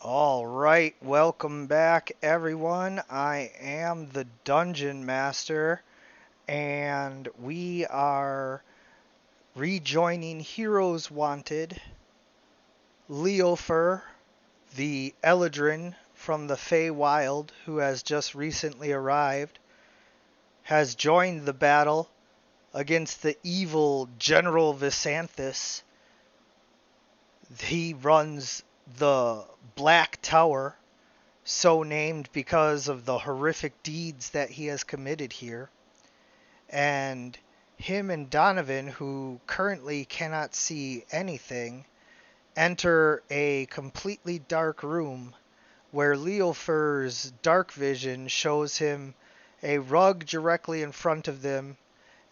All right, welcome back, everyone. I am the Dungeon Master, and we are rejoining Heroes Wanted. Leofer, the Eladrin from the Feywild, who has just recently arrived, has joined the battle against the evil General Visanthus. He runs the Black Tower, so named because of the horrific deeds that he has committed here. And him and Donovan, who currently cannot see anything, enter a completely dark room where Leofer's dark vision shows him a rug directly in front of them,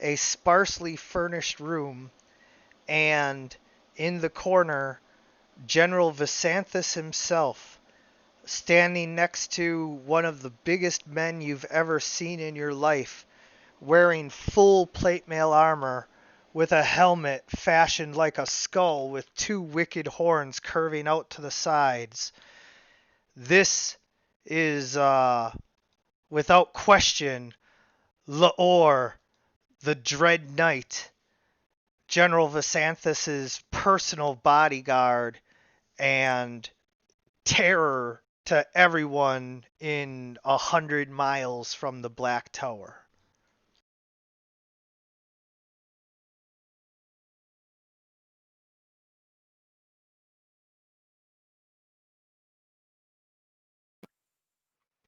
a sparsely furnished room, and in the corner, General Visanthus himself, standing next to one of the biggest men you've ever seen in your life, wearing full plate mail armor with a helmet fashioned like a skull with two wicked horns curving out to the sides. This is, without question, Laor, the Dread Knight, General Visanthus's personal bodyguard and terror to everyone in 100 miles from the Black Tower.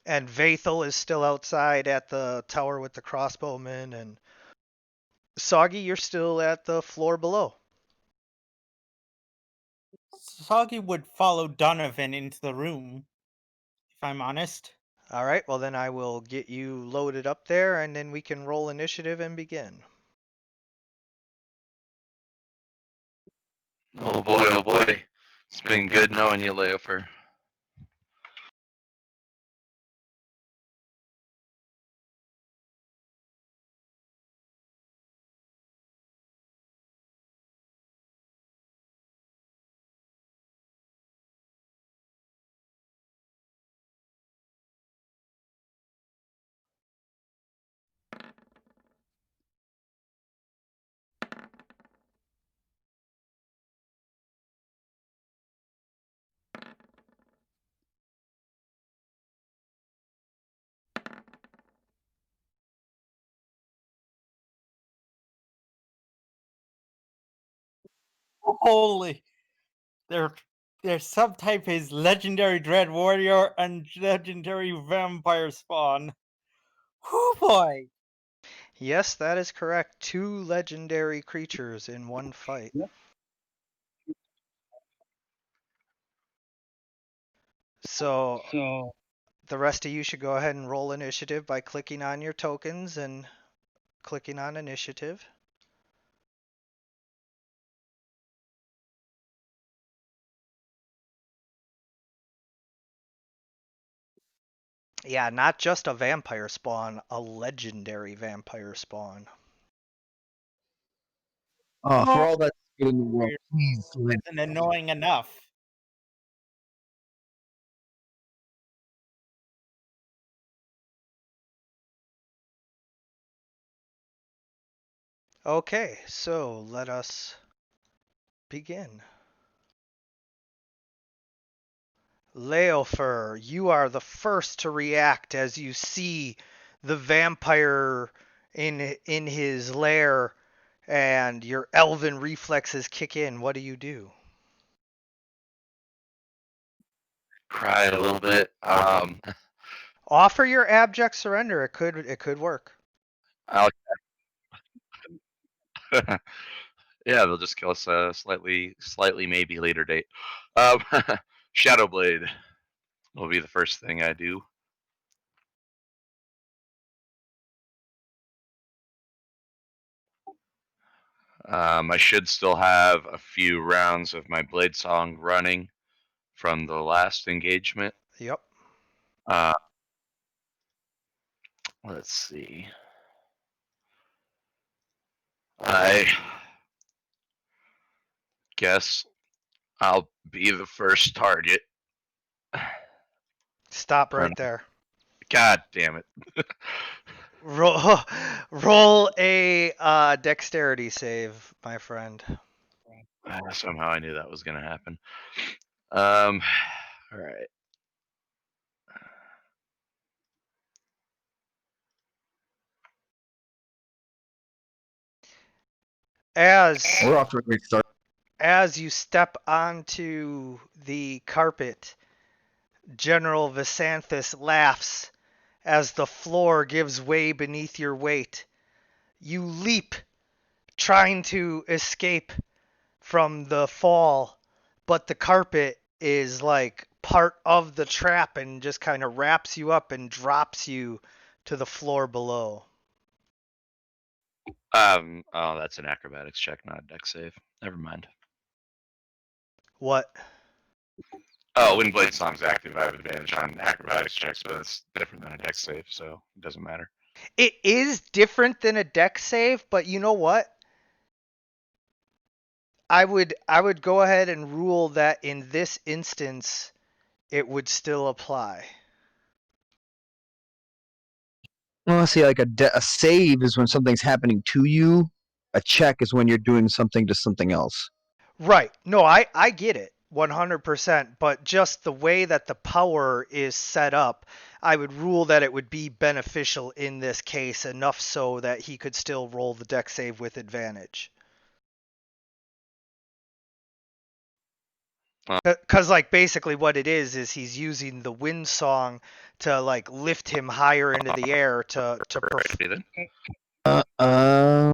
And Vathel is still outside at the tower with the crossbowmen, and Soggy, you're still at the floor below. Soggy would follow Donovan into the room, if I'm honest. All right, well then I will get you loaded up there, and then we can roll initiative and begin. Oh boy, oh boy. It's been good knowing you, Leofer. Holy, their their subtype is legendary dread warrior and legendary vampire spawn. Whoo boy! Yes, that is correct. Two legendary creatures in one fight. So the rest of you should go ahead and roll initiative by clicking on your tokens and clicking on initiative. Yeah, not just a vampire spawn, a legendary vampire spawn. For all that's good in the world, please let Isn't annoying enough. Okay, so let us begin. Leofer, you are the first to react as you see the vampire in his lair, and your elven reflexes kick in. What do you do? Cry a little bit. Offer your abject surrender. It could work. I'll, yeah, they'll just kill us slightly maybe later date. Um, Shadowblade will be the first thing I do. I should still have a few rounds of my blade song running from the last engagement. Yep. Uh, let's see. I guess I'll be the first target Stop Or right no. there. God damn it. Roll, roll a dexterity save, my friend. Somehow I knew that was going to happen. All right. As We're off to a great start. as you step onto the carpet, General Visanthus laughs as the floor gives way beneath your weight. You leap, trying to escape from the fall, but the carpet is like part of the trap and just kind of wraps you up and drops you to the floor below. Oh, that's an acrobatics check, not a dex save. Never mind. What? Oh, when Blade Song's active, I have advantage on acrobatics checks, but it's different than a dex save, so it doesn't matter. It is different than a dex save, but you know what? I would go ahead and rule that in this instance it would still apply. Well, see, like a save is when something's happening to you. A check is when you're doing something to something else. Right. No, I get it 100%, but just the way that the power is set up, I would rule that it would be beneficial in this case enough so that he could still roll the deck save with advantage. Because like basically what it is he's using the wind song to like lift him higher into the air to Alrighty then.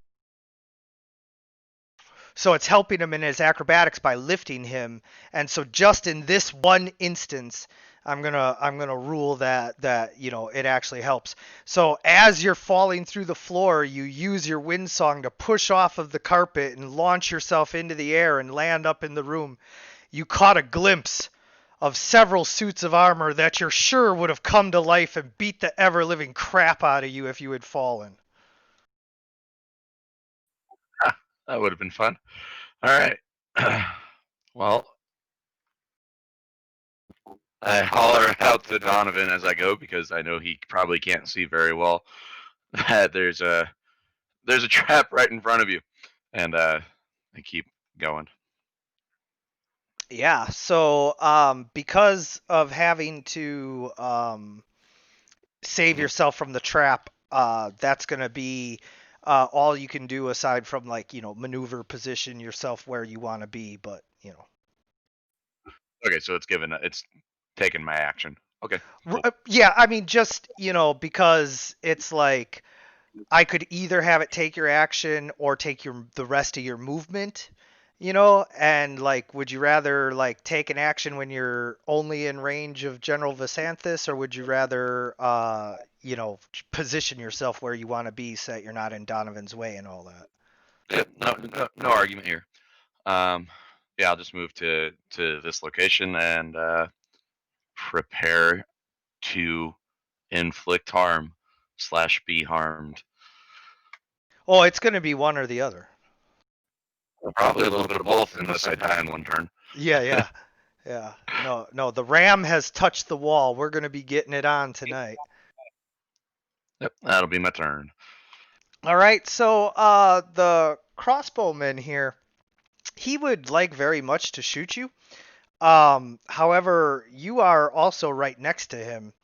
so it's helping him in his acrobatics by lifting him, and so just in this one instance, I'm gonna rule that it actually helps. So as you're falling through the floor, you use your wind song to push off of the carpet and launch yourself into the air and land up in the room. You caught a glimpse of several suits of armor that you're sure would have come to life and beat the ever living crap out of you if you had fallen. That would have been fun. All right. Well, I holler out to Donovan as I go because I know he probably can't see very well. That there's a trap right in front of you, and I keep going. Yeah, so because of having to save yourself from the trap, that's going to be all you can do aside from like, maneuver position yourself where you want to be, but. Okay, so it's taken my action. Okay, cool. Yeah, I mean, just, because it's like I could either have it take your action or take the rest of your movement, and like, would you rather like take an action when you're only in range of General Visanthus, or would you rather, position yourself where you want to be so that you're not in Donovan's way and all that? Yeah, no argument here. Yeah, I'll just move to this location and prepare to inflict harm / be harmed. Oh, it's going to be one or the other. Probably a little bit of both, unless I die in one turn. Yeah, yeah, yeah. No, no, the ram has touched the wall. We're going to be getting it on tonight. Yep, that'll be my turn. All right, so the crossbowman here, he would like very much to shoot you. However, you are also right next to him,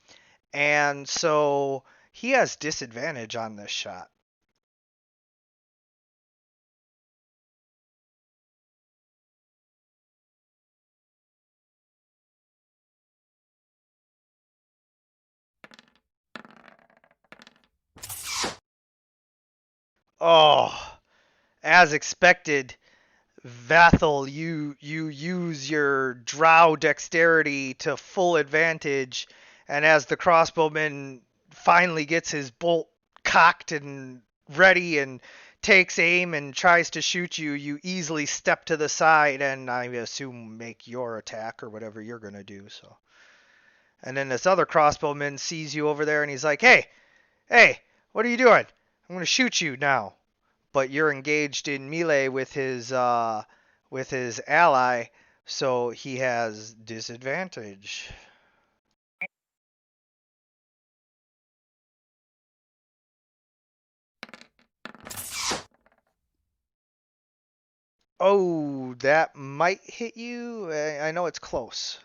and so he has disadvantage on this shot. Oh, as expected, Vathel, you use your drow dexterity to full advantage, and as the crossbowman finally gets his bolt cocked and ready and takes aim and tries to shoot you, you easily step to the side and I assume make your attack or whatever you're gonna do. So, and then this other crossbowman sees you over there and he's like, "Hey, hey, what are you doing? I'm gonna shoot you now." But you're engaged in melee with his ally, so he has disadvantage. Oh, that might hit you. I know it's close.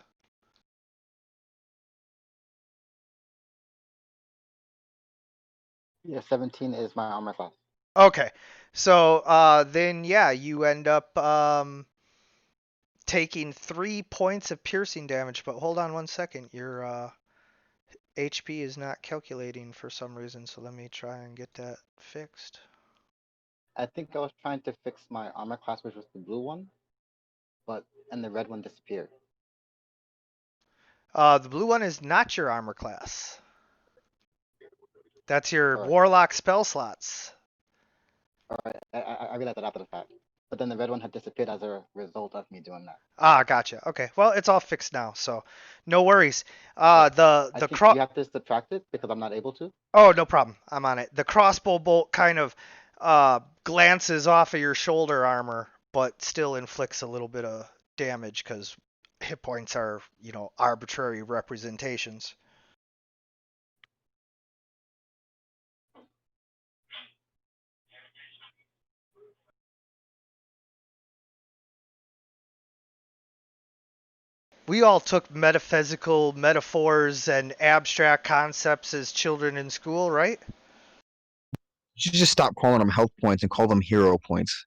Yeah, 17 is my armor class. Okay. So then yeah, you end up taking 3 points of piercing damage, but hold on 1 second. Your HP is not calculating for some reason, so let me try and get that fixed. I think I was trying to fix my armor class, which was the blue one, and the red one disappeared. The blue one is not your armor class. That's your Alright. warlock spell slots. Alright, I realized that after the fact. But then the red one had disappeared as a result of me doing that. Ah, gotcha. Okay. Well, it's all fixed now, so no worries. I The think cross. you have to subtract it because I'm not able to. Oh, no problem. I'm on it. The crossbow bolt kind of glances off of your shoulder armor, but still inflicts a little bit of damage because hit points are, arbitrary representations. We all took metaphysical metaphors and abstract concepts as children in school, right? You should just stop calling them health points and call them hero points.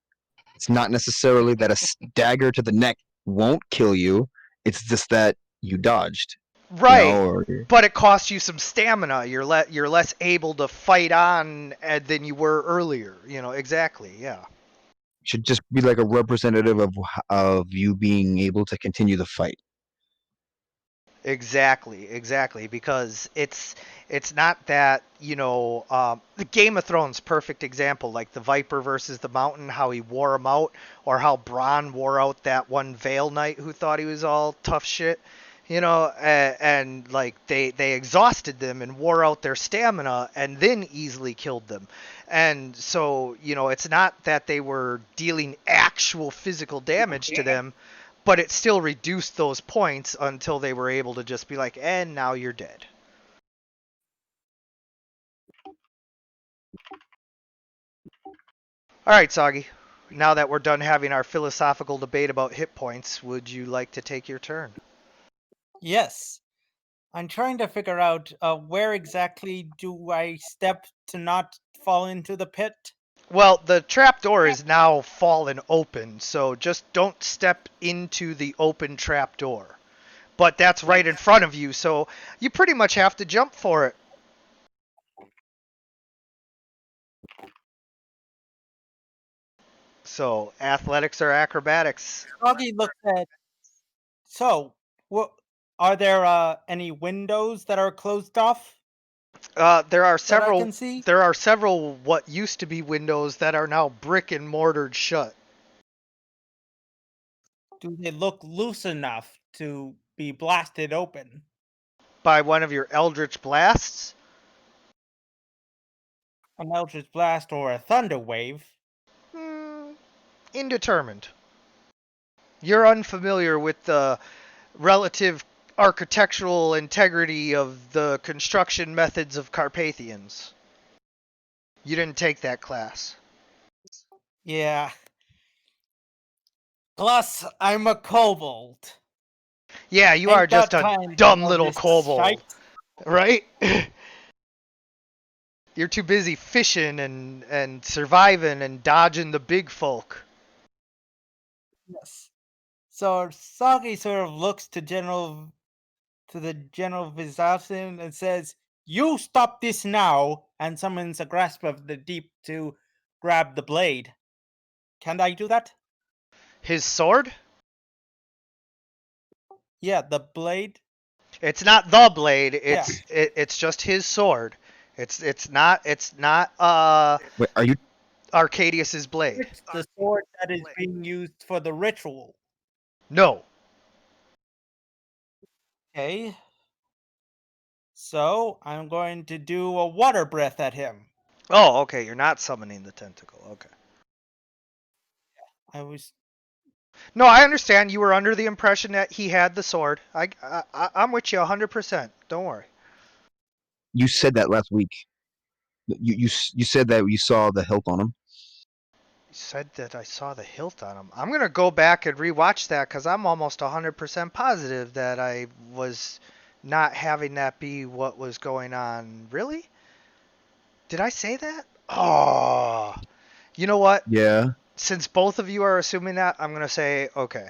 It's not necessarily that a dagger to the neck won't kill you. It's just that you dodged. Right. Or But it costs you some stamina. You're less able to fight on than you were earlier. Exactly. Yeah. should just be like a representative of you being able to continue the fight. Exactly, because it's not that the Game of Thrones perfect example, like the Viper versus the Mountain, how he wore him out, or how Bronn wore out that one Vale Knight who thought he was all tough shit, and like they exhausted them and wore out their stamina and then easily killed them, and so it's not that they were dealing actual physical damage to them, but it still reduced those points until they were able to just be like, and now you're dead. All right, Soggy. Now that we're done having our philosophical debate about hit points, would you like to take your turn? Yes. I'm trying to figure out where exactly do I step to not fall into the pit? Well, the trapdoor is now fallen open, so just don't step into the open trapdoor. But that's right in front of you, so you pretty much have to jump for it. So, athletics or acrobatics? Froggy looks at. So, are there any windows that are closed off There are that I several. can see? There are several what used to be windows that are now brick and mortared shut. Do they look loose enough to be blasted open? By one of your eldritch blasts? An eldritch blast or a thunder wave? Indetermined. You're unfamiliar with the relative architectural integrity of the construction methods of Carpathians. You didn't take that class. Yeah. Plus, I'm a kobold. Yeah, you Ain't are just got a time for dumb all little this kobold, shite. right? You're too busy fishing and surviving and dodging the big folk. Yes. So Sagi sort of looks to the general Vizatin and says, "You stop this now!" and summons a grasp of the deep to grab the blade. Can I do that? His sword? Yeah, the blade. It's not the blade. Yeah. It's just his sword. It's not Wait, are you? Arcadius's blade. It's the sword that is being used for the ritual. No. Okay. So I'm going to do a water breath at him. Oh, okay. You're not summoning the tentacle. Okay. I was No, I understand. You were under the impression that he had the sword. I'm with you 100%. Don't worry. You said that last week. You said that you saw the hilt on him. said that I saw the hilt on him. I'm gonna go back and rewatch that because I'm almost 100% positive that I was not having that be what was going on. Really? Did I say that? Oh, you know what? Yeah. Since both of you are assuming that, I'm gonna say okay.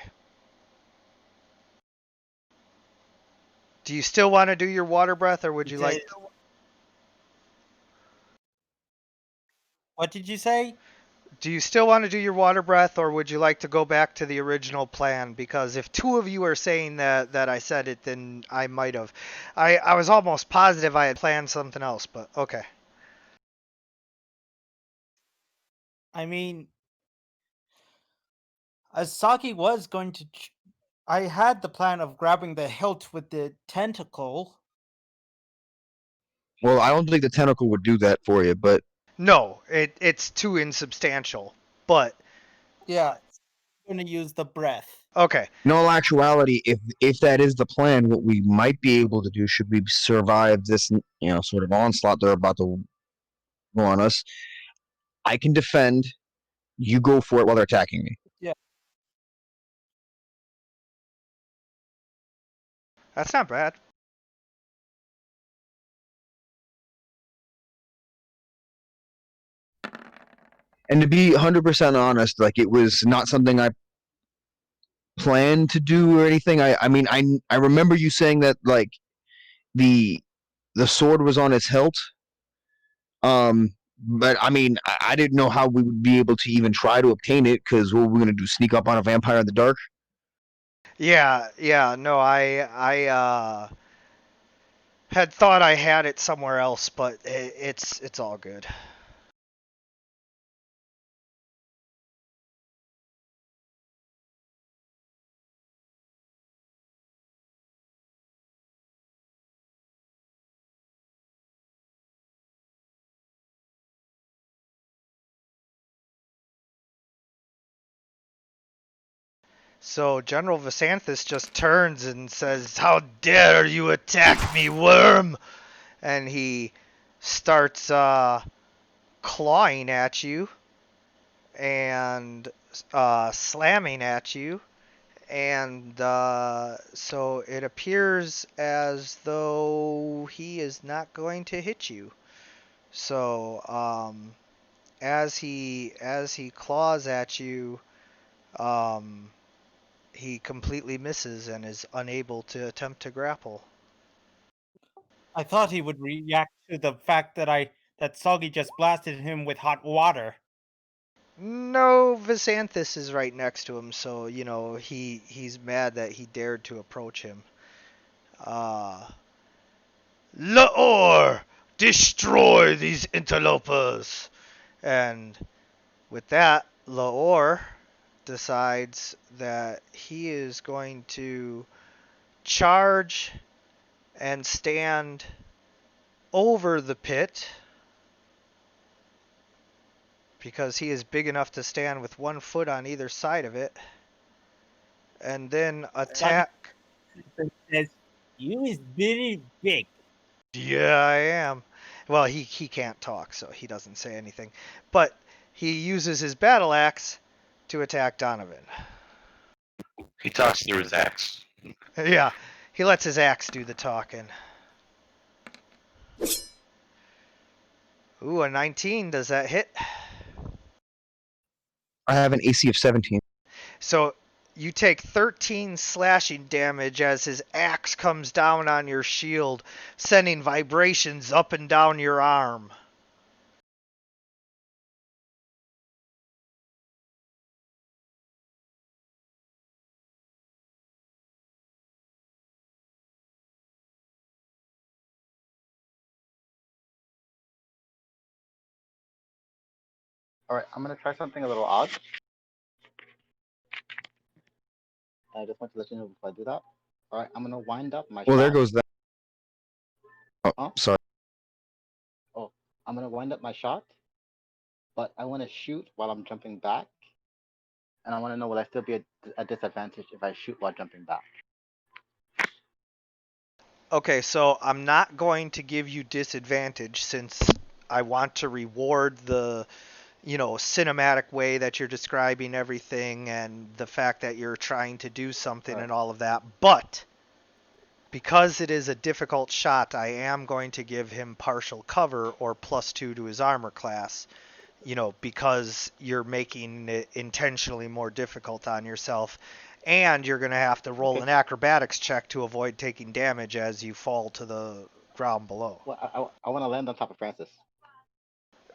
Do you still want to do your water breath, or would He you says, like? what did you say? Do you still want to do your water breath, or would you like to go back to the original plan? Because if two of you are saying that I said it, then I might have. I was almost positive I had planned something else, but okay. I mean, Asagi was going to. I had the plan of grabbing the hilt with the tentacle. Well, I don't think the tentacle would do that for you, but No, it's too insubstantial. But Yeah, I'm going to use the breath. okay, in all actuality, if that is the plan, what we might be able to do should we survive this, sort of onslaught they're about to go on us, I can defend. You go for it while they're attacking me. Yeah, that's not bad. And to be 100% honest, like it was not something I planned to do or anything. I mean, I remember you saying that like the the sword was on its hilt. But I mean, I didn't know how we would be able to even try to obtain it because what were we gonna do? Sneak up on a vampire in the dark? Yeah, yeah. No, I had thought I had it somewhere else, but it's all good. So General Visanthus just turns and says, "How dare you attack me, worm!" And he starts clawing at you and slamming at you. And so it appears as though he is not going to hit you. So as he claws at you, um, he completely misses and is unable to attempt to grapple. I thought he would react to the fact that Soggy just blasted him with hot water. No, Visanthus is right next to him, so he's mad that he dared to approach him. Uh, Laor, destroy these interlopers! And with that, Laor decides that he is going to charge and stand over the pit because he is big enough to stand with one foot on either side of it, and then Soggy attack. says, "You is very big." Yeah, I am. Well, he can't talk, so he doesn't say anything. But he uses his battle axe to attack Donovan. He talks through his axe. Yeah, he lets his axe do the talking. Ooh, a 19. Does that hit? I have an AC of 17. So you take 13 slashing damage as his axe comes down on your shield, sending vibrations up and down your arm. All right, I'm gonna try something a little odd. I just want to let you know before I do that. All right, I'm gonna wind up my Well, there shot. goes that. Oh, Huh? sorry. Oh, I'm gonna wind up my shot, but I want to shoot while I'm jumping back, and I want to know will I still be at a disadvantage if I shoot while jumping back? Okay, so I'm not going to give you disadvantage since I want to reward cinematic way that you're describing everything and the fact that you're trying to do something Right. and all of that. But because it is a difficult shot, I am going to give him partial cover or +2 to his armor class, because you're making it intentionally more difficult on yourself. And you're going to have to roll Okay. an acrobatics check to avoid taking damage as you fall to the ground below. Well, I want to land on top of Francis.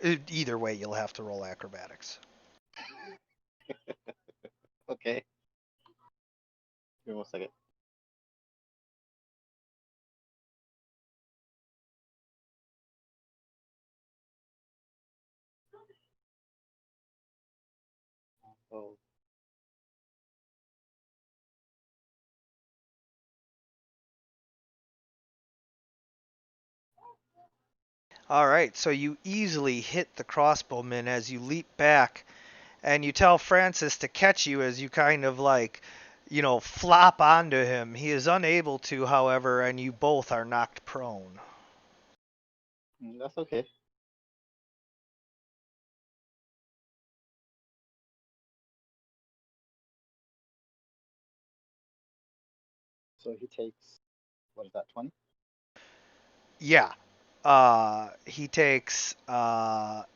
Either way, you'll have to roll acrobatics. Okay. Give me 1 second. Oh. All right, so you easily hit the crossbowman as you leap back, and you tell Francis to catch you as you kind of flop onto him. He is unable to, however, and you both are knocked prone. That's okay. So he takes, what is that, 20? Yeah. He takes 20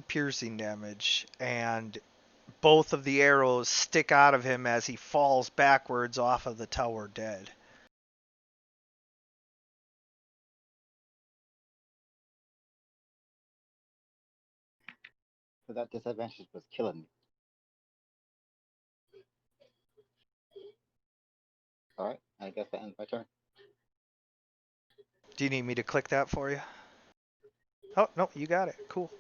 piercing damage, and both of the arrows stick out of him as he falls backwards off of the tower dead. So that disadvantage was killing me. Alright, I guess that ends my turn. Do you need me to click that for you? Oh, no, you got it. Cool.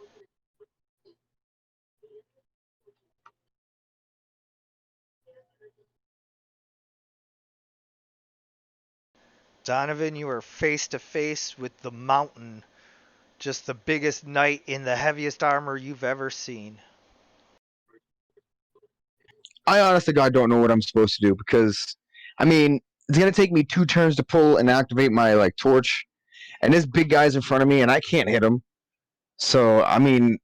Donovan, you are face to face with the mountain. Just the biggest knight in the heaviest armor you've ever seen. I honest to God don't know what I'm supposed to do because, I mean, it's gonna take me 2 turns to pull and activate my torch, and this big guy's in front of me, and I can't hit him. So I mean,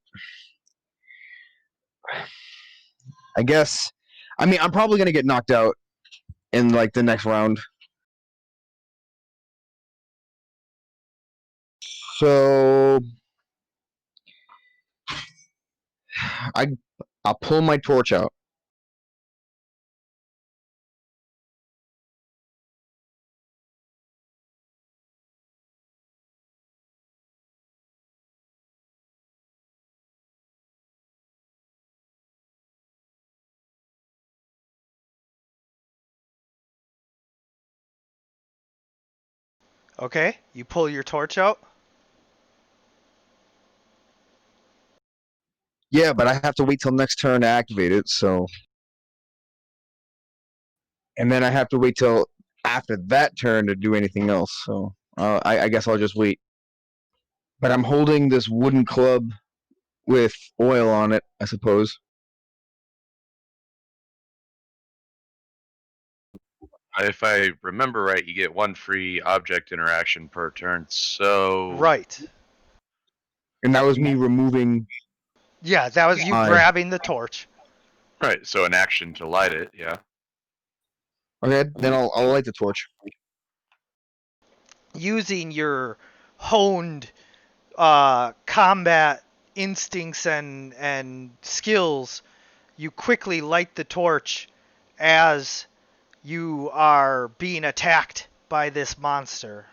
I guess, I'm probably gonna get knocked out in the next round. So I'll pull my torch out. Okay, you pull your torch out. Yeah, but I have to wait till next turn to activate it. So, and then I have to wait till after that turn to do anything else. So I guess I'll just wait. But I'm holding this wooden club with oil on it, I suppose. If I remember right, you get 1 free object interaction per turn. So Right. And that was me removing. Yeah, that was you grabbing the torch. right, so an action to light it. Yeah. Okay, then I'll light the torch. Using your honed combat instincts and skills, you quickly light the torch as you are being attacked by this monster.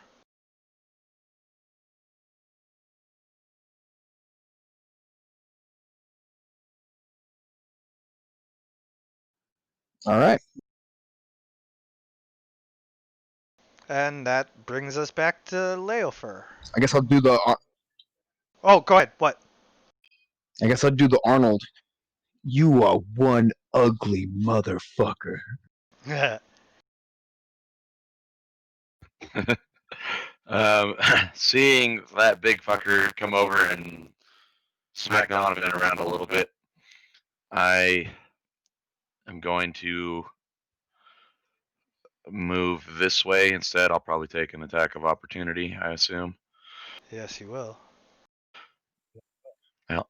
All right. And that brings us back to Leofer. I guess I'll do the. Oh, go ahead. What? I guess I'll do the Arnold. You are one ugly motherfucker. Seeing that big fucker come over and smack Donovan around a little bit, I am going to move this way instead. I'll probably take an attack of opportunity, I assume. Yes, you will. Well,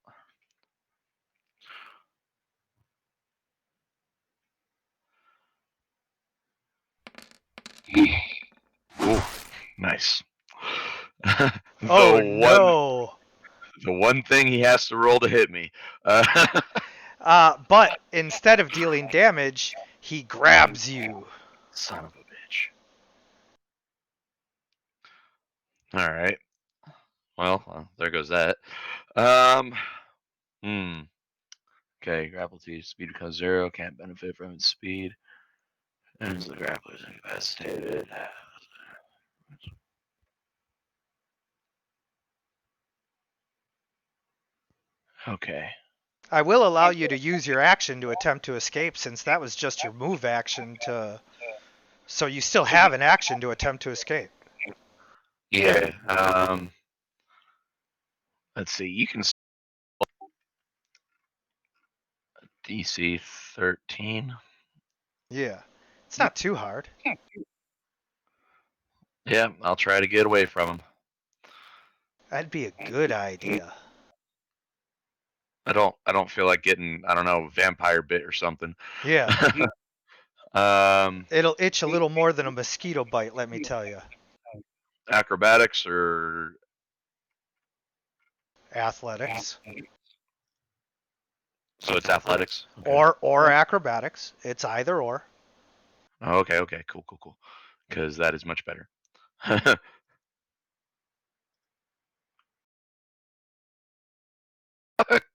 Ooh, nice. Oh one no. the one thing he has to roll to hit me. But instead of dealing damage, he grabs you. Son of a bitch. All right. Well, there goes that. Hmm. Okay, grapple to speed becomes 0. Can't benefit from its speed. And the grappler is incapacitated. Okay. I will allow you to use your action to attempt to escape since that was just your move action to. So you still have an action to attempt to escape. Yeah. Let's see. You can DC 13. Yeah. It's not too hard. Yeah, I'll try to get away from him. That'd be a good idea. I don't feel like getting, I don't know, vampire bit or something. Yeah. um It'll itch a little more than a mosquito bite, let me tell you. Acrobatics or Athletics. so it's athletics. Okay. Or acrobatics. It's either or. Okay, cool. Because that is much better.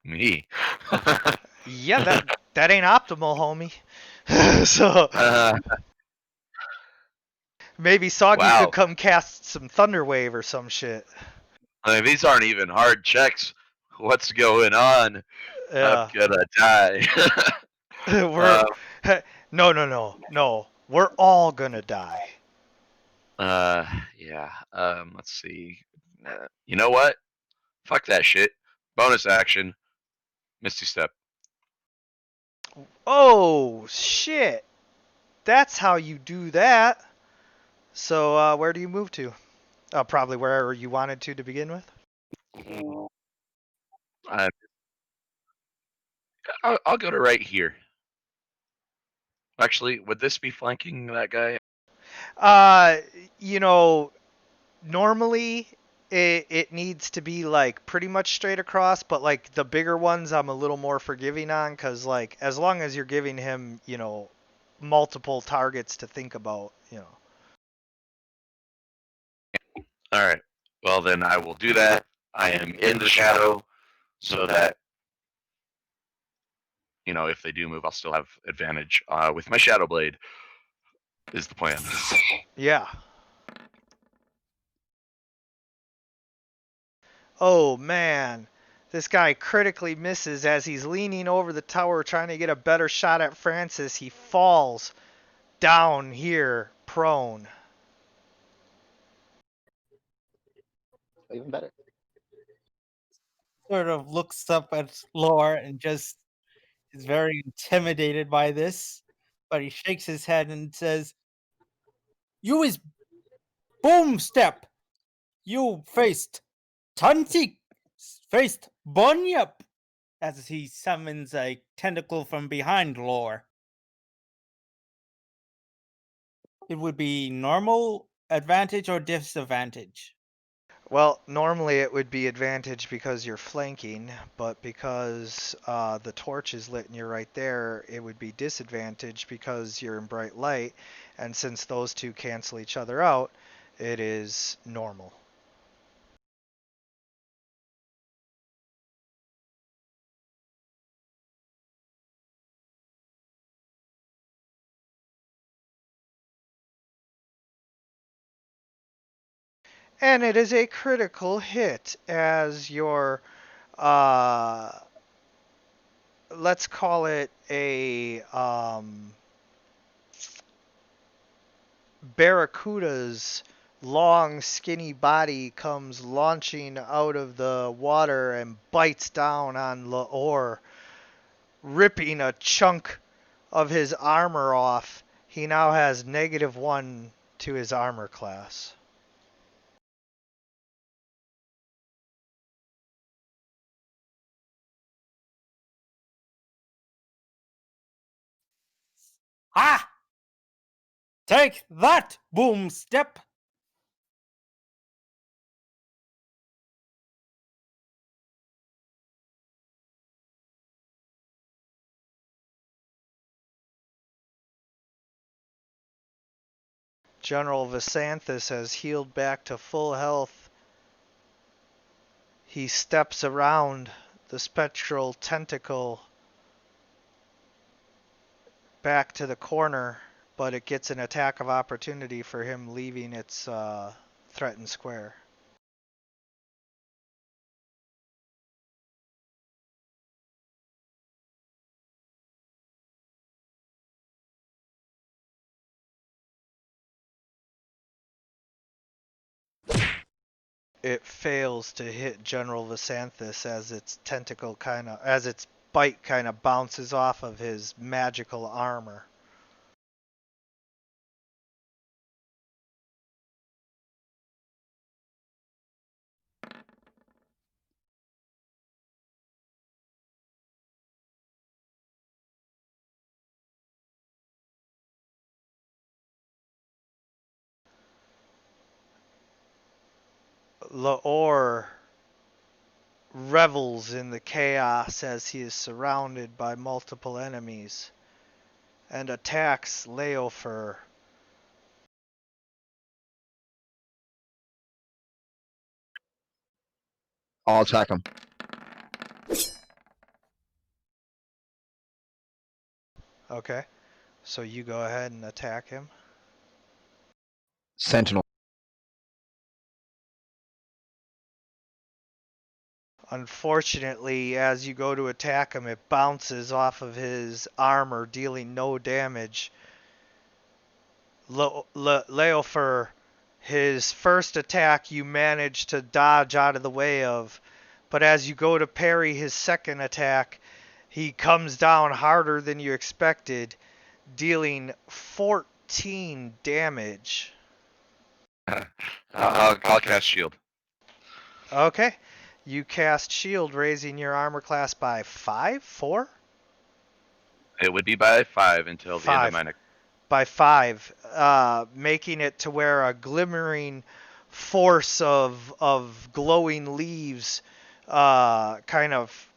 Me. Yeah, that ain't optimal, homie. So maybe Soggy could Wow. come cast some Thunderwave or some shit. I mean, these aren't even hard checks. What's going on? I'm Yeah. gonna die. We're no. We're all gonna die. Yeah. Let's see. You know what? Fuck that shit. Bonus action. Misty Step. Oh shit. That's how you do that. So where do you move to? Probably wherever you wanted to begin with. I, I'll go to right here. Actually, would this be flanking that guy? Uh, you know, normally it needs to be like pretty much straight across, but like the bigger ones I'm a little more forgiving on because like as long as you're giving him, multiple targets to think about, All right. Well, then I will do that. I am in the shadow so that, if they do move, I'll still have advantage with my Shadow Blade, is the plan. Yeah. Oh man. This guy critically misses as he's leaning over the tower trying to get a better shot at Francis. He falls down here prone. Even better. Sort of looks up at Lore and just is very intimidated by this, but he shakes his head and says, "You is Boom Step. You faced Tunti, faced Bunyip," as he summons a tentacle from behind Lore. It would be normal, advantage, or disadvantage. Well, normally it would be advantage because you're flanking, but because the torch is lit and you're right there, it would be disadvantage because you're in bright light, and since those two cancel each other out, it is normal. And it is a critical hit as your, uh, let's call it a barracuda's long, skinny body comes launching out of the water and bites down on Laor, ripping a chunk of his armor off. He now has -1 to his armor class. Ha! Take that, boom step! General Visanthus has healed back to full health. He steps around the spectral tentacle back to the corner, but it gets an attack of opportunity for him leaving its threatened square. It fails to hit General Visanthus as its bite kind of bounces off of his magical armor. Laor revels in the chaos as he is surrounded by multiple enemies and attacks Leofer. I'll attack him. Okay, so you go ahead and attack him. Sentinel. Unfortunately, as you go to attack him, it bounces off of his armor, dealing no damage. Leofer, his first attack you manage to dodge out of the way of, but as you go to parry his second attack, he comes down harder than you expected, dealing 14 damage. I'll cast shield. Okay. You cast shield, raising your armor class by 5? 4? It would be by 5 until the end of 5. my next. By 5, making it to where a glimmering force of glowing leaves kind of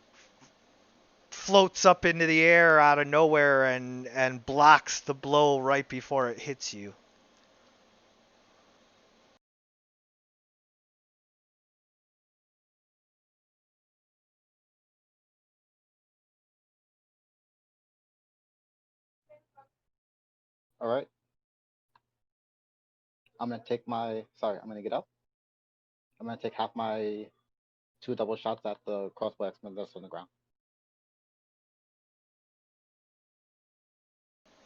floats up into the air out of nowhere and blocks the blow right before it hits you. All right. I'm gonna take my. Sorry, I'm gonna get up. I'm gonna take half my 2 double shots at the crossbow X-Men that's on the ground.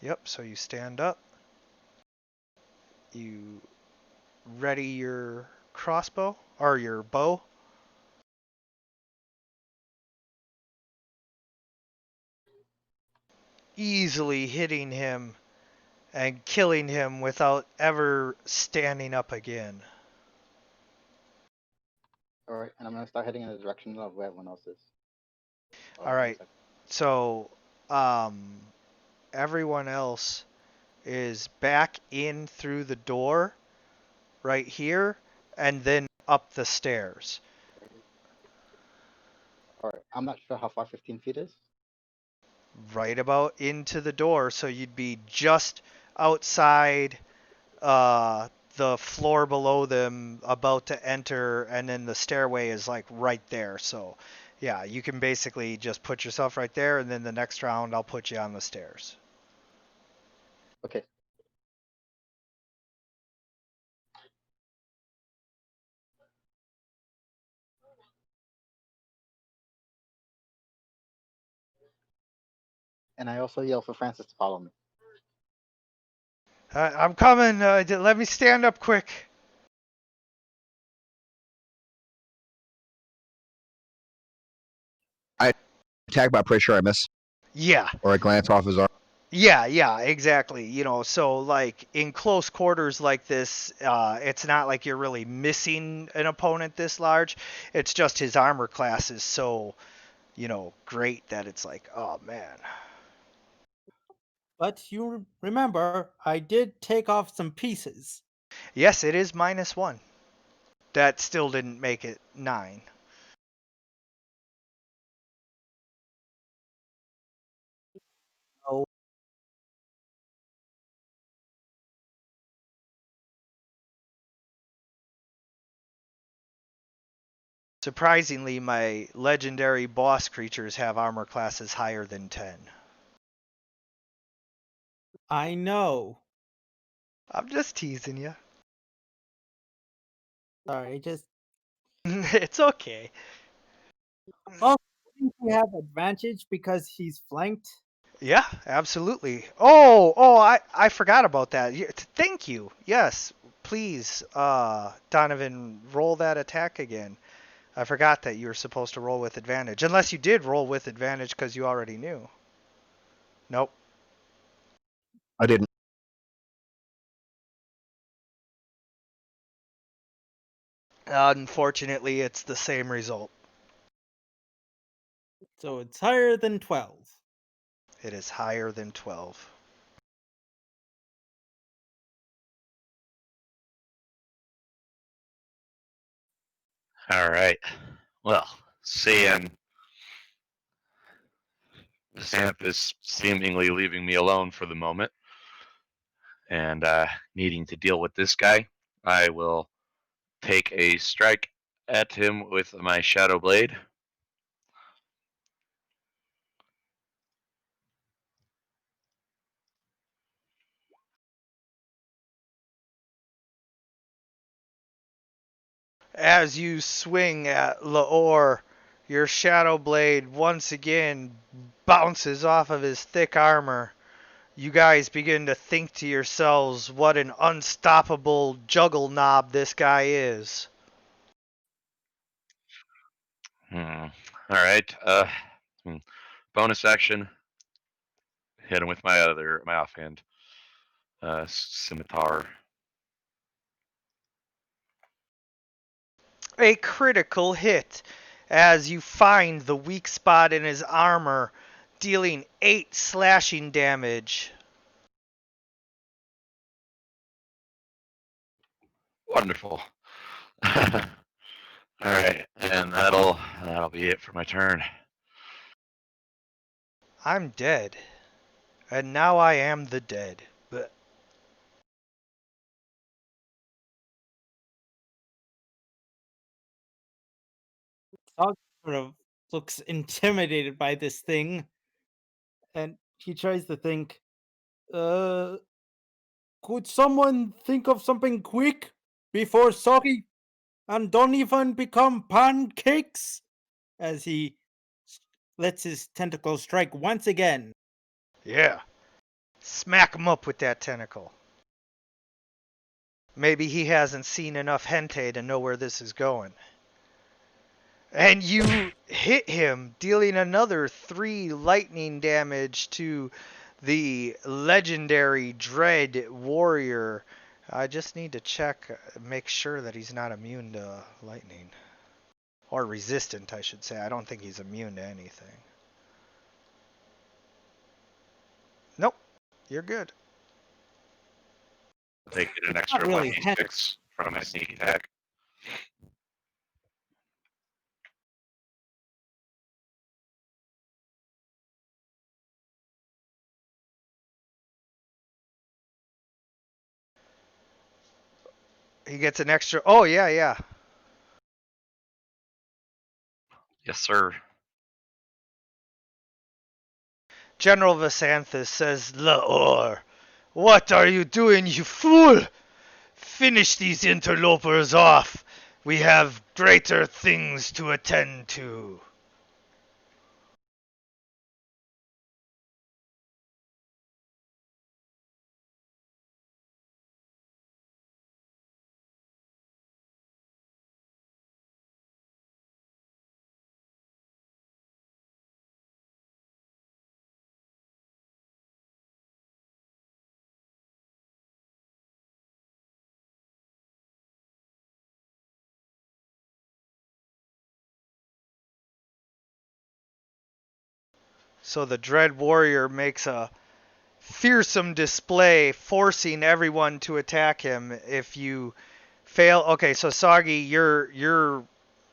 Yep, so you stand up. You ready your crossbow or your bow. Easily hitting him and killing him without ever standing up again. All right, and I'm gonna start heading in the direction of where everyone else is. All right. So, everyone else is back in through the door right here and then up the stairs. All right, I'm not sure how far 15 feet is. Right about into the door, so you'd be just outside the floor below them, about to enter, and then the stairway is like right there. So yeah, you can basically just put yourself right there, and then the next round I'll put you on the stairs. Okay. And I also yell for Francis to follow me. I'm coming. Let me stand up quick. I attack, but I'm pretty sure I miss. Yeah. Or I glance off his arm. Yeah, exactly. You know, so like in close quarters like this, it's not like you're really missing an opponent this large. It's just his armor class is so, great that it's like, oh man. But you remember, I did take off some pieces. Yes, it is -1. That still didn't make it 9. Oh, Surprisingly, my legendary boss creatures have armor classes higher than 10. I know. I'm just teasing you. Sorry, just. It's okay. Oh, I think we have advantage because he's flanked. Yeah, absolutely. I forgot about that. Thank you. Yes, please, Donovan, roll that attack again. I forgot that you were supposed to roll with advantage. Unless you did roll with advantage because you already knew. Nope. I didn't. Unfortunately, it's the same result. So it's higher than 12. It is higher than 12. All right. Well, seeing Xanthus seemingly leaving me alone for the moment and needing to deal with this guy, I will take a strike at him with my Shadow Blade. As you swing at Laor, your shadow blade once again bounces off of his thick armor. You guys begin to think to yourselves what an unstoppable juggle knob this guy is. All right. Bonus action. Hit him with my offhand scimitar. A critical hit as you find the weak spot in his armor, dealing 8 slashing damage. Wonderful. All right, and that'll be it for my turn. I'm dead. And now I am the dead. But Dog sort of looks intimidated by this thing, and he tries to think, uh, could someone think of something quick before Soggy and Donovan become pancakes? As he lets his tentacle strike once again. yeah, smack him up with that tentacle. Maybe he hasn't seen enough hentai to know where this is going. And you hit him, dealing another 3 lightning damage to the legendary Dread Warrior. I just need to check, make sure that he's not immune to lightning. Or resistant, I should say. I don't think he's immune to anything. Nope, you're good. They get an Not extra really 1d6 from my sneak attack. He gets an extra. Oh, yeah, yeah. Yes, sir. General Vasanthus says, Laor, what are you doing, you fool? Finish these interlopers off. We have greater things to attend to. So the Dread Warrior makes a fearsome display, forcing everyone to attack him. If you fail, okay, so Soggy, you're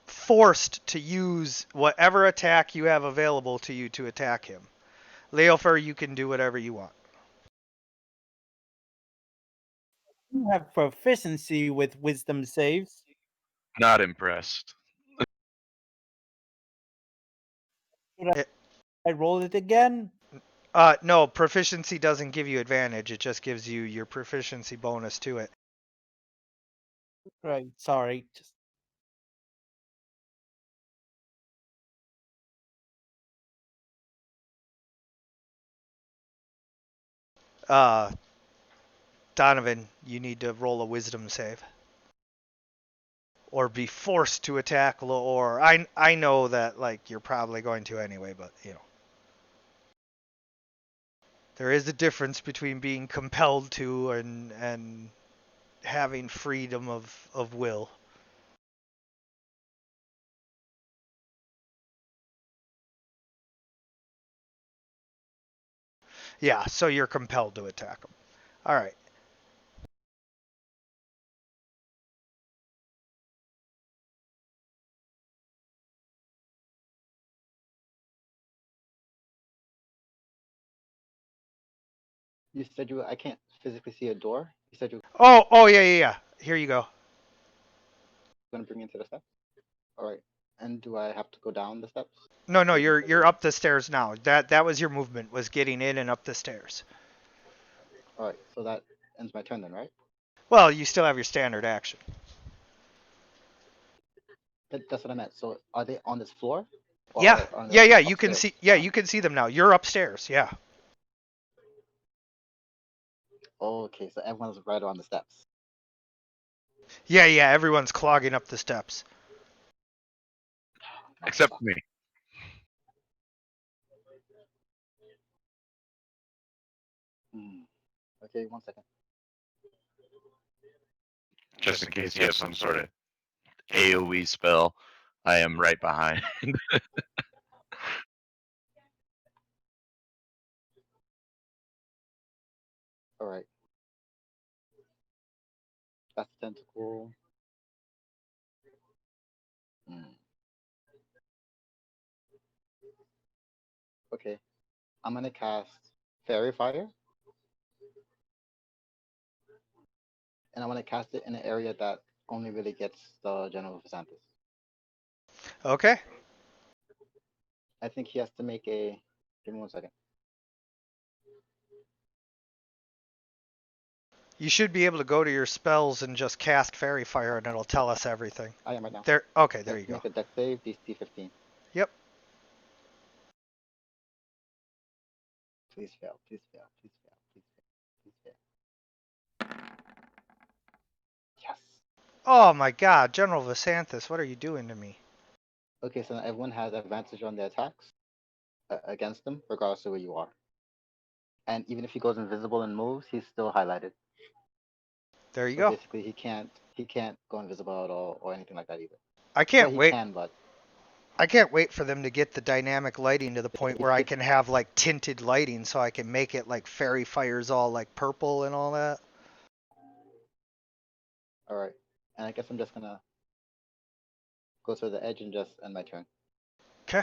forced to use whatever attack you have available to you to attack him. Leofer, you can do whatever you want. You have proficiency with wisdom saves. Not impressed. I roll it again. No, proficiency doesn't give you advantage. It just gives you your proficiency bonus to it. Right, sorry. Just Uh, Donovan, you need to roll a wisdom save. Or be forced to attack, or I know that like you're probably going to anyway, but you know. There is a difference between being compelled to and having freedom of will. Yeah, so you're compelled to attack him. All right. You said I can't physically see a door. You said you Oh yeah. Here you go. were gonna bring me into the steps. All right. And do I have to go down the steps? No, you're up the stairs now. That was your movement, was getting in and up the stairs. All right. So that ends my turn then, right? Well, you still have your standard action. That's what I meant. So are they on this floor? Yeah, Or on the yeah. You can upstairs? see. Yeah, you can see them now. You're upstairs. Yeah. Okay, so everyone's right on the steps. Yeah. Everyone's clogging up the steps. Except me. Okay, 1 second. Just in case you have some sort of AoE spell, I am right behind. All right. That's tentacle. Okay. I'm gonna cast Fairy Fire, and I want to cast it in an area that only really gets the General Visantis. Okay. I think he has to make a. Give me 1 second. You should be able to go to your spells and just cast Fairy Fire, and it'll tell us everything. I am right now. There. Okay, there you go. Make a deck save, DC 15. Yep. Please fail. Please fail. Please fail. Please fail. Please fail. Yes. Oh my God, General Visanthus, what are you doing to me? Okay, so now everyone has advantage on their attacks against them, regardless of where you are. And even if he goes invisible and moves, he's still highlighted. There you So go. basically, he can't go invisible at all or anything like that either. I can't Well, he wait. can, but I can't wait for them to get the dynamic lighting to the point where I can have like tinted lighting, so I can make it like Fairy Fire's all like purple and all that. all right. And I guess I'm just gonna go to the edge and just end my turn. Okay.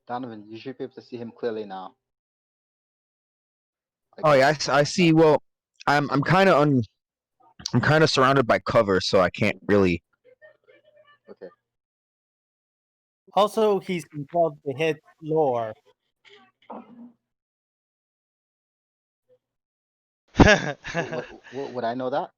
Donovan, you should be able to see him clearly now. Oh yeah, I see. Well, I'm kind of I'm kind of surrounded by cover, so I can't really. Okay. also he's compelled to hit lore. Would I know that?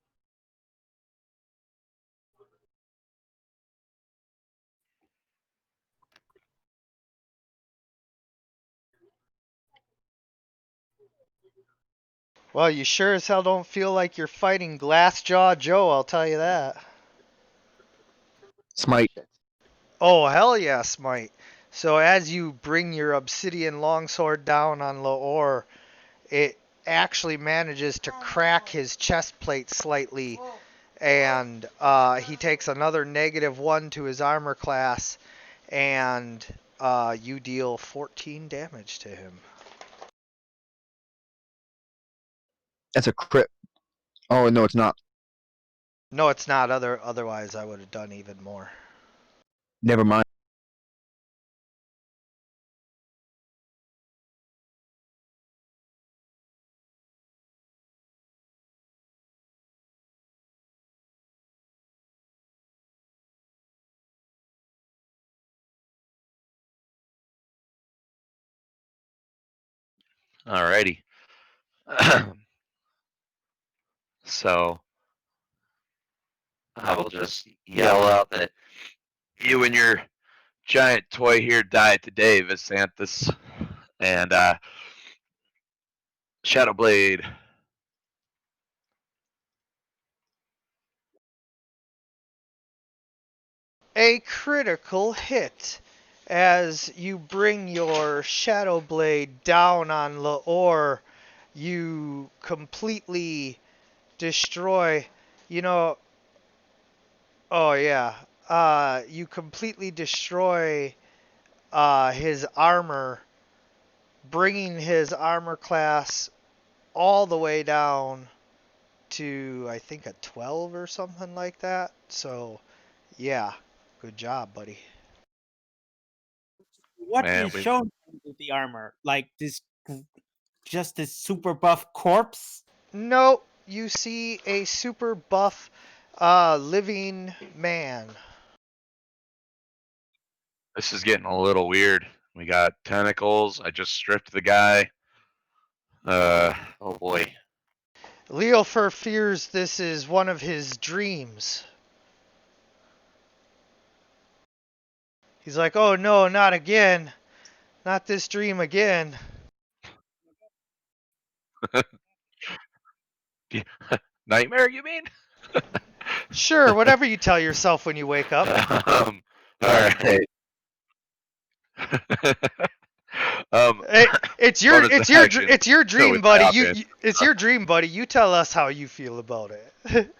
Well, you sure as hell don't feel like you're fighting Glassjaw Joe, I'll tell you that. Smite. Shit. Oh, hell yeah, Smite. So as you bring your obsidian longsword down on Laor, it actually manages to crack his chest plate slightly, and he takes another -1 to his armor class, and you deal 14 damage to him. That's a crit. Oh no, it's not. No, it's not. Otherwise, I would have done even more. Never mind. Alrighty. So I will just yell out that you and your giant toy here die today, Visanthus. And Shadowblade. A critical hit as you bring your Shadow Blade down on Laor. You completely destroy. You know. Oh yeah. You completely destroy his armor, bringing his armor class all the way down to I think a 12 or something like that. So yeah, good job, buddy. What Man, is shown with the armor? Like just this super buff corpse? No, you see a super buff living man. this is getting a little weird. We got tentacles. I just stripped the guy. Oh boy. Leofer fears this is one of his dreams. He's like, oh no, not again. Not this dream again. Nightmare, you mean? Sure, whatever you tell yourself when you wake up. All right. um, It's your bonus it's your action it's your dream, with my buddy. offhand. It's your dream, buddy. You tell us how you feel about it.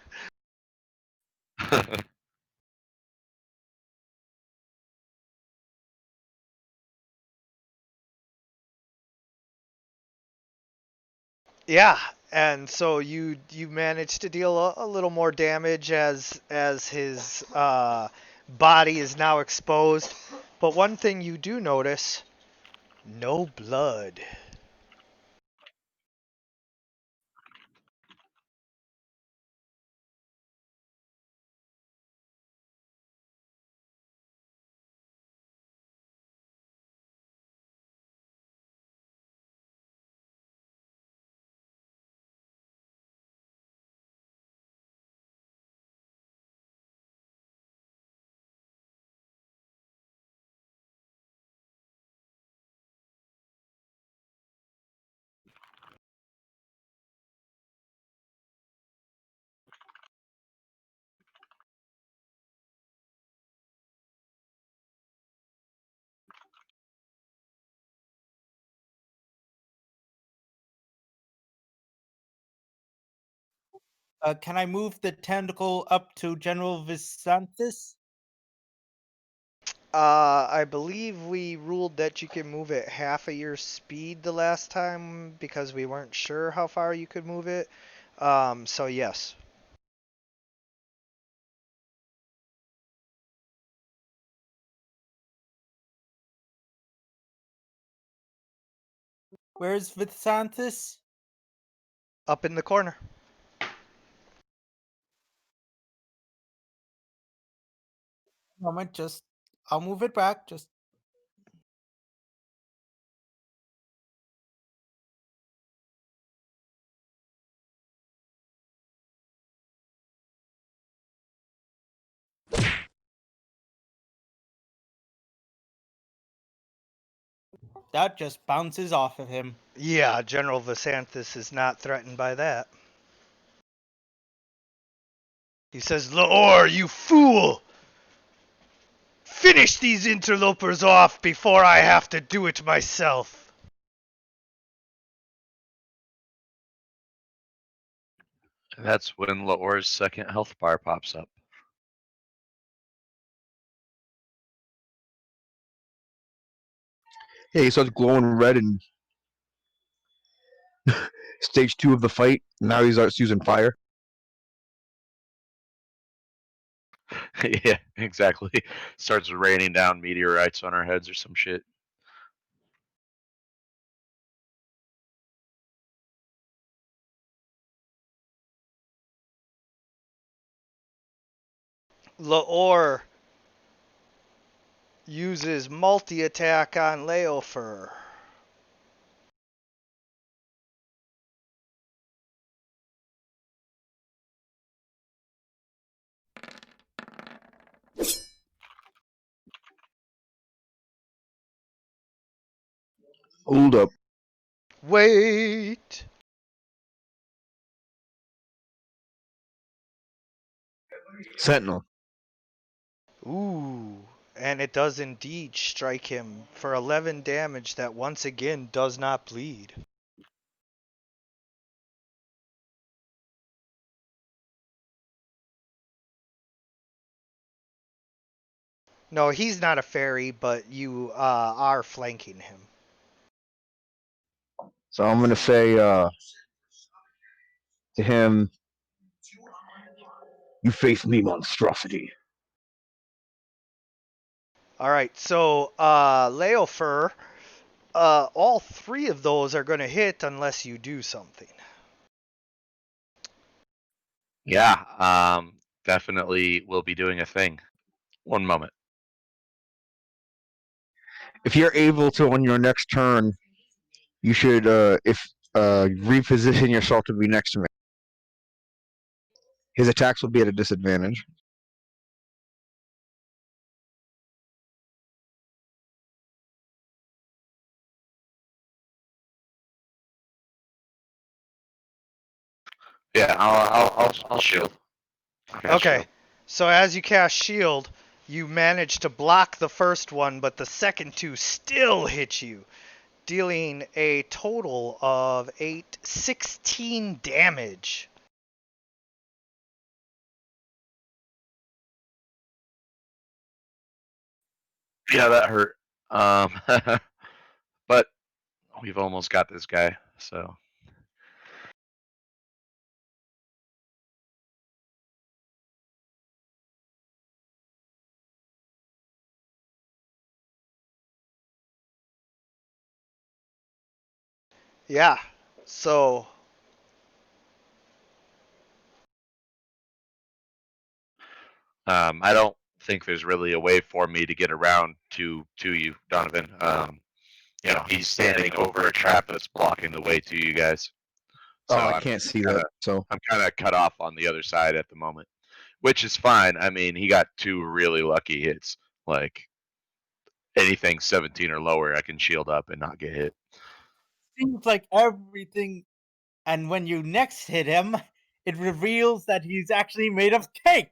Yeah, and so you manage to deal a little more damage as his body is now exposed. But one thing you do notice, no blood. Can I move the tentacle up to General Visanthus? I believe we ruled that you can move it half of your speed the last time because we weren't sure how far you could move it. So yes. Where's Visanthus? Up in the corner. Moment, I'll move it back. Just That just bounces off of him. Yeah, General Vasanthus is not threatened by that. He says, Laor, you fool! Finish these interlopers off before I have to do it myself. That's when Laor's second health bar pops up. Yeah, he starts glowing red in stage 2 of the fight. Now he starts using fire. Yeah, exactly. Starts raining down meteorites on our heads or some shit. Laor uses multi-attack on Leofer. Hold up. Wait. Sentinel. Ooh. And it does indeed strike him for 11 damage that once again does not bleed. No, he's not a fairy, but you are flanking him. So I'm going to say to him, you face me, monstrosity. All right, so Leofer, all three of those are going to hit unless you do something. Yeah, definitely will be doing a thing. One moment. If you're able to, on your next turn, you should, reposition yourself to be next to me. His attacks will be at a disadvantage. Yeah, I'll shield. I'll cast Okay, shield. so as you cast shield, you manage to block the first one, but the second two still hit you, dealing a total of 16 damage. Yeah, that hurt. But we've almost got this guy, so Yeah, so I don't think there's really a way for me to get around to you, Donovan. He's standing over a trap that's blocking the way to you guys. Oh, So I I'm can't see kinda, that. So I'm kind of cut off on the other side at the moment, which is fine. I mean, he got two really lucky hits. Like anything 17 or lower, I can shield up and not get hit. Seems like everything. And when you next hit him, it reveals that he's actually made of cake.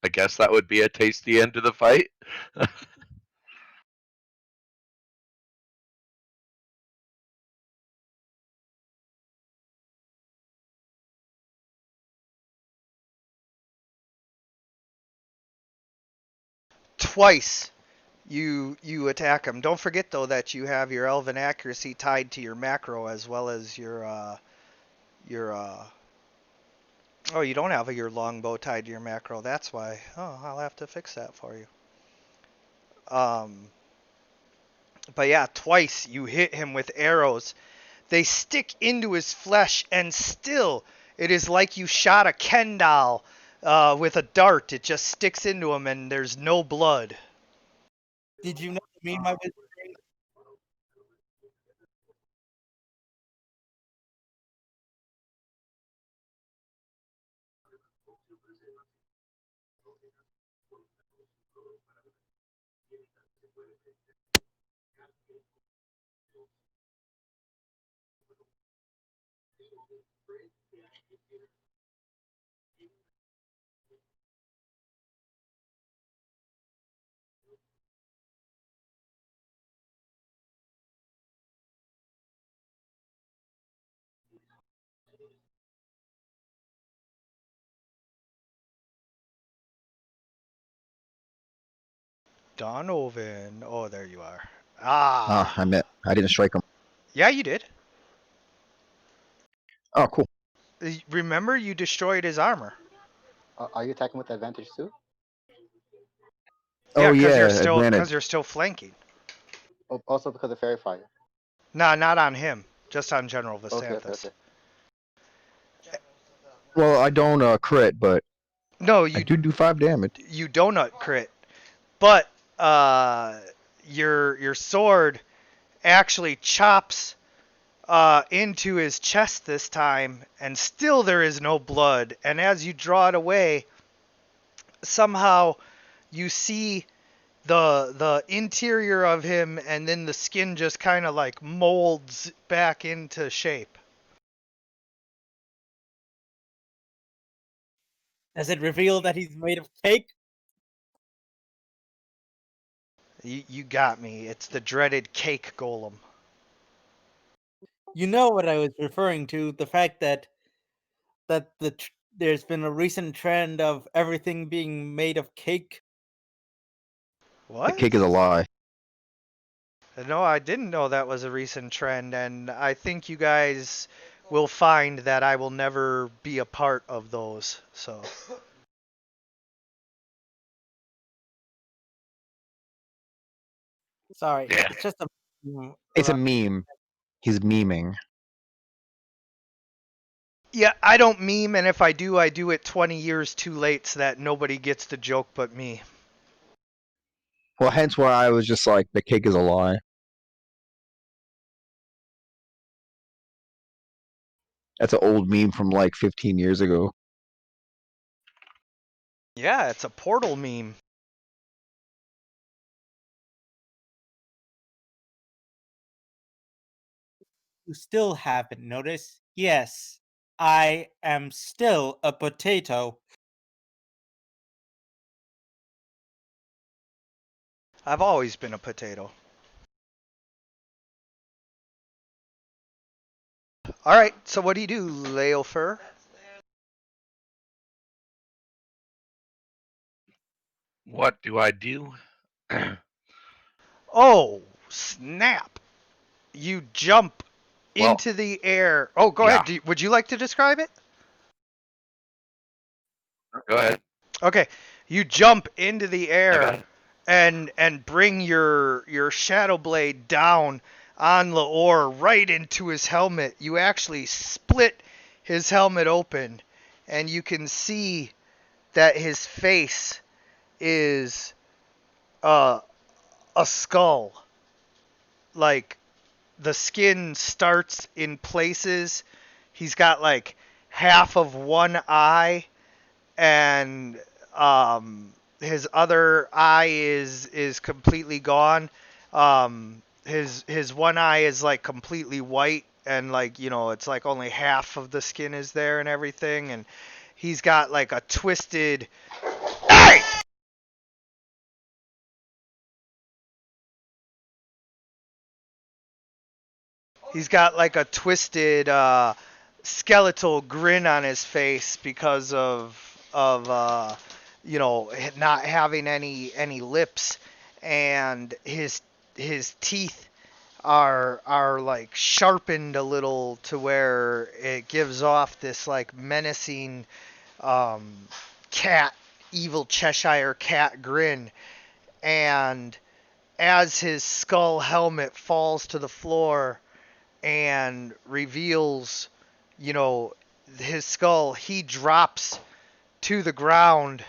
I guess that would be a tasty end to the fight. twice you attack him. Don't forget though that you have your elven accuracy tied to your macro as well as your oh, you don't have your longbow tied to your macro. That's why. Oh, I'll have to fix that for you. Um, but yeah, twice you hit him with arrows. They stick into his flesh, and still, it is like you shot a Ken doll with a dart. It just sticks into him, and there's no blood. Did you know me and my Donovan. Oh, there you are. I didn't strike him. Yeah, you did. Oh, cool. Remember, you destroyed his armor. Are you attacking with advantage too? Yeah, Oh because yeah, advantage. you're still flanking. Oh, also because of fairy fire. Nah, not on him. Just on General Okay, okay, Vasanthus. okay. Well, I don't crit, but No, I do 5 damage. you donut crit, but your sword actually chops into his chest this time, and still there is no blood. And as you draw it away, somehow you see the interior of him, and then the skin just kind of like molds back into shape. Does it reveal that he's made of cake? You got me. It's the dreaded cake golem. You know what I was referring to, the fact that there's been a recent trend of everything being made of cake. The What? cake is a lie. No, I didn't know that was a recent trend, and I think you guys will find that I will never be a part of those. So, Sorry, Yeah. it's just a It's a around. meme. He's memeing. yeah, I don't meme, and if I do it 20 years too late so that nobody gets the joke but me. Well, hence why I was just like, the cake is a lie. That's an old meme from like 15 years ago. Yeah, it's a portal meme. You still haven't noticed? Yes, I am still a potato. I've always been a potato. All right, so what do you do, Leofer? What do I do? Oh, snap! You jump Well, into the air. Oh, go yeah. ahead. Would you like to describe it? Go ahead. Okay, you jump into the I air got it. and bring your shadow blade down on Laor right into his helmet. You actually split his helmet open, and you can see that his face is uh, a skull. Like the skin starts in places. He's got like half of one eye, and his other eye is completely gone. His one eye is like completely white, and like it's like only half of the skin is there and everything. And he's got like a twisted. Hey! He's got like a twisted skeletal grin on his face because of not having any lips, and his teeth are like sharpened a little to where it gives off this like menacing um, cat evil Cheshire cat grin. And as his skull helmet falls to the floor and reveals, you know, his skull, he drops to the ground.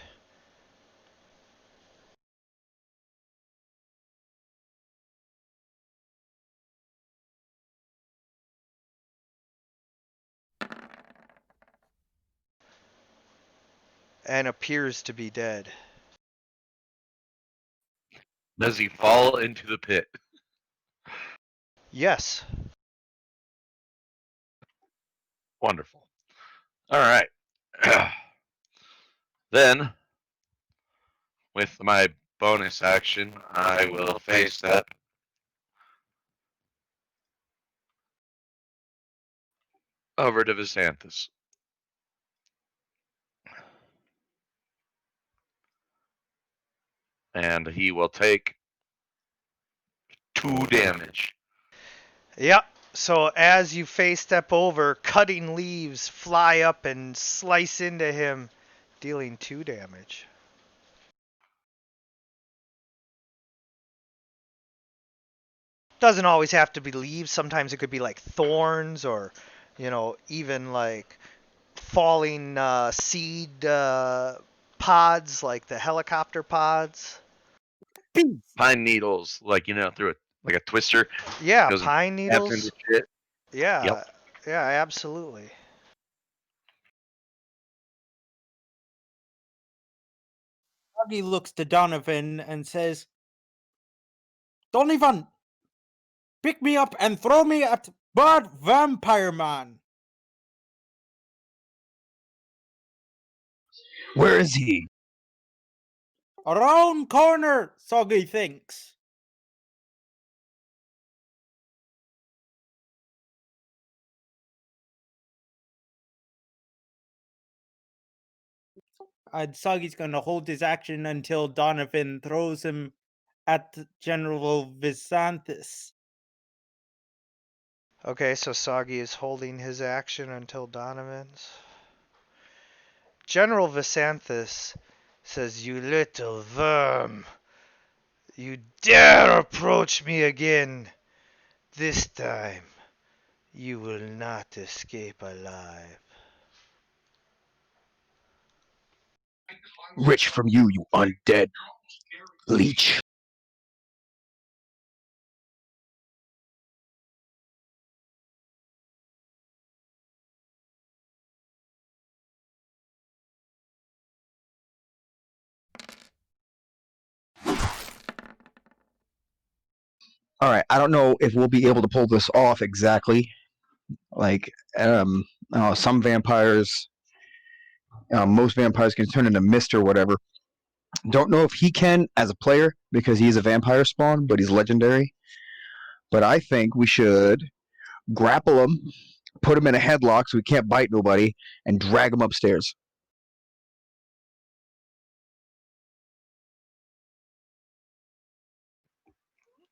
And appears to be dead. Does he fall into the pit? Yes. Wonderful. All right. Then, with my bonus action, I will face that over to Visanthus. And he will take 2 damage. Yep. So as you face step over, cutting leaves fly up and slice into him, dealing 2 damage. Doesn't always have to be leaves. Sometimes it could be like thorns or, even like falling seed pods, like the helicopter pods. Peace. Pine needles, like, through like a twister. Yeah, Goes and pine snaps into needles. shit. Yeah, Yep. yeah, absolutely. Soggy looks to Donovan and says, Donovan, pick me up and throw me at Bird Vampire Man. Where is he? Around corner, Soggy thinks. And Soggy's going to hold his action until Donovan throws him at General Visanthus. Okay, so Soggy is holding his action until Donovan's. General Visanthus says, "You little worm. You dare approach me again. This time, you will not escape alive." Rich from you, you undead leech. All right, I don't know if we'll be able to pull this off exactly. Like, some vampires, most vampires can turn into mist or whatever. Don't know if he can as a player because he is a vampire spawn, but he's legendary. But I think we should grapple him, put him in a headlock so he can't bite nobody, and drag him upstairs.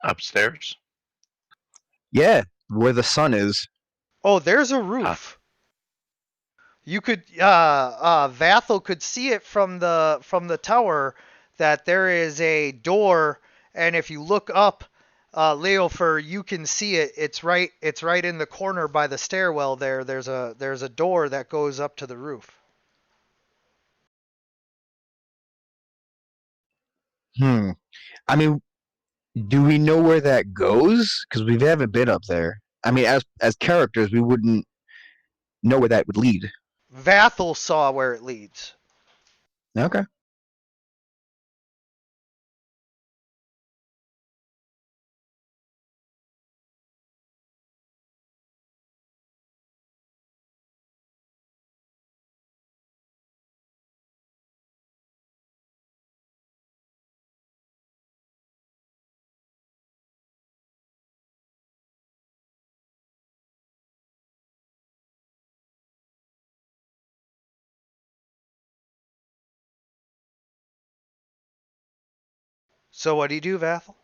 Upstairs. Yeah, where the sun is. Oh, there's a Ah, roof. You could, Vathel could see it from the tower that there is a door, and if you look up, Leofer, you can see it. It's right in the corner by the stairwell there. There's a door that goes up to the roof. I mean, do we know where that goes? Because we haven't been up there. I mean, as characters, we wouldn't know where that would lead. Vathel saw where it leads. Okay. So what do you do, Vathel?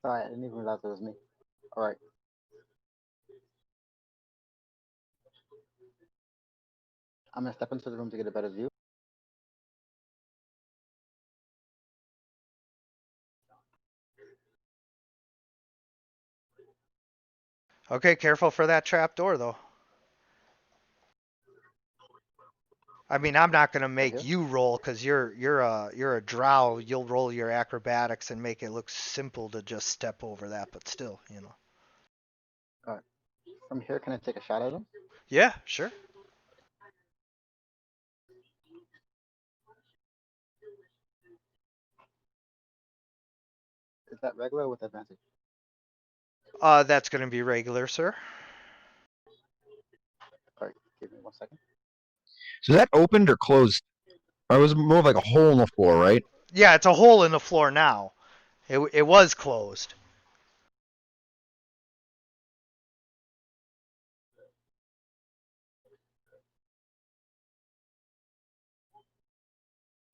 Sorry, I didn't even realize it was me. All right. I'm gonna step into the room to get a better view. Okay, careful for that trap door though. I mean, I'm not gonna Right make here. you roll because you're a drow. You'll roll your acrobatics and make it look simple to just step over that, but still, All right. From here, can I take a shot at him? Yeah, sure. that regular or with advantage? That's going to be regular, sir. All right, give me 1 second. So is that opened or closed? Or it was more of like a hole in the floor, right? Yeah, it's a hole in the floor now. It was closed.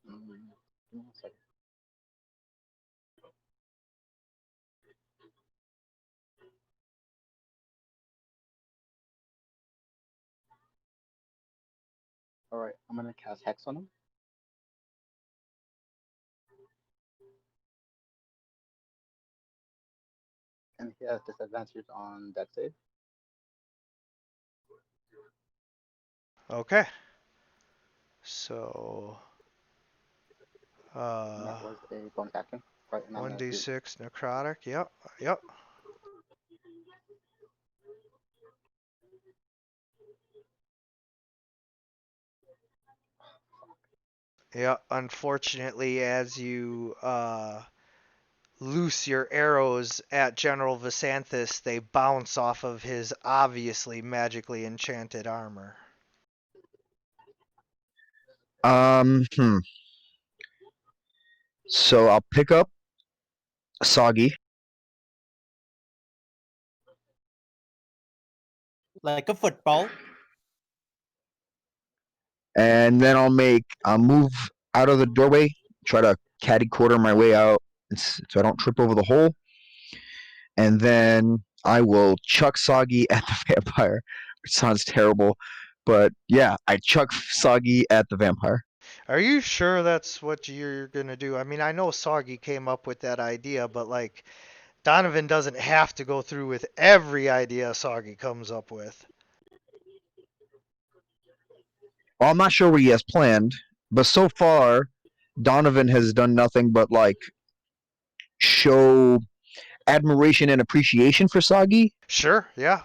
Give me 1 second. All right, I'm gonna cast Hex on him. And he has disadvantage on that save. Okay. So, And that was a bonus action. Right, and I'm gonna do 1d6 necrotic. Yep. Yep. Yeah, unfortunately, as you loose your arrows at General Visanthus, they bounce off of his obviously magically enchanted armor. Hmm. So I'll pick up Soggy, Like a football. and then I'll move out of the doorway, try to caddy quarter my way out, so I don't trip over the hole, and then I will chuck Soggy at the vampire, which sounds terrible, but yeah, I chuck Soggy at the vampire. Are you sure that's what you're gonna do? I mean, I know Soggy came up with that idea, but like Donovan doesn't have to go through with every idea Soggy comes up with. Well, I'm not sure what he has planned, but so far, Donovan has done nothing but like show admiration and appreciation for Soggy. Sure, yeah.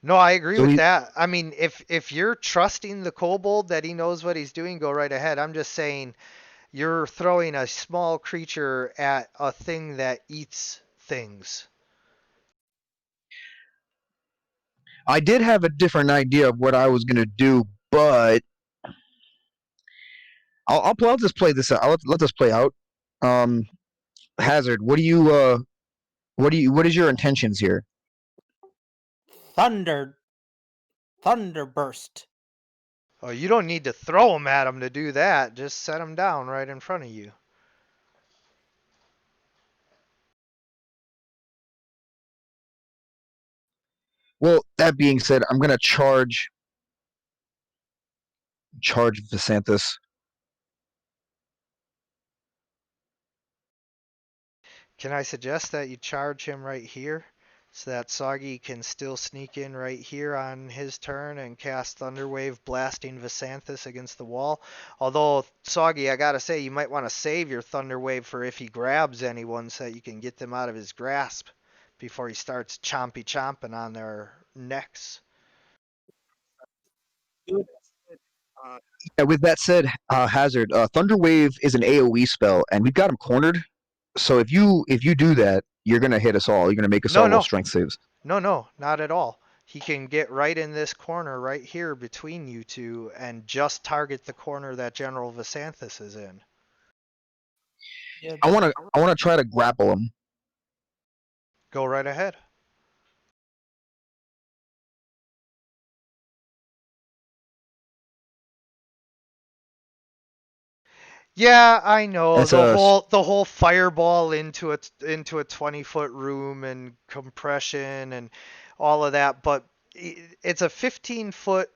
No, I agree So with he, that. I mean, if you're trusting the kobold that he knows what he's doing, go right ahead. I'm just saying you're throwing a small creature at a thing that eats things. I did have a different idea of what I was gonna do, but I'll just play this out. I'll let this play out. Um, Hazard, what is your intentions here? Thunderburst. Oh, you don't need to throw them at him to do that. Just set them down right in front of you. Well, that being said, I'm gonna charge Visanthus. Can I suggest that you charge him right here so that Soggy can still sneak in right here on his turn and cast Thunderwave, blasting Visanthus against the wall? Although, Soggy, I gotta say, you might want to save your Thunderwave for if he grabs anyone so that you can get them out of his grasp before he starts chomping on their necks. Yeah, with that said, Hazard, Thunderwave is an AOE spell, and we've got him cornered. So if you do that, you're gonna hit us all. You're gonna make us all roll strength saves. No, not at all. He can get right in this corner right here between you two and just target the corner that General Visanthus is in. Yeah, I wanna try to grapple him. Go right ahead. Yeah, I know That's a the whole fireball into a 20-foot room and compression and all of that, but it's a 15-foot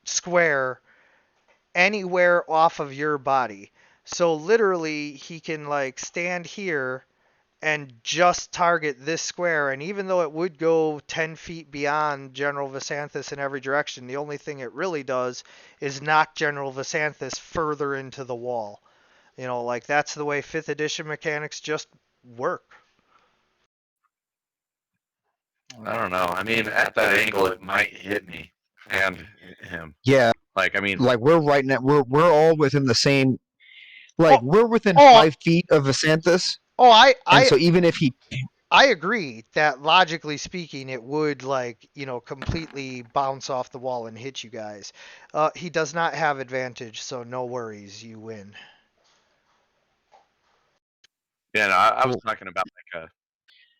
square anywhere off of your body. So literally he can like stand here and just target this square, and even though it would go 10 feet beyond General Visanthus in every direction, the only thing it really does is knock General Visanthus further into the wall. You know, like that's the way 5th edition mechanics just work. I don't know. I mean, at that angle, it might hit me and him. yeah. Like, I mean, Like we're right now. We're all within the same. Like Oh, we're within oh, 5 feet of Visanthus. Oh, And so even if he, I agree that logically speaking, it would like completely bounce off the wall and hit you guys. He does not have advantage, so no worries, you win. Yeah, no, I was well, talking about like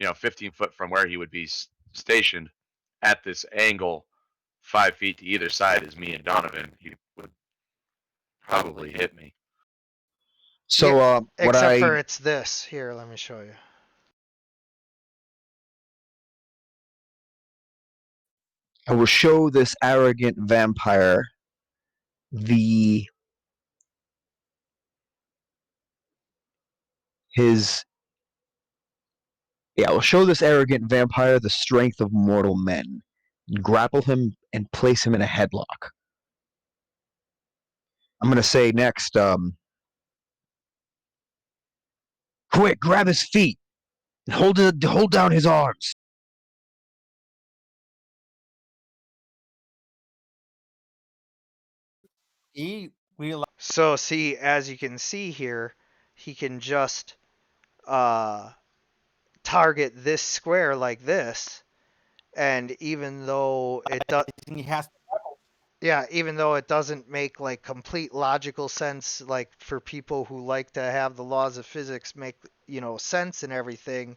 a 15 foot from where he would be stationed at this angle, 5 feet to either side is me and Donovan. He would probably hit me. Yeah, so what except for it's this. Here, let me show you. I will show this arrogant vampire the his yeah, I will show this arrogant vampire the strength of mortal men. Grapple him and place him in a headlock. I'm gonna say next, quick, grab his feet and hold down his arms. He realized So see, as you can see here, he can just uh, target this square like this, and even though it does, he has yeah, even though it doesn't make like complete logical sense, like for people who like to have the laws of physics make sense and everything,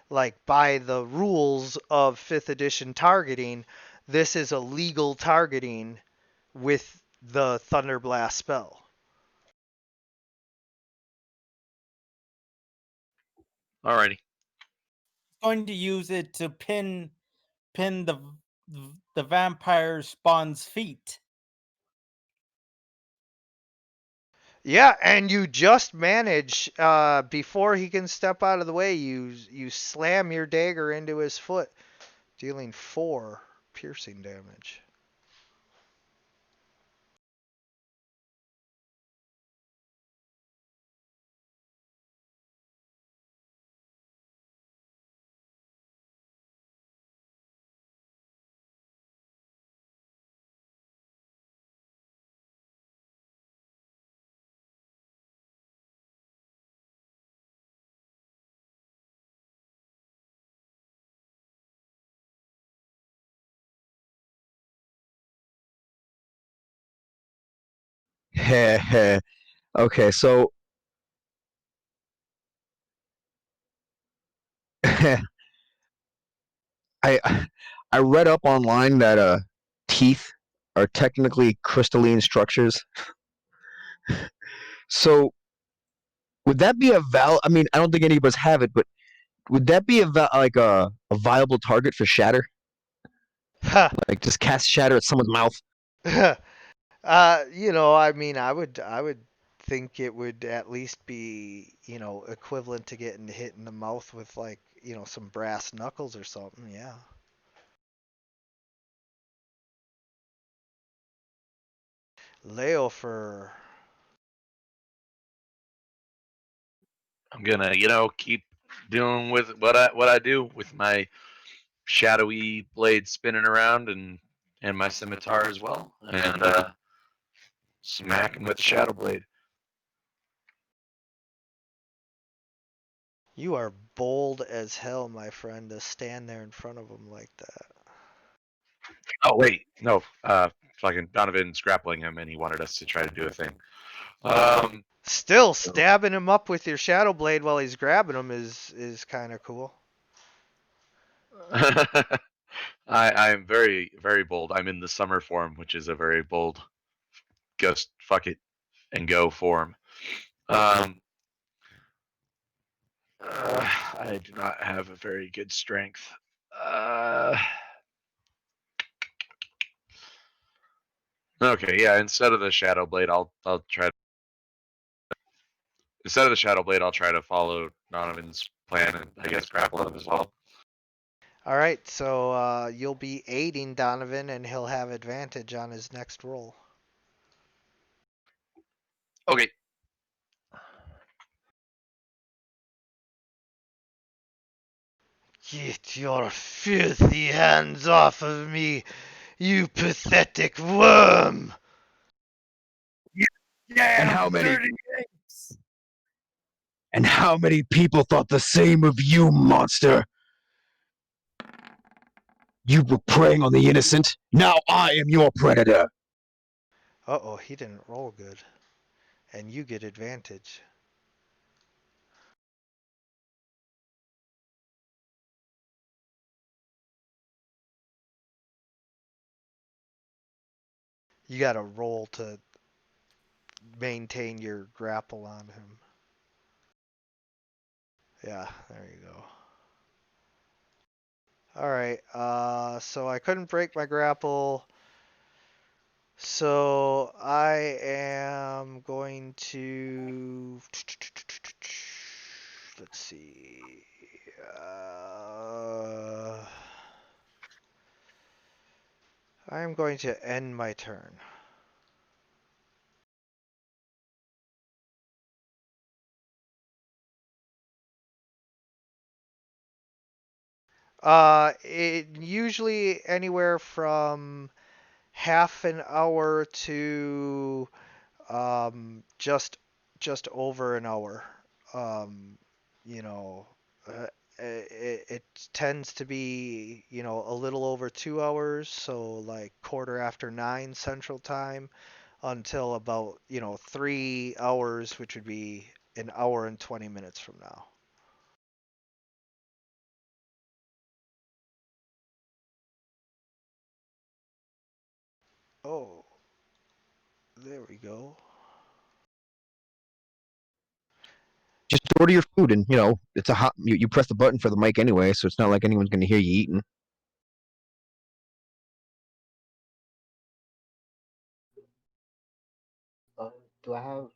like by the rules of 5th edition targeting, this is a legal targeting with the Thunderblast spell. Alrighty. going to use it to pin the vampire spawn's feet. Yeah, and you just manage before he can step out of the way, you slam your dagger into his foot, dealing 4 piercing damage. Heh heh. Okay, so I I read up online that teeth are technically crystalline structures. So would that be a I mean, I don't think any of us have it, but would that be like a viable target for shatter? Ha. Like just cast shatter at someone's mouth? I mean, I would think it would at least be, equivalent to getting hit in the mouth with like, some brass knuckles or something. Yeah. Leofer. I'm gonna, keep doing with what I do with my shadowy blade spinning around and my scimitar as well, and smack him with the shadow blade. You are bold as hell, my friend, to stand there in front of him like that. Oh wait, no, fucking Donovan's grappling him, and he wanted us to try to do a thing. Um, Still stabbing him up with your shadow blade while he's grabbing him is kind of cool. I'm very very bold. I'm in the summer form, which is a very bold, just fuck it and go form. Um, I do not have a very good strength. Uh, okay, yeah. Instead of the shadow blade, I'll try. Instead of the shadow blade, I'll try to follow Donovan's plan and I guess grapple him as well. All right, so you'll be aiding Donovan, and he'll have advantage on his next roll. Okay. Get your filthy hands off of me, you pathetic worm! Yeah, And how many? And how many people thought the same of you, monster? You were preying on the innocent. Now I am your predator. Uh-oh, he didn't roll good. And you get advantage. You gotta roll to maintain your grapple on him. Yeah, there you go. Alright, so I couldn't break my grapple. So I am going to... Let's see. I'm going to end my turn. Usually anywhere from half an hour to just over an hour. Um, you know, it tends to be a little over 2 hours, so like quarter after 9 Central Time until about 3 hours, which would be an hour and 20 minutes from now. Oh, there we go. Just order your food, and it's a hot. You press the button for the mic anyway, so it's not like anyone's going to hear you eating. Do I have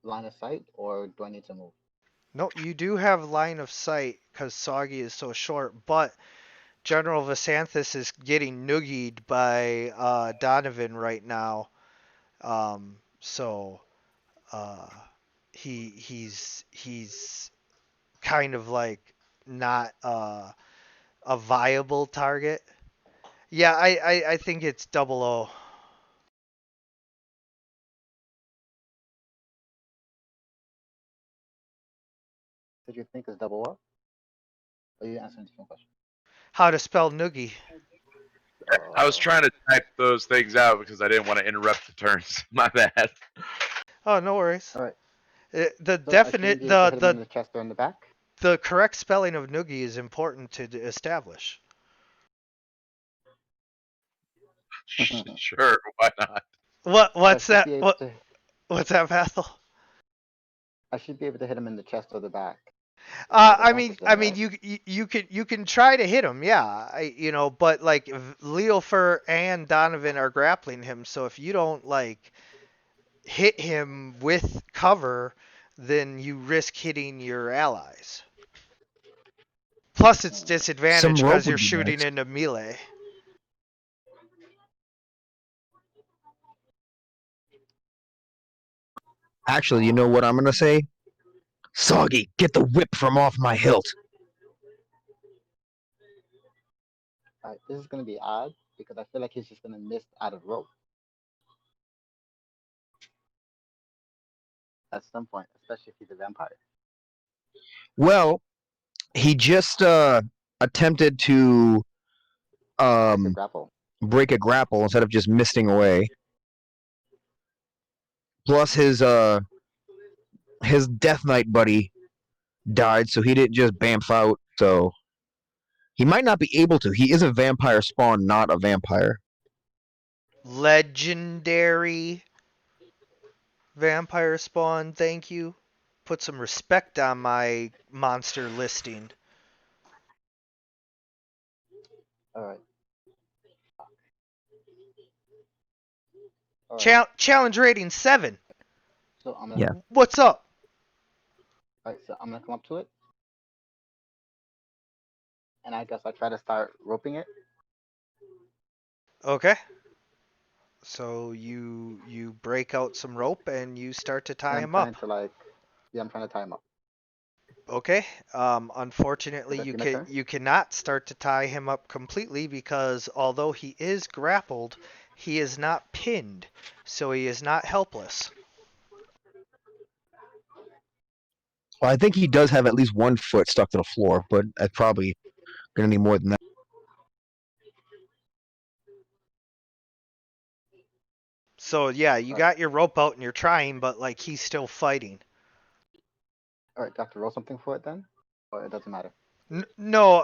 line of sight, or do I need to move? No, you do have line of sight because Soggy is so short, but General Vasanthus is getting noogied by Donovan right now. So he's kind of like not a viable target. Yeah, I think it's 00. Did you think it's double what? Are you answering a different question? How to spell noogie? I was trying to type those things out because I didn't want to interrupt the turns. My bad. Oh, no worries. All right. The So I shouldn't be able to hit him in the chest or in the back. The correct spelling of noogie is important to establish. Sure, why not? What's So I should that? be able to. What's that, Vathel? I should be able to hit him in the chest or the back. With I mean, advantage then, right? you can try to hit him, yeah, but like Leofer and Donovan are grappling him, so if you don't like hit him with cover, then you risk hitting your allies. Plus, it's disadvantage Some rope because you're would be shooting nice. into melee. Actually, you know what I'm going to say? Soggy, get the whip from off my hilt. Alright, this is gonna be odd because I feel like he's just gonna miss out of rope at some point, especially if he's a vampire. Well, he just attempted to Break a grapple. break a grapple instead of just misting away. Plus his Death Knight buddy died, so he didn't just bamf out. So he might not be able to. He is a vampire spawn, not a vampire. Legendary vampire spawn, thank you. Put some respect on my monster listing. Alright. Challenge rating 7. So I'm gonna. Yeah. What's up? Alright, so I'm gonna come up to it, and I guess I try to start roping it. Okay. So you break out some rope and you start to tie And I'm him up. trying to like, yeah, I'm trying to tie him up. Okay. Unfortunately, Does that be my turn? you cannot start to tie him up completely because although he is grappled, he is not pinned, so he is not helpless. Well, I think he does have at least one foot stuck to the floor, but that's probably going to need more than that. So yeah, you Right. got your rope out and you're trying, but like he's still fighting. All right, do I have to roll something for it then? Or it doesn't matter? No,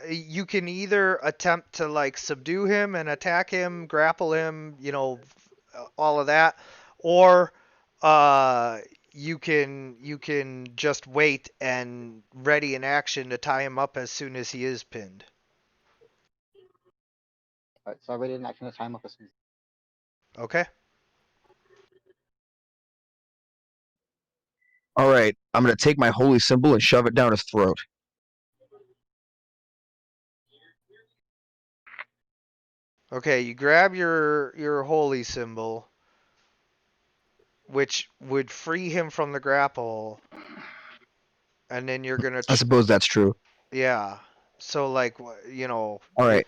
you can either attempt to like subdue him and attack him, grapple him, all of that, or uh, you can just wait and ready in action to tie him up as soon as he is pinned. All right, so I ready in action to time up as soon as. Okay. All right, I'm going to take my holy symbol and shove it down his throat. Okay, you grab your holy symbol, which would free him from the grapple, and then you're gonna I suppose that's true. yeah. So like All right.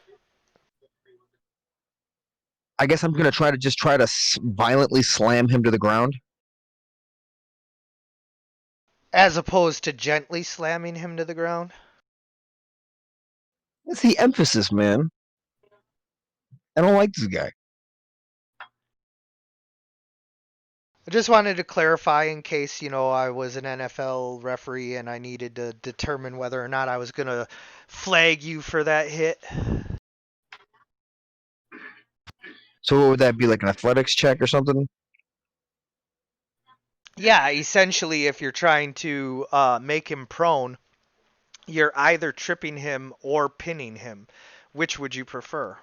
I guess I'm going to try to violently slam him to the ground. as opposed to gently slamming him to the ground. That's the emphasis, man. I don't like this guy. I just wanted to clarify in case, I was an NFL referee and I needed to determine whether or not I was going to flag you for that hit. So what would that be, like an athletics check or something? Yeah, essentially, if you're trying to make him prone, you're either tripping him or pinning him. Which would you prefer?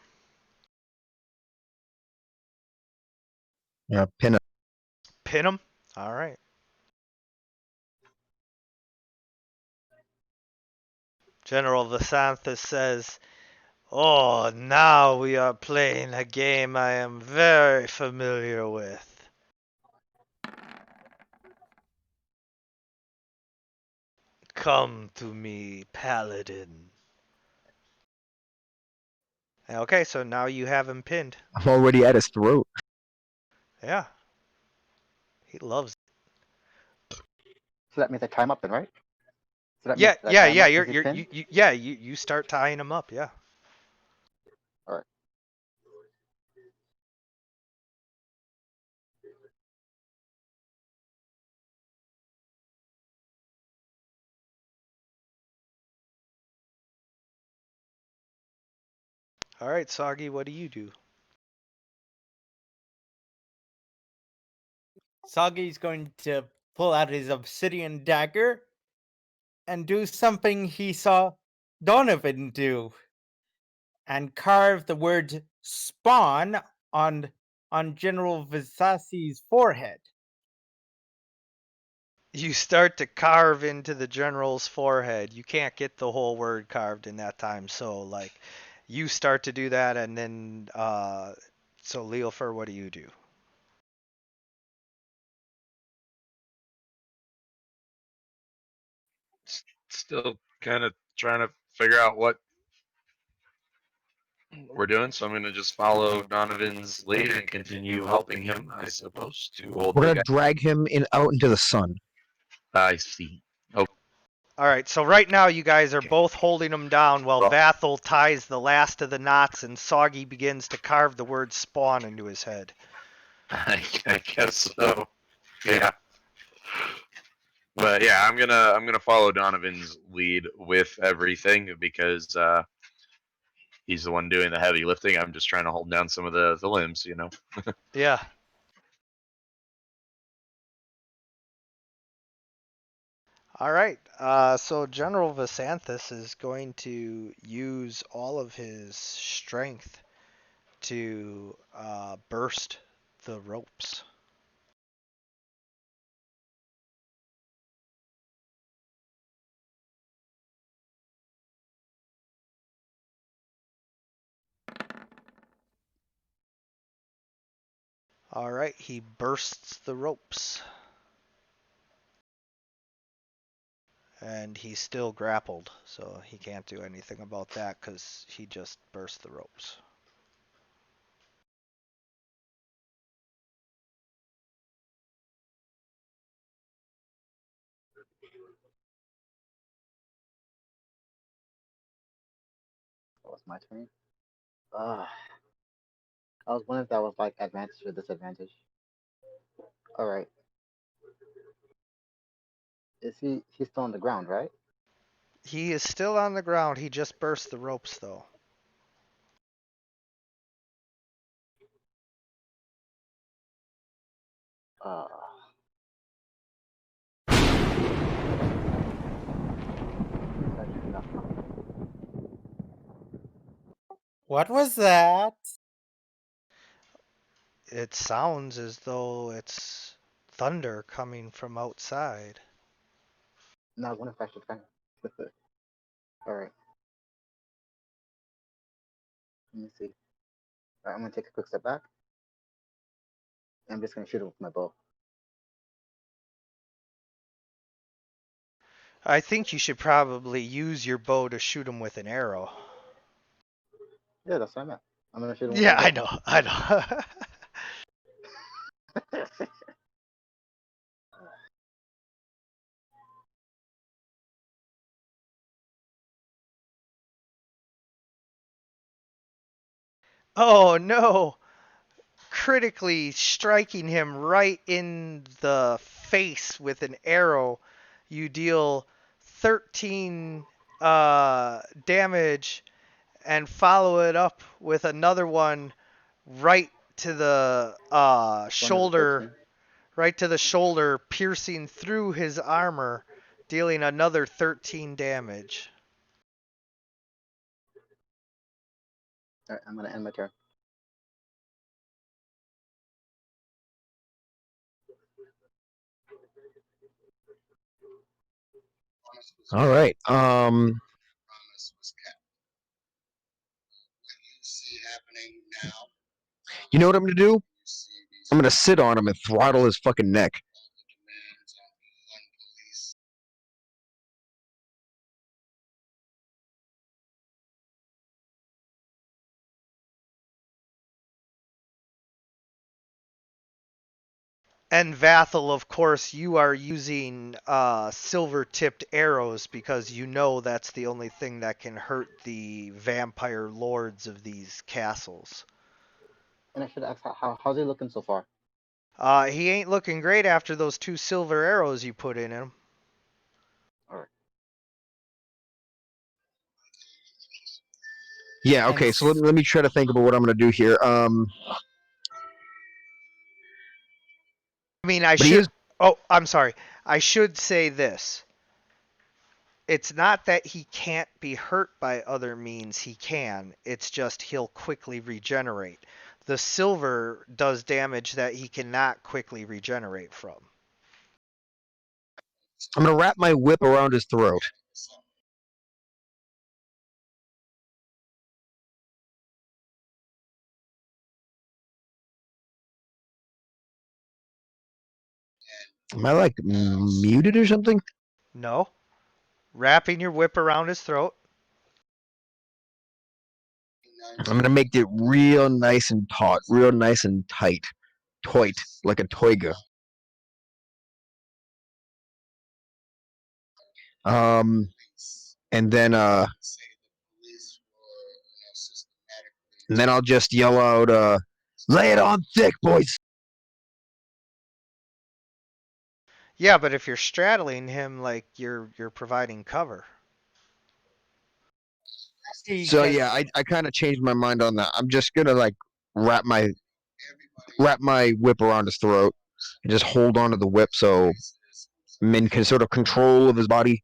Yeah, pin him. Pin him? All right. General Vasanthus says, "Oh, now we are playing a game I am very familiar with. Come to me, Paladin." Okay, so now you have him pinned. I'm already at his throat. Yeah, he loves it. So that means I time up then, right? So that means Yeah, I yeah, time yeah. up You're since he's you're pinned. you start tying him up. Yeah. All right. All right, Soggy, what do you do? Sagi's going to pull out his obsidian dagger and do something he saw Donovan do and carve the word spawn on General Visasi's forehead. You start to carve into the general's forehead. You can't get the whole word carved in that time, so like you start to do that, and then so Leofer, what do you do? Still kind of trying to figure out what we're doing, so I'm going to just follow Donovan's lead and continue helping him, I suppose, to hold We're the going guy. to drag him out into the sun. I see. Oh, All right, so right now you guys are okay. both holding him down while Well- Vathel ties the last of the knots and Soggy begins to carve the word spawn into his head. I guess so. Yeah. But yeah, I'm gonna follow Donovan's lead with everything because he's the one doing the heavy lifting. I'm just trying to hold down some of the limbs, you know. Yeah. All right. So General Vasanthus is going to use all of his strength to burst the ropes. All right, he bursts the ropes. And he's still grappled, so he can't do anything about that because he just burst the ropes. was my turn. I was wondering if that was like advantage or disadvantage. All right. He's still on the ground, right? He is still on the ground. He just burst the ropes, though. Uh, that's enough. What was that? It sounds as though it's thunder coming from outside. No, I was wondering if I should kind of. All right. Let me see. All right, I'm gonna take a quick step back. I'm just gonna shoot it with my bow. I think you should probably use your bow to shoot him with an arrow. Yeah, that's what I meant. I'm gonna shoot him with Yeah, my I bow. know. I know. Oh no! Critically striking him right in the face with an arrow, you deal 13 damage and follow it up with another one right to the One of the shoulder, 13. right to the shoulder, piercing through his armor, dealing another 13 damage. All right, I'm gonna end my turn. All right. You know what I'm gonna do? I'm gonna sit on him and throttle his fucking neck. And Vathel, of course, you are using silver-tipped arrows because you know that's the only thing that can hurt the vampire lords of these castles. And I should ask, how's he looking so far? He ain't looking great after those 2 silver arrows you put in him. All right. Yeah. And Okay. So let me try to think about what I'm gonna do here. I mean, I But he should. is. Oh, I'm sorry. I should say this. It's not that he can't be hurt by other means, he can. It's just he'll quickly regenerate. The silver does damage that he cannot quickly regenerate from. I'm gonna wrap my whip around his throat. Am I like muted or something? No. Wrapping your whip around his throat. I'm gonna make it real nice and taut, real nice and tight, like a toiga. Um, and then I'll just yell out, "Lay it on thick, boys!" Yeah, but if you're straddling him, like you're providing cover. So yeah, I kind of changed my mind on that. I'm just gonna like wrap my whip around his throat and just hold on to the whip so Min can sort of control of his body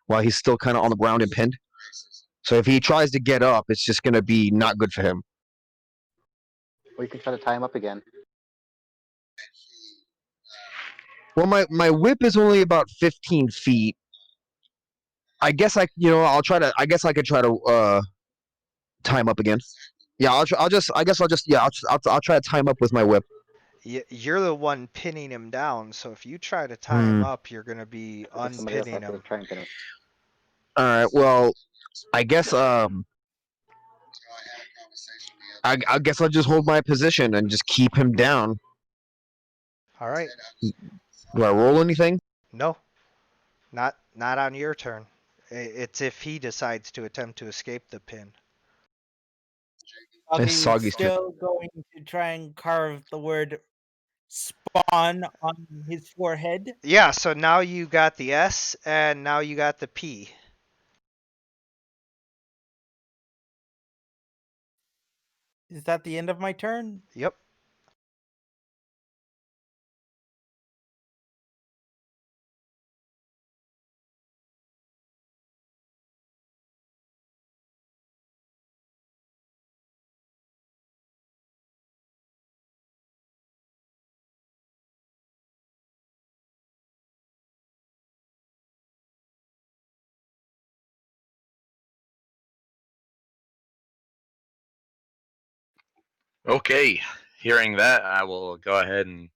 while he's still kind of on the ground and pinned. So if he tries to get up, it's just gonna be not good for him. Or you can try to tie him up again. Well, my whip is only about 15 feet. I guess I'll try to. I guess I could try to tie him up again. Yeah, I guess I'll just. Yeah, I'll try to tie him up with my whip. You're the one pinning him down, so if you try to tie him Hmm. up, you're going to be If somebody else unpinning has to him. try and pin him. All right. Well, I guess I guess I'll just hold my position and just keep him down. All right. Do I roll anything? No, not on your turn. It's if he decides to attempt to escape the pin. Soggy Soggy's is still going to try and carve the word spawn on his forehead. Yeah, so now you got the S and now you got the P. Is that the end of my turn? Yep. Okay, hearing that, I will go ahead and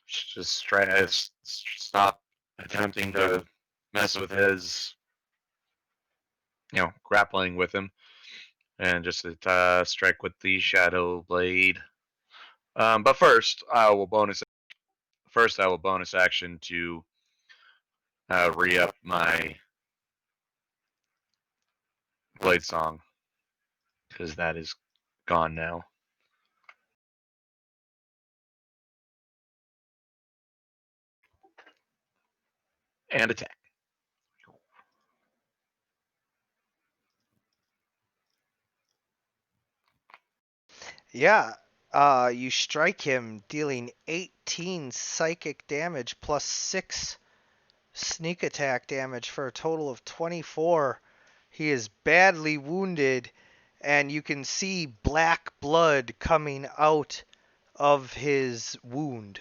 just try to stop attempting to mess with his, grappling with him, and just strike with the Shadow Blade. But first, I will bonus. First, I will bonus action to re-up my Blade Song because that is gone now. And attack. Yeah. You strike him, dealing 18 psychic damage plus 6 sneak attack damage for a total of 24. He is badly wounded, and you can see black blood coming out of his wound.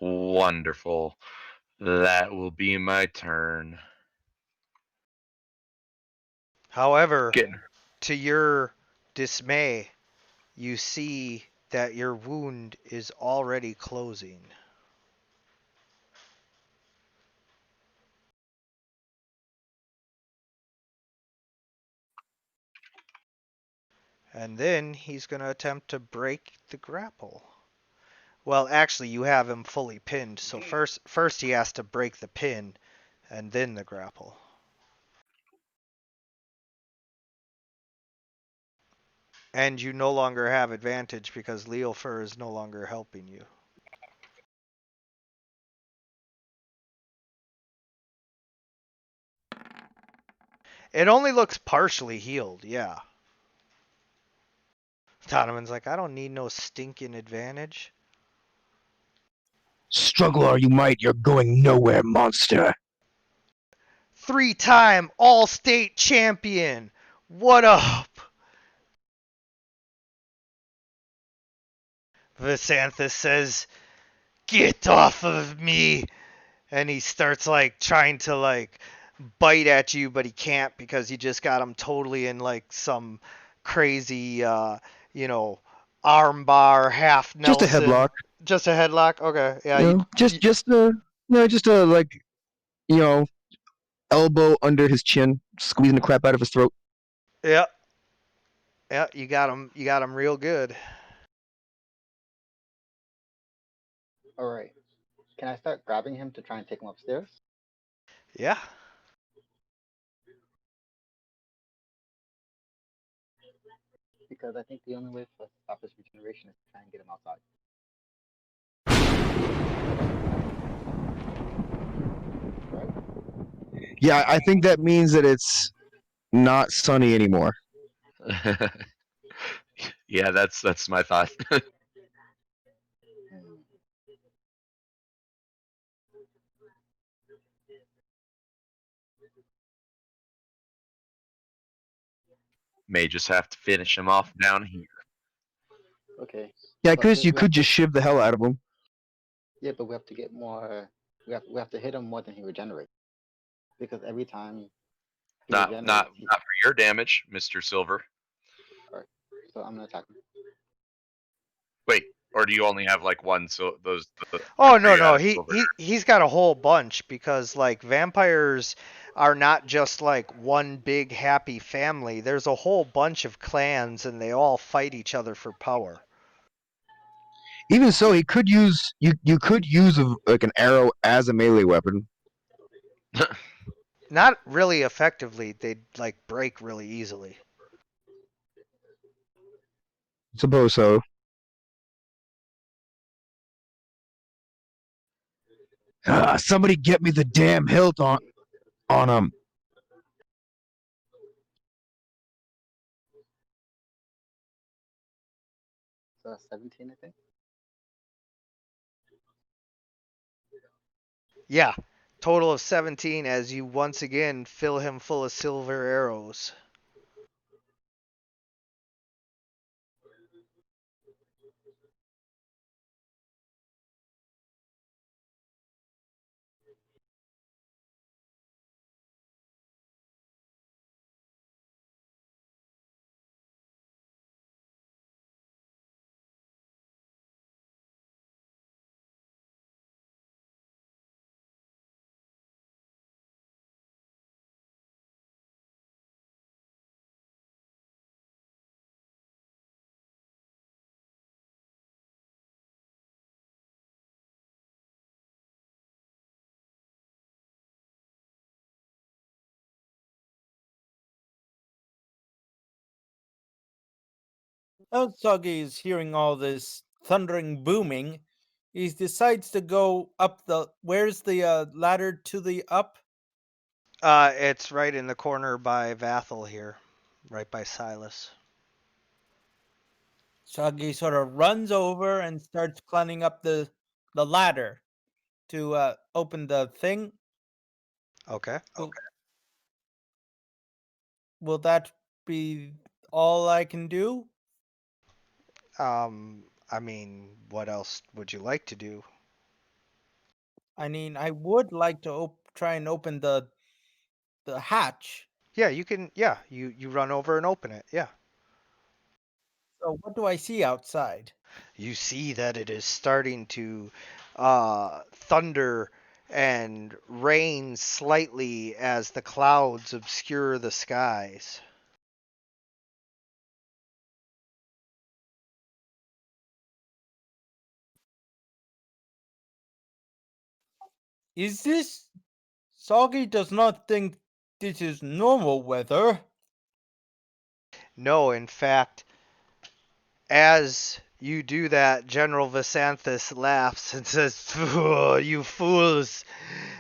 Wonderful. That will be my turn. However, Getting to your dismay, you see that your wound is already closing. And then he's going to attempt to break the grapple. Well, actually, you have him fully pinned, so first he has to break the pin, and then the grapple. And you no longer have advantage because Leofur is no longer helping you. It only looks partially healed, yeah. Donovan's like, I don't need no stinking advantage. Struggle or you might, you're going nowhere, monster. 3-time All-State champion. What up? Visanthus says, get off of me. And he starts like trying to like bite at you, but he can't because you just got him totally in like some crazy, arm bar, half Just a Nelson. headlock. Just a headlock? Okay. Yeah. Elbow under his chin, squeezing the crap out of his throat. Yeah. Yeah, you got him. You got him real good. All right. Can I start grabbing him to try and take him upstairs? Yeah. Because I think the only way for us to stop his regeneration is to try and get him outside. Right? Yeah, I think that means that it's not sunny anymore. Yeah, that's my thought. May just have to finish him off down here. Okay. Yeah, But Chris, you we have could to- just shiv the hell out of him. Yeah, but we have to get more. We have to hit him more than he regenerates. Because every time he Not regenerates, for your damage, Mr. Silver. so I'm gonna attack him. Wait, or do you only have like one? So those. Oh no three out no of he Silver. he's got a whole bunch because like vampires are not just like one big happy family. There's a whole bunch of clans and they all fight each other for power. Even so, he could use you could use like an arrow as a melee weapon. Not really effectively. They'd like break really easily. Suppose so. Somebody get me the damn hilt on him. So 17, I think. Yeah, total of 17 as you once again fill him full of silver arrows. Soggy is hearing all this thundering booming. He decides to go up the. Where's the ladder to the up? It's right in the corner by Vathel here, right by Silas. Soggy sort of runs over and starts climbing up the ladder to open the thing. Okay. Will that be all I can do? I mean, what else would you like to do? I mean, I would like to try and open the hatch. Yeah, you can. Yeah, you run over and open it. Yeah. So what do I see outside? You see that it is starting to thunder and rain slightly as the clouds obscure the skies. Is this Soggy does not think this is normal weather? No, in fact, as you do that, General Visanthus laughs and says, "You fools!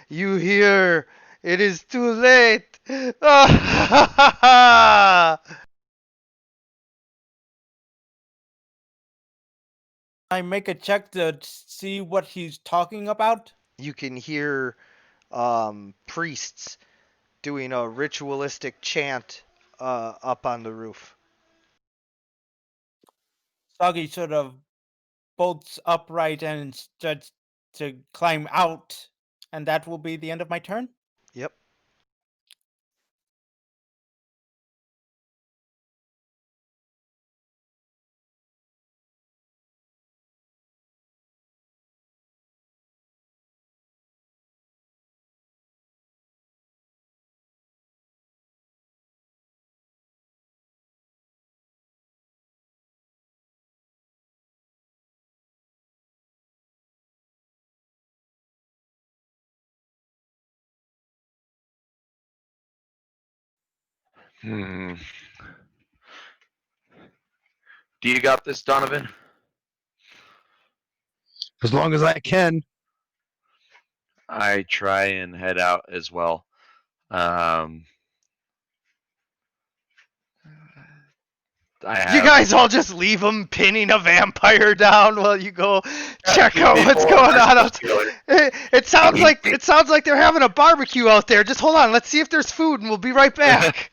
You hear? It is too late!" I make a check to see what he's talking about. You can hear priests doing a ritualistic chant up on the roof. Soggy sort of bolts upright and starts to climb out, and that will be the end of my turn. Yep. Hmm. Do you got this, Donovan? As long as I can. I try and head out as well. Um, I You have guys all just leave him pinning a vampire down while you go check two out what's people going and on our out. dealer. It sounds like they're having a barbecue out there. Just hold on, let's see if there's food, and we'll be right back.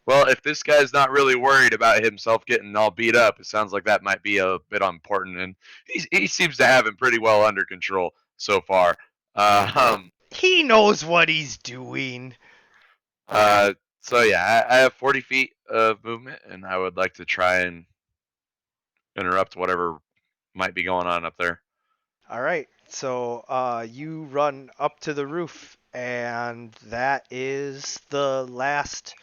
Well, if this guy's not really worried about himself getting all beat up, it sounds like that might be a bit important, and he seems to have him pretty well under control so far. He knows what he's doing. So yeah, I have 40 feet of movement, and I would like to try and interrupt whatever might be going on up there. All right, so you run up to the roof, and that is the last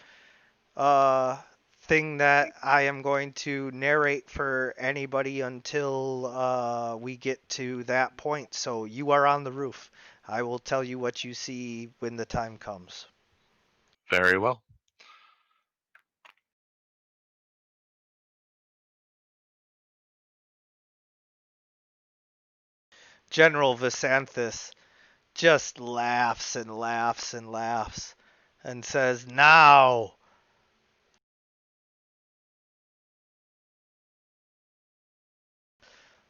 thing that I am going to narrate for anybody until we get to that point. So you are on the roof. I will tell you what you see when the time comes. Very well. General Visanthus just laughs and laughs and laughs and says, "Now."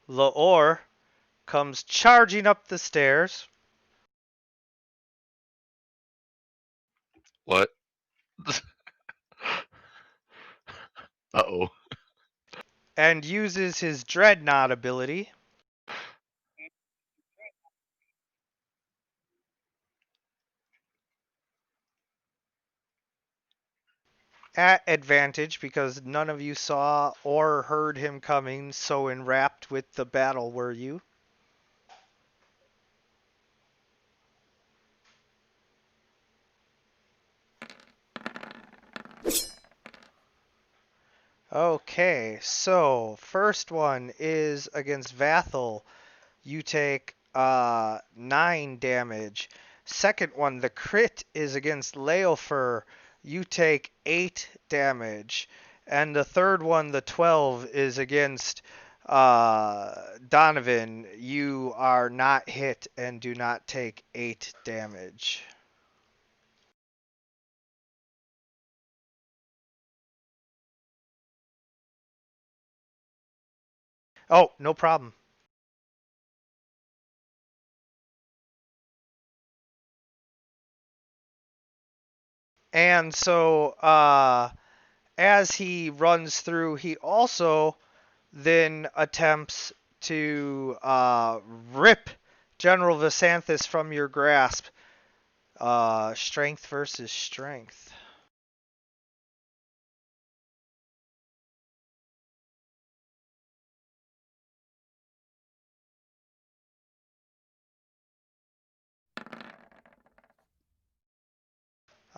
Laor comes charging up the stairs. What? Uh-oh. And uses his Dreadnought ability at advantage because none of you saw or heard him coming, so enwrapped with the battle were you. Okay, so first one is against Vathel. You take 9 damage. Second one, the crit is against Leofer. You take 8 damage. And the third one, the 12, is against Donovan. You are not hit and do not take 8 damage. Oh, no problem. And so, as he runs through, he also then attempts to rip General Visanthus from your grasp. Strength versus strength.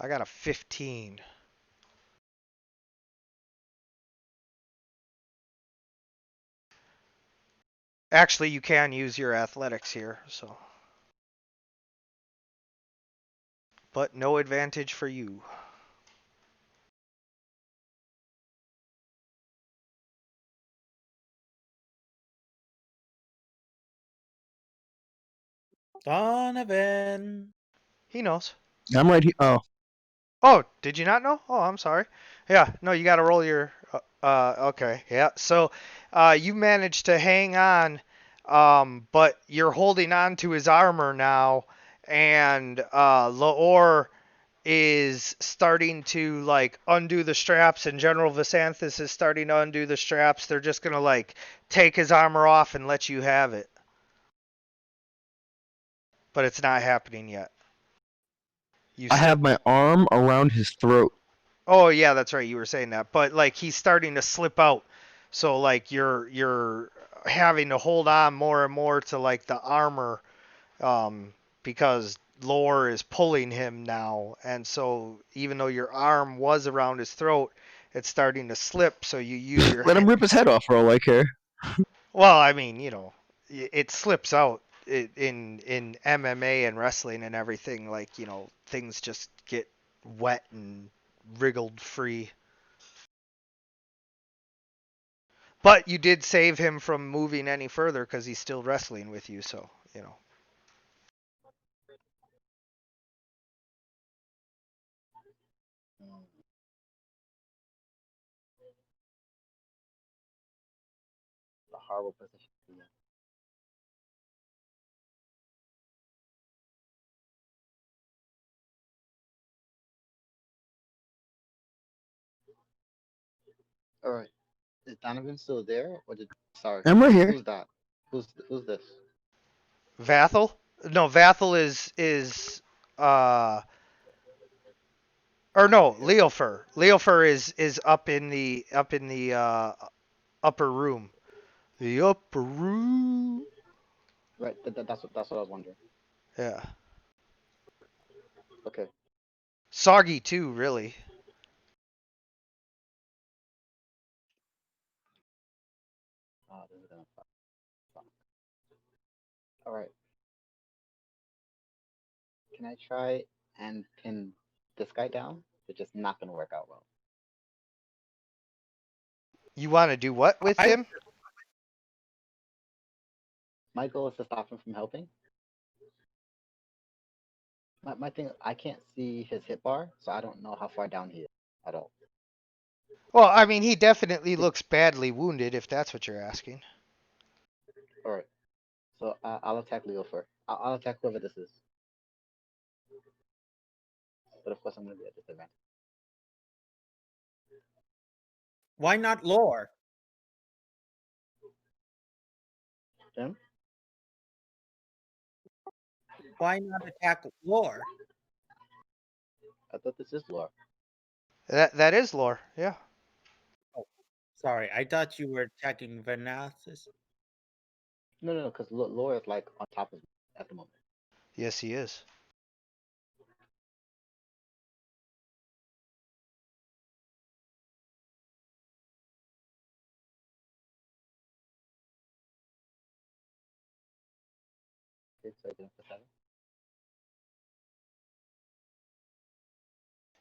I got a 15. Actually, you can use your athletics here, so. But no advantage for you. Donovan. He knows. I'm right here. Oh, Oh, did you not know? Oh, I'm sorry. Yeah, no, you got to roll your. Okay, yeah. So, you managed to hang on, but you're holding on to his armor now, and Laor is starting to like undo the straps, and General Visanthus is starting to undo the straps. They're just gonna like take his armor off and let you have it, but it's not happening yet. You I still. have my arm around his throat. Oh yeah, that's right. You were saying that, but like he's starting to slip out. So like you're having to hold on more and more to like the armor, because Lore is pulling him now, and so even though your arm was around his throat, it's starting to slip. So you use your. Let him rip his head off for all I care. Well, I mean, it slips out in MMA and wrestling and everything. Like things just get wet and wriggled free. But you did save him from moving any further because he's still wrestling with you. So. Mm, a horrible position to be in. All right. Is Donovan still there, or did? Sorry. I'm right here. Who's that? Who's this? Vathel? No, Vathel is uh or no, Okay. Leofer. Leofer is up in the upper room. The upper room. Right. That's what I was wondering. Yeah. Okay. Soggy too, really. This is gonna suck. All right. Can I try and pin this guy down? which is not going to work out well. You want to do what with I- him? My goal is to stop him from helping. My thing, I can't see his hit bar, so I don't know how far down he is at all. Well, I mean, he definitely looks badly wounded, if that's what you're asking. All right. So I'll attack Leo first. I'll attack whoever this is. But of course, I'm going to be at disadvantage. Why not lore? Jim? Why not attack lore? I thought this is lore. That is lore, yeah. Sorry, I thought you were attacking Venasis. No, because lore is like on top of me at the moment. Yes, he is. Okay, so I didn't put that in.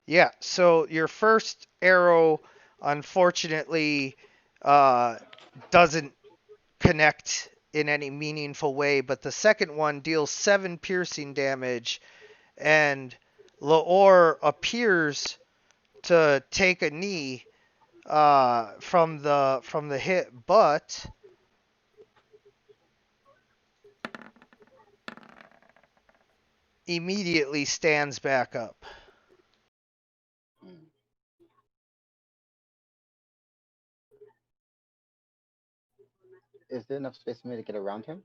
Yeah, so your first arrow, unfortunately, doesn't connect in any meaningful way, but the second one deals 7 piercing damage, and Laor appears to take a knee from the hit, but immediately stands back up. Hmm. Is there enough space for me to get around him?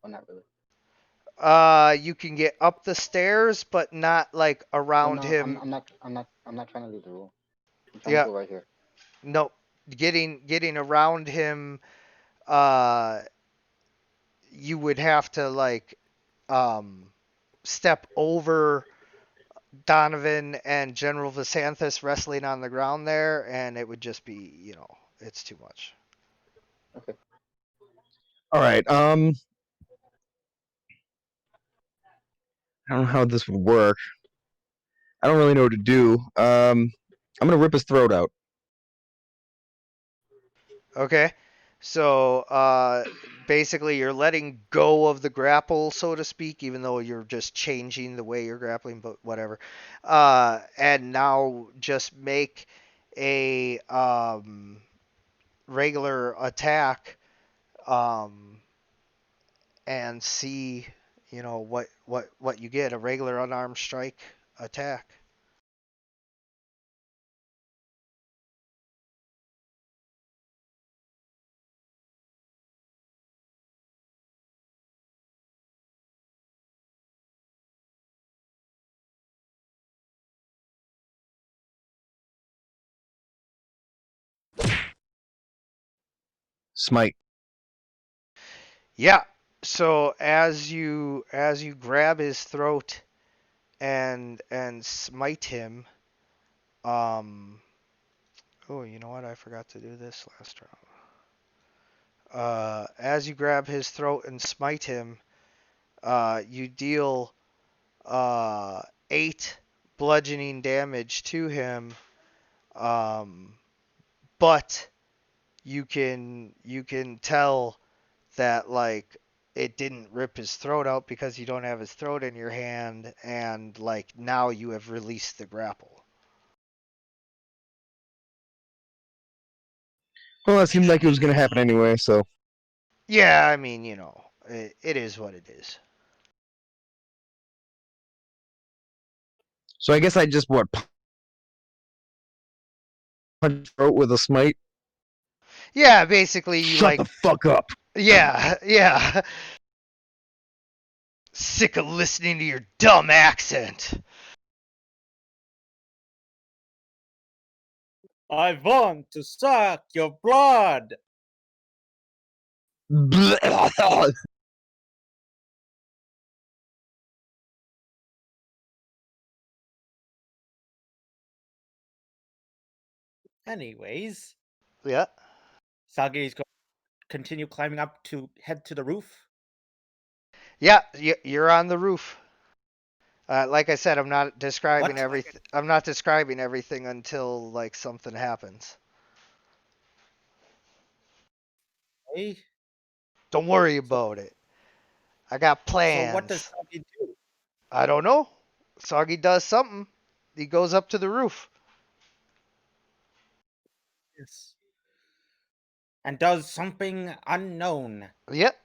Or not really? You can get up the stairs, but not like Oh, around no, him. I'm not trying to leave the room. I'm trying Yeah, to go right here. no, getting around him. Uh, you would have to like step over Donovan and General Visanthus wrestling on the ground there, and it would just be, it's too much. Okay. All right. I don't know how this would work. I don't really know what to do. I'm gonna rip his throat out. Okay. So basically, you're letting go of the grapple, so to speak, even though you're just changing the way you're grappling, but whatever. And now just make a regular attack and see, what you get. A regular unarmed strike attack. Smite. Yeah. So as you grab his throat and smite him, um, oh, you know what? I forgot to do this last round. As you grab his throat and smite him, you deal 8 bludgeoning damage to him. But you can tell that like it didn't rip his throat out because you don't have his throat in your hand, and like now you have released the grapple. Well, that seemed like it was gonna happen anyway. So Yeah, I mean, it is what it is. I guess I just punch throat with a smite. Yeah, basically you Shut like the fuck up. yeah. Sick of listening to your dumb accent. I want to suck your blood. Anyways, Yeah. Sage is going to continue climbing up to head to the roof. Yeah, you're on the roof. Like I said, I'm not describing What? everything. I'm not describing everything until like something happens. Okay. Don't worry So, about it. I got so what does plans. Soggy do? I don't know. Soggy does something. He goes up to the roof. Yes. And does something unknown. Yep.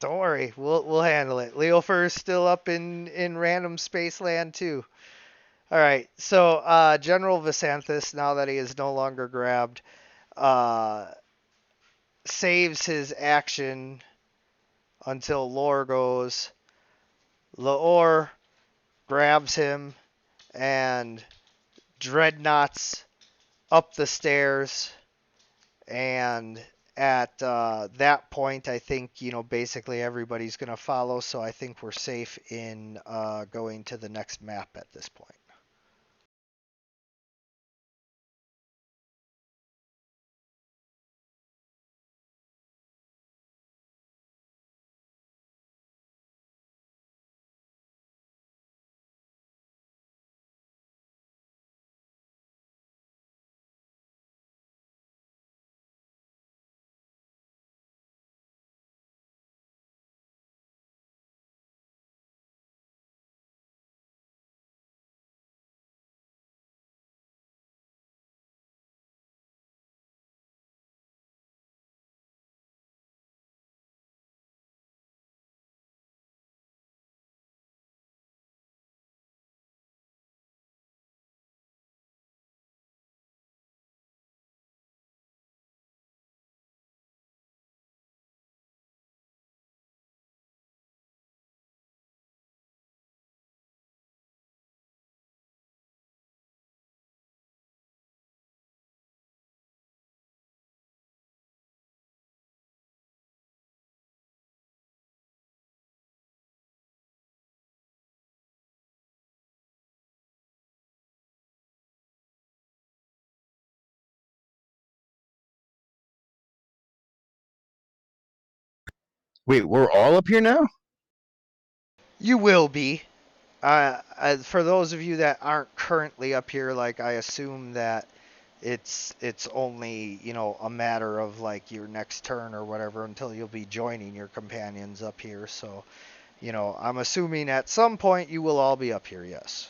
Don't worry. We'll handle it. Leofer's still up in random space land too. All right. So General Visanthus, now that he is no longer grabbed, uh, saves his action until Lore goes. Laor grabs him and dreadnoughts up the stairs. And at that point, I think, basically everybody's going to follow. So I think we're safe in going to the next map at this point. Wait, we're all up here now? You will be. For those of you that aren't currently up here, like I assume that it's only a matter of like your next turn or whatever until you'll be joining your companions up here. So I'm assuming at some point you will all be up here. Yes.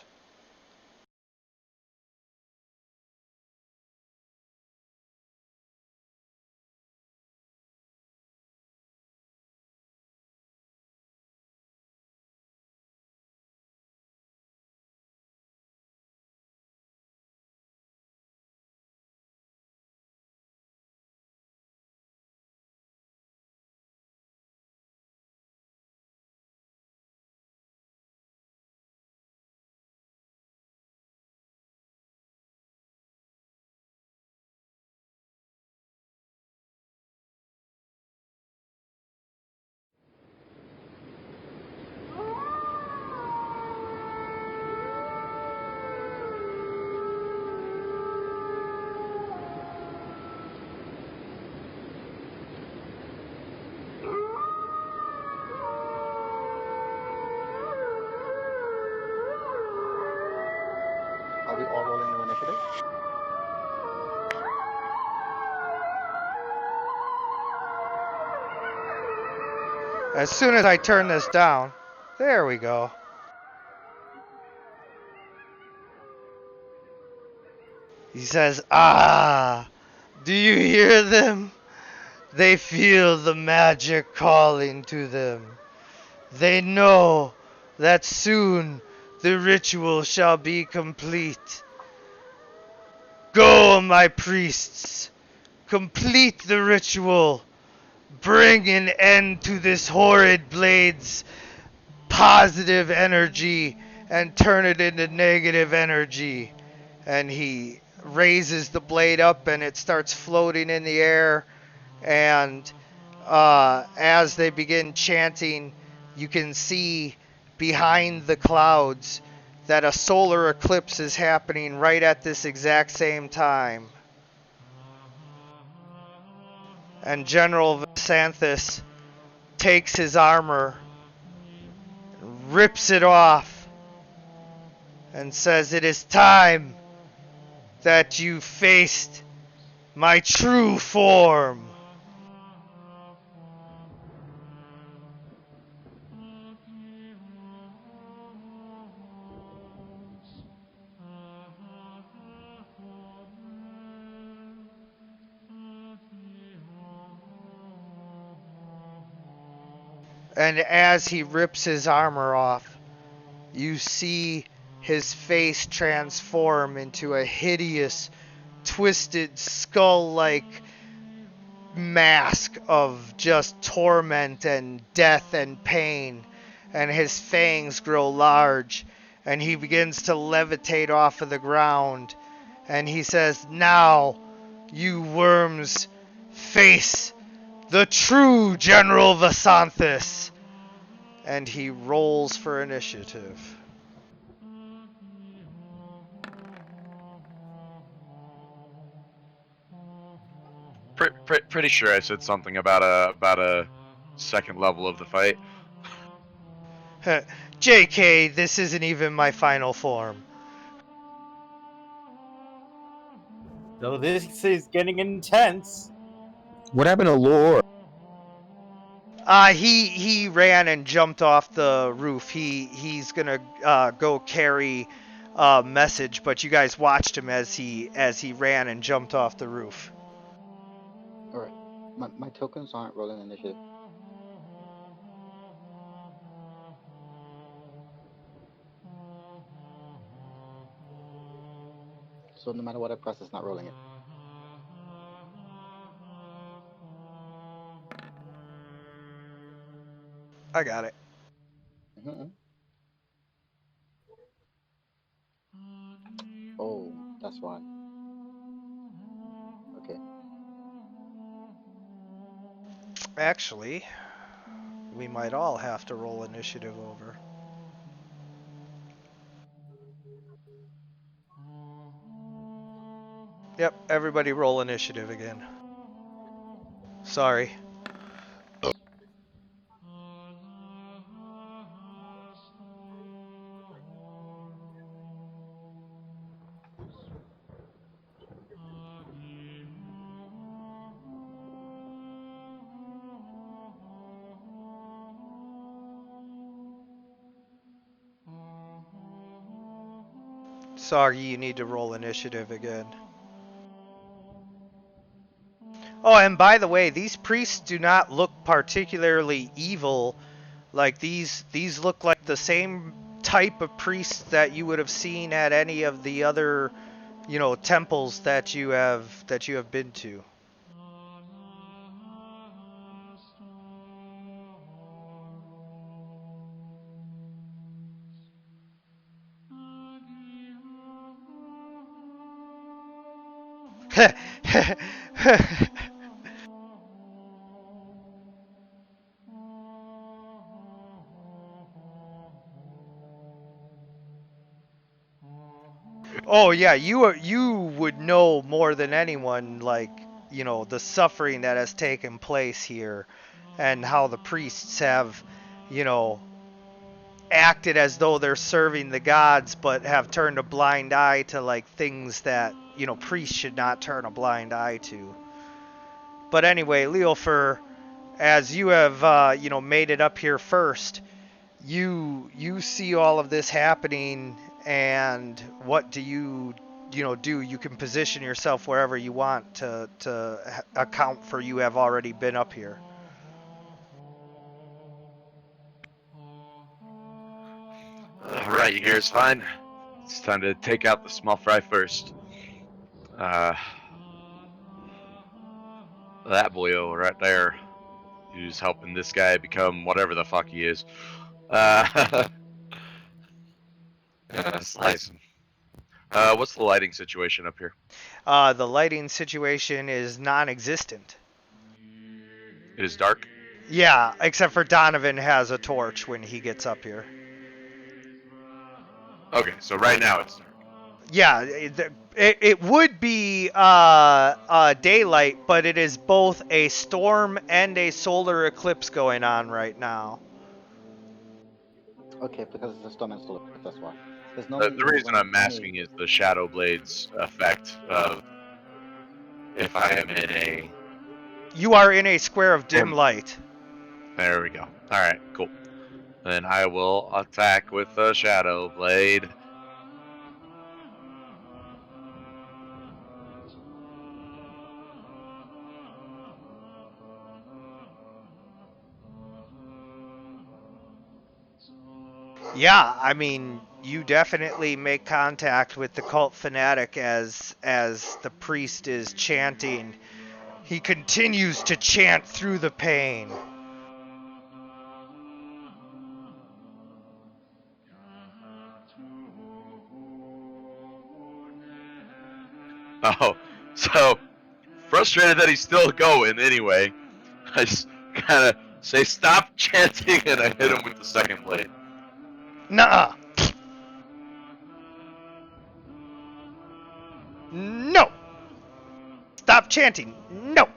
Are we all rolling new initiative? As soon as I turn this down, there we go. He says, "Ah, do you hear them? They feel the magic calling to them. They know that soon the ritual shall be complete. Go, my priests, complete the ritual. Bring an end to this horrid blade's positive energy and turn it into negative energy." And he raises the blade up and it starts floating in the air. And as they begin chanting, you can see behind the clouds that a solar eclipse is happening right at this exact same time. And General Visanthus takes his armor, rips it off and says, "It is time that you faced my true form." And as he rips his armor off, you see his face transform into a hideous, twisted, skull-like mask of just torment and death and pain. And his fangs grow large, and he begins to levitate off of the ground. And he says, "Now, you worms, face the true General Vasanthus." And he rolls for initiative. Pretty sure I said something about a second level of the fight. JK, this isn't even my final form. So this is getting intense. What happened to Lore? He ran and jumped off the roof. He's gonna go carry a message, but you guys watched him as he ran and jumped off the roof. Alright. My tokens aren't rolling initiative. So no matter what I press, it's not rolling it. I got it. Mm-hmm. Oh, that's why. Okay. Actually, we might all have to roll initiative over. Yep, everybody roll initiative again. Sorry. Sorry, you need to roll initiative again. Oh, and by the way, these priests do not look particularly evil. Like these look like the same type of priests that you would have seen at any of the other, temples that you have been to. Oh yeah, you would know more than anyone, like, the suffering that has taken place here, and how the priests have, you know, acted as though they're serving the gods, but have turned a blind eye to like things that priests should not turn a blind eye to. But anyway, Leofer, as you have made it up here first, you see all of this happening, and what do you do? You can position yourself wherever you want to account for you have already been up here. Right, your gear's fine. It's time to take out the small fry first. That boyo right there, who's helping this guy become whatever the fuck he is. Slice him. What's the lighting situation up here? The lighting situation is non-existent. It is dark. Yeah, except for Donovan has a torch when he gets up here. Okay, so right now it's dark. Yeah, it would be daylight, but it is both a storm and a solar eclipse going on right now. Okay, because it's a storm and solar. That's why. Because The normally reason I'm when asking is the Shadow Blade's effect of if I am in a. You are in a square of dim light. There we go. All right, cool. Then I will attack with the Shadow Blade. Yeah, I mean, you definitely make contact with the cult fanatic as the priest is chanting. He continues to chant through the pain. Oh, so frustrated that he's still going anyway. I just kind of say stop chanting and I hit him with the second blade. Nuh-uh. No. Stop chanting. No.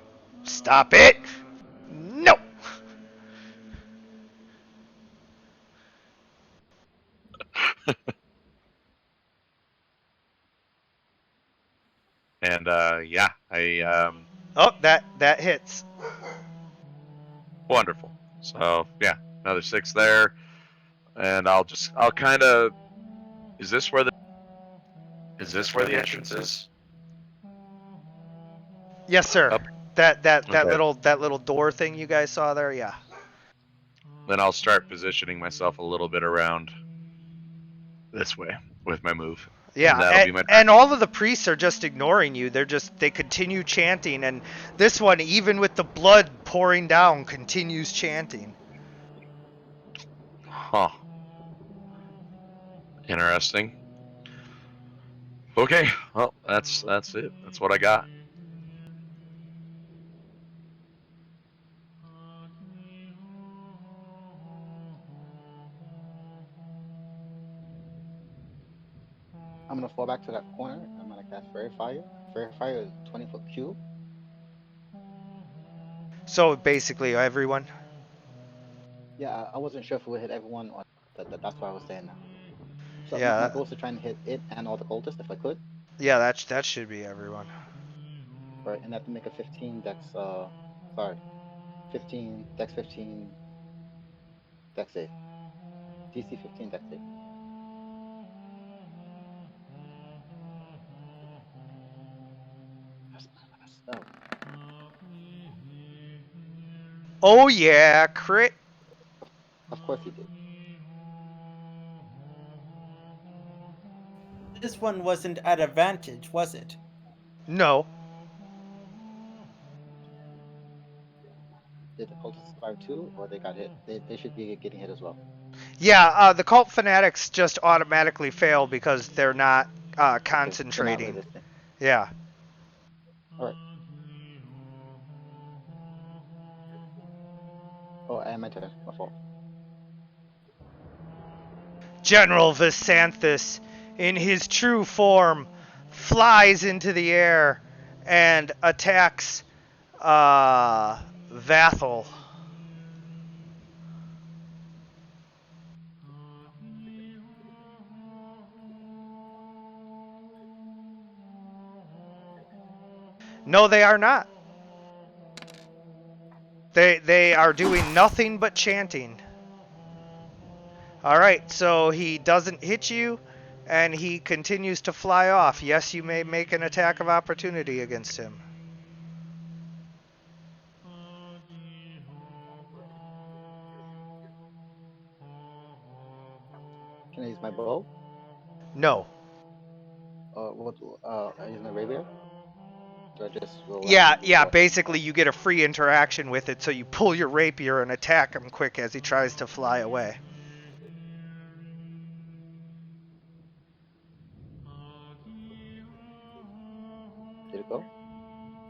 Stop it. No. And yeah, Oh, that hits. wonderful. So yeah, another 6 there, and I'll kind of. Is this where the entrance is? Yes, sir. Up. That Okay. little door thing you guys saw there, yeah. Then I'll start positioning myself a little bit around this way with my move. And Yeah, that'll be my turn. and all of the priests are just ignoring you. They continue chanting, and this one, even with the blood pouring down, continues chanting. Huh. Interesting. Okay. Well, that's it. That's what I got. I'm gonna fall back to that corner, and I'm gonna cast Fairy Fire. Fairy Fire is 20-foot cube. So basically, everyone. Yeah, I wasn't sure if it would hit everyone or that's why I was saying that. So my Yeah, goal is to try and hit it and all the cultists if I could. yeah, that should be everyone. Right, and I have to make a 15 dex. Sorry, 15 dex 15 dex save. DC 15 dex save. That's my last spell. Oh yeah, crit. Of course he did. This one wasn't at advantage, was it? No. Did the cultists survive too, or they got hit? They should be getting hit as well. Yeah, the cult fanatics just automatically fail because they're not Okay, they're not concentrating. resisting. Yeah. All right. Oh, I meant to. My fault. General Visanthus, in his true form, flies into the air and attacks Vathel. No, they are not. They are doing nothing but chanting. All right, so he doesn't hit you, and he continues to fly off. Yes, you may make an attack of opportunity against him. Can I use my bow? No. What? I use my rapier. Do I just roll out Yeah, and use yeah. what? Basically, you get a free interaction with it, so you pull your rapier and attack him quick as he tries to fly away. Did it go?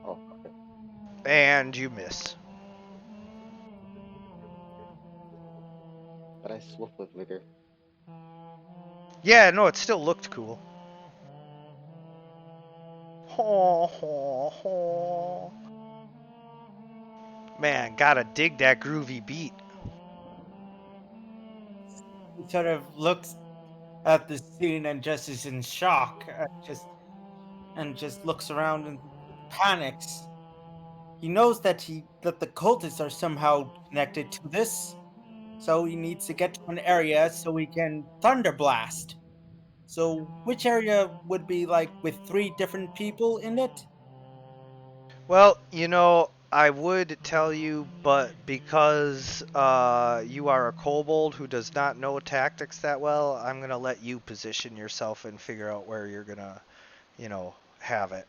Oh, okay. And you miss. But I swoop with vigor. Yeah, no, it still looked cool. Ho, ho, ho. Man, gotta dig that groovy beat. He sort of looks at the scene and just is in shock, and just looks around and panics. He knows that the cultists are somehow connected to this, so he needs to get to an area so he can thunderblast. So, which area would be like with three different people in it? Well, I would tell you, but because you are a kobold who does not know tactics that well, I'm gonna let you position yourself and figure out where you're gonna, have it.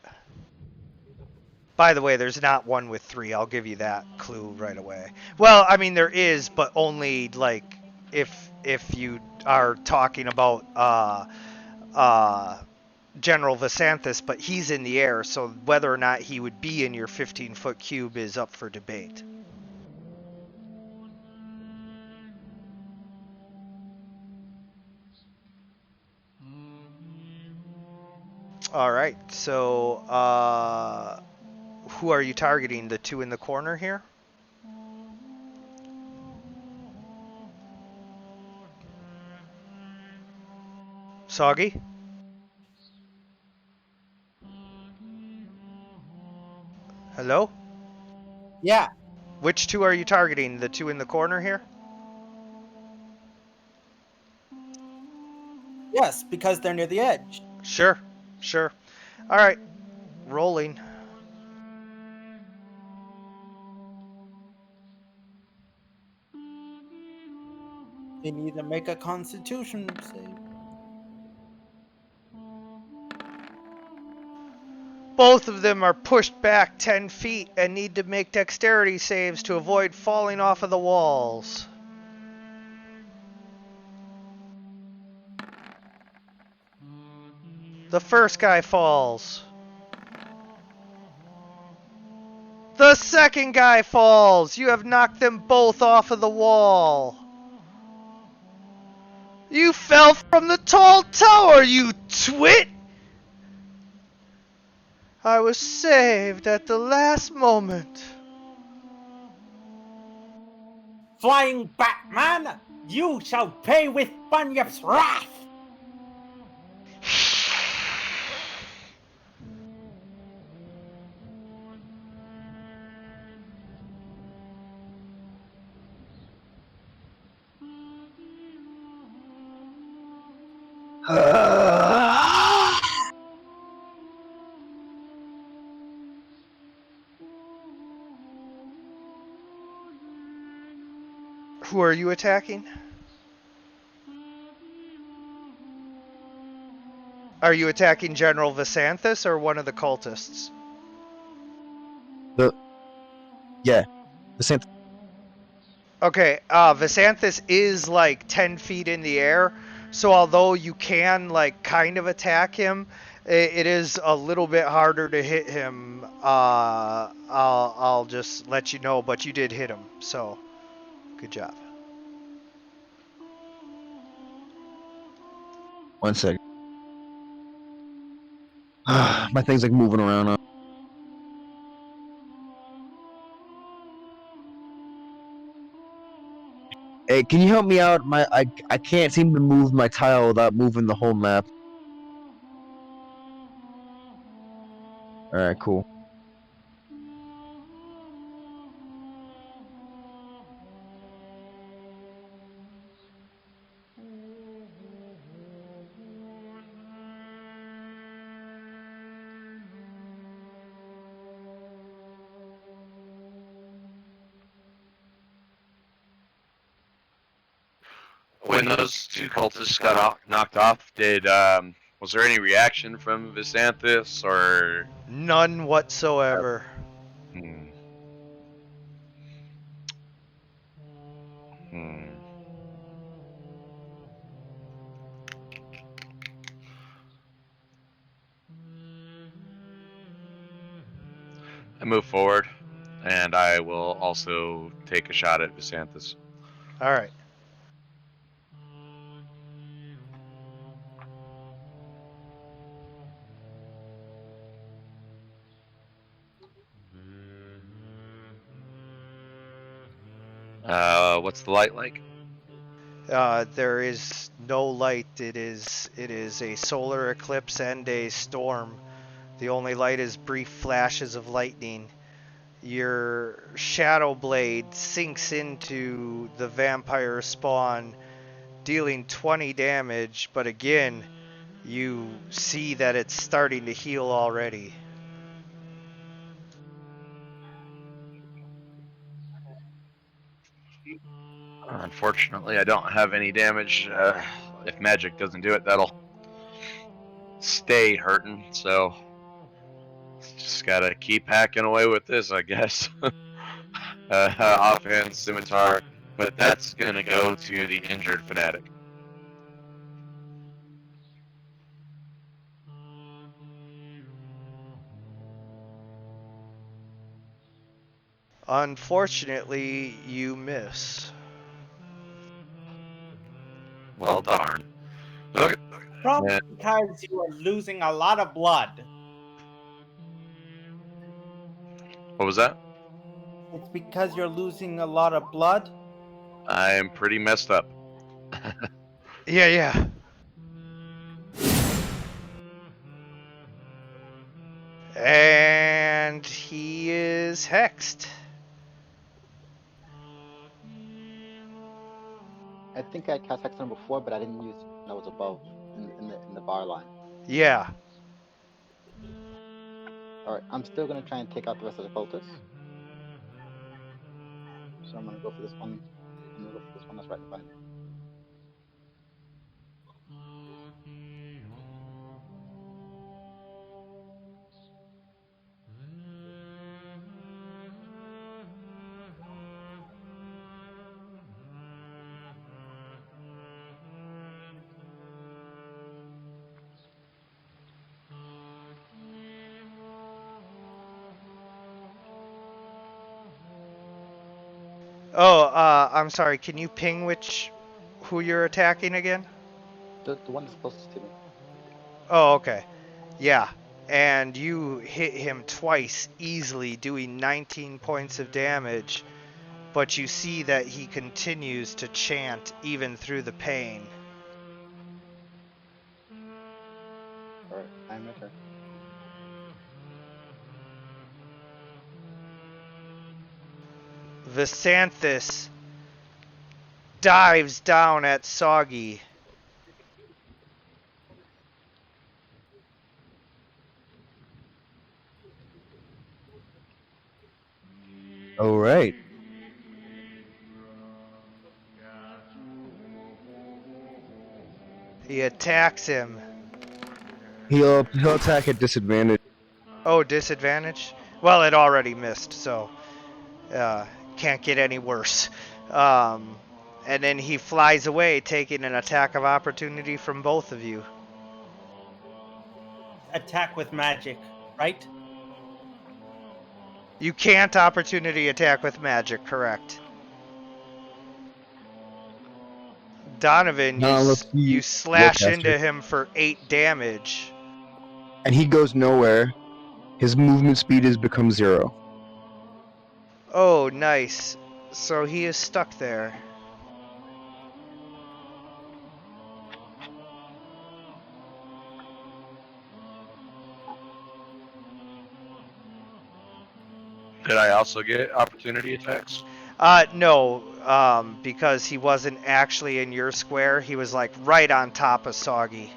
By the way, there's not one with three. I'll give you that clue right away. Well, I mean there is, but only like if you are talking about uh General Vasanthus, but he's in the air, so whether or not he would be in your 15-foot cube is up for debate. All right, so who are you targeting? The two in the corner here? Soggy? Hello? Yeah, Which two are you targeting? The two in the corner here? yes, because they're near the edge. Sure, sure. All right, rolling. They need to make a constitution save. Both of them are pushed back 10 feet and need to make dexterity saves to avoid falling off of the walls. The first guy falls. The second guy falls. You have knocked them both off of the wall. You fell from the tall tower, you twit! I was saved at the last moment. Flying Batman, you shall pay with Bunyip's wrath! Who are you attacking? Are you attacking General Vasanthus or one of the cultists? Yeah, the same. Okay, Vasanthus is like 10 feet in the air, so although you can like kind of attack him, it is a little bit harder to hit him. I'll just let you know, but you did hit him, so good job. 1 second. My thing's like moving around. Hey, can you help me out? I can't seem to move my tile without moving the whole map. All right, cool. When those two cultists got knocked off, was there any reaction from Visanthus or? None whatsoever. Hmm. Hmm. I move forward, and I will also take a shot at Visanthus. All right. What's the light like? There is no light. It is a solar eclipse and a storm. The only light is brief flashes of lightning. Your shadow blade sinks into the vampire spawn, dealing 20 damage, but again, you see that it's starting to heal already. Unfortunately, I don't have any damage. If magic doesn't do it, that'll stay hurting. So just gotta keep hacking away with this, I guess. Offhand scimitar, but that's gonna go to the injured fanatic. Unfortunately, you miss. Well, darn. Okay. Probably Yeah. because you are losing a lot of blood. What was that? It's because you're losing a lot of blood. I am pretty messed up. Yeah. And he is hexed. I think I cast Hex before, but I didn't use that was above in the bar line. Yeah. All right, I'm still gonna try and take out the rest of the cultists. So I'm gonna go for this one. I'm gonna go for this one that's right in front of me. Oh, I'm sorry. Can you ping who you're attacking again? The one that's closest to me. Oh, okay. Yeah. And you hit him twice easily, doing 19 points of damage, but you see that he continues to chant even through the pain. All right, I'm my turn. Visanthus dives down at Soggy. All right. He attacks him. He'll attack at disadvantage. Oh, disadvantage? Well, it already missed, so can't get any worse. Um, and then he flies away, taking an attack of opportunity from both of you. Attack with magic, right? You can't opportunity attack with magic, correct? Donovan, Not unless you he slash Warcaster. into him for 8 damage. And he goes nowhere. His movement speed has become 0. Oh, nice. So he is stuck there. Did I also get opportunity attacks? No, because he wasn't actually in your square. He was like right on top of Soggy.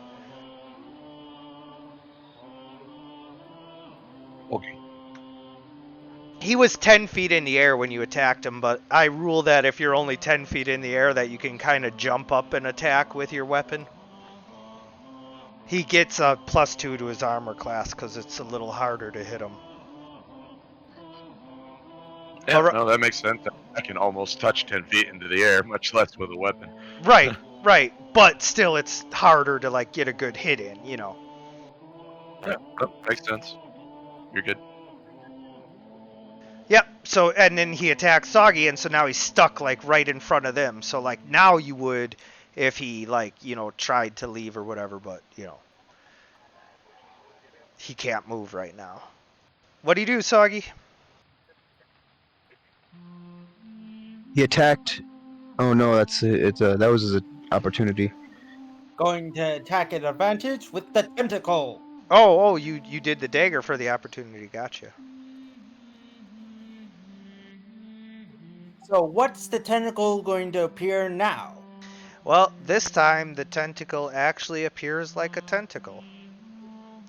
Okay. He was 10 feet in the air when you attacked him, but I rule that if you're only 10 feet in the air that you can kind of jump up and attack with your weapon. He gets a +2 to his armor class because it's a little harder to him. Yeah, no, that makes sense. I can almost touch 10 feet into the air, much less with a weapon. Right. But still, it's harder to like get a good hit in, you know. Yeah, makes sense. You're good. Yep. So and then he attacks Soggy, and so now he's stuck like right in front of them. So like now you would, if he like tried to leave or whatever, but he can't move right now. What do you do, Soggy? He attacked Oh no, that's it. That was his opportunity. Going to attack at advantage with the tentacle. Oh, you did the dagger for the opportunity. Gotcha. So what's the tentacle going to appear now? Well, this time the tentacle actually appears like a tentacle.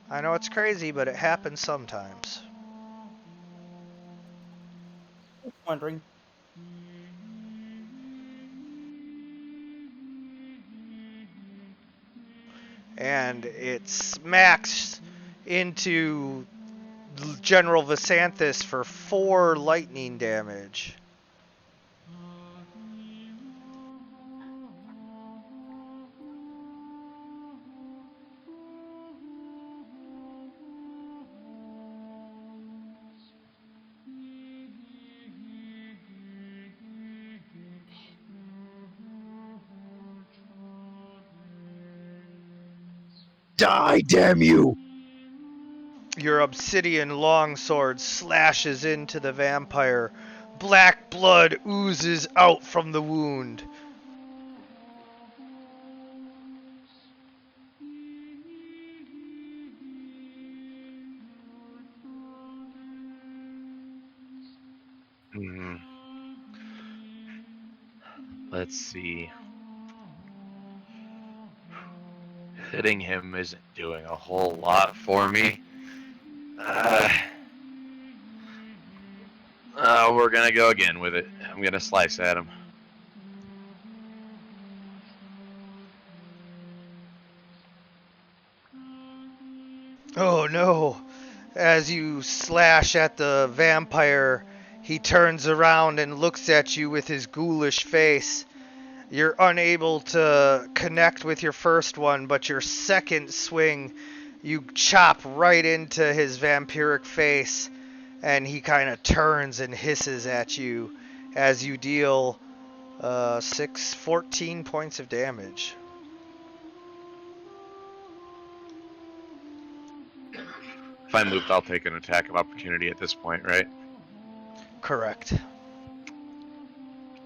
I know it's crazy, but it happens sometimes. Just wondering. And it smacks into General Visanthus for 4 lightning damage. Die, damn you! Your obsidian longsword slashes into the vampire. Black blood oozes out from the wound. Hmm. Let's see. Hitting him isn't doing a whole lot for me. We're gonna go again with it. I'm gonna slice at him. Oh no! As you slash at the vampire, he turns around and looks at you with his ghoulish face. You're unable to connect with your first one, but your second swing, you chop right into his vampiric face, and he kind of turns and hisses at you as you deal 14 points of damage. If I moved, I'll take an attack of opportunity at this point, right? Correct.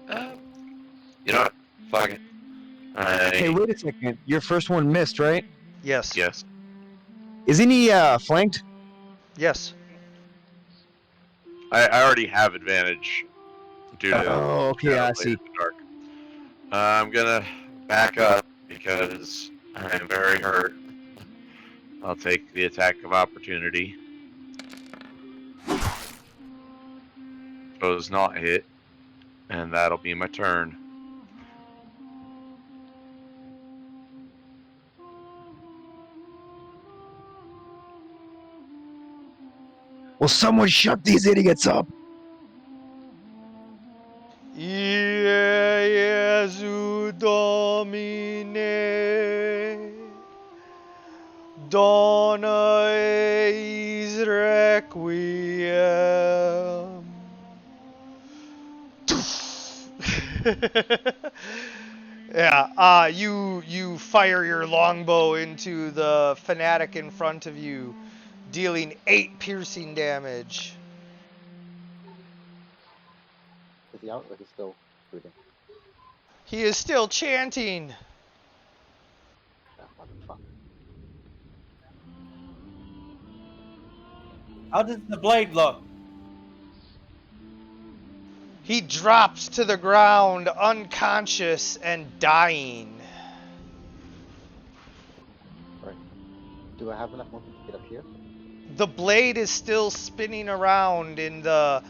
You know what? Fuck it. Hey, wait a second. Your first one missed, right? Yes. Yes. Isn't he flanked? Yes. I already have advantage due to Oh, okay, I see. in the dark. I'm gonna back up because I'm very hurt. I'll take the attack of opportunity. Does not hit, and that'll be my turn. Will someone shut these idiots up? Jesu Domine, dona eis requiem. Yeah, you fire your longbow into the fanatic in front of you, dealing 8 piercing damage. Is he out or he's still breathing? He is still chanting. That motherfucker. How does the blade look? He drops to the ground, unconscious and dying. Alright. Do I have enough movement to get up here? The blade is still spinning around in the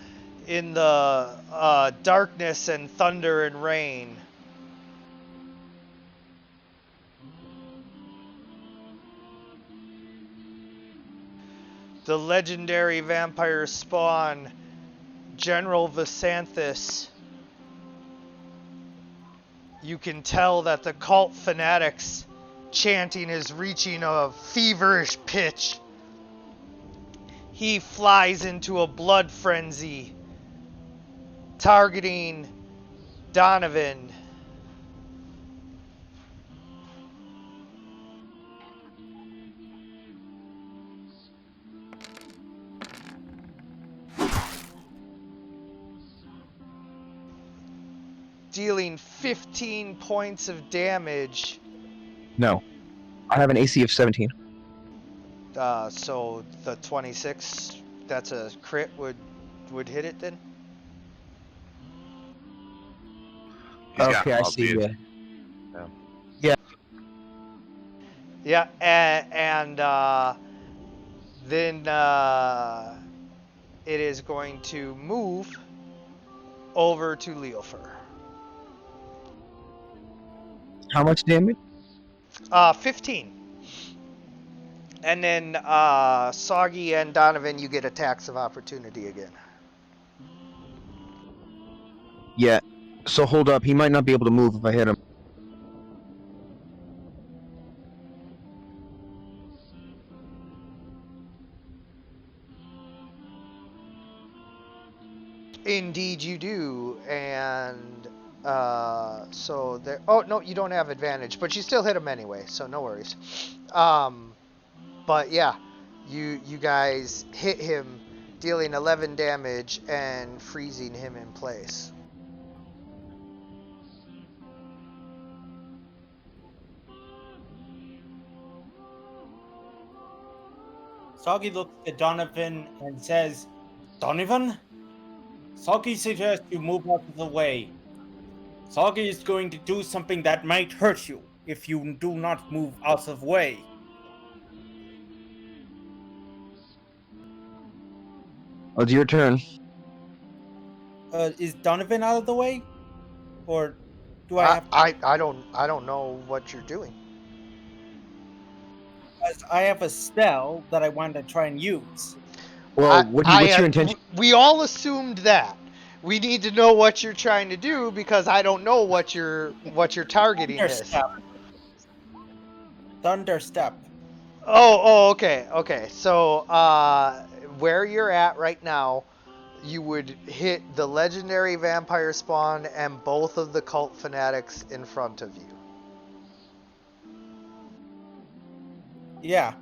darkness and thunder and rain. The legendary vampire spawn, General Visanthus. You can tell that the cult fanatics chanting is reaching a feverish pitch. He flies into a blood frenzy, targeting Donovan. dealing 15 points of damage. No, I have an AC of 17. So the 26, that's a crit, would hit it then? He's got Okay, I see. albeit. Yeah. Yeah, and then it is going to move over to Leofer. How much damage? 15. And then Soggy and Donovan, you get attacks of opportunity again. Yeah. So hold up. He might not be able to move if I hit him. Indeed, you do, and so there. Oh no, you don't have advantage, but you still hit him anyway, so no worries. But yeah, you guys hit him, dealing 11 damage and freezing him in place. Soggy looks at Donovan and says, Donovan? Soggy suggests you move out of the way. Soggy is going to do something that might hurt you if you do not move out of the way. Oh, it's your turn. Is Donovan out of the way? Or do I have to? I don't know what you're doing. Because I have a spell that I want to try and use. Well, what's your intention? We all assumed that. We need to know what you're trying to do because I don't know what you're targeting is. Thunderstep. Okay. So, where you're at right now, you would hit the legendary vampire spawn and both of the cult fanatics in front of you. Yeah.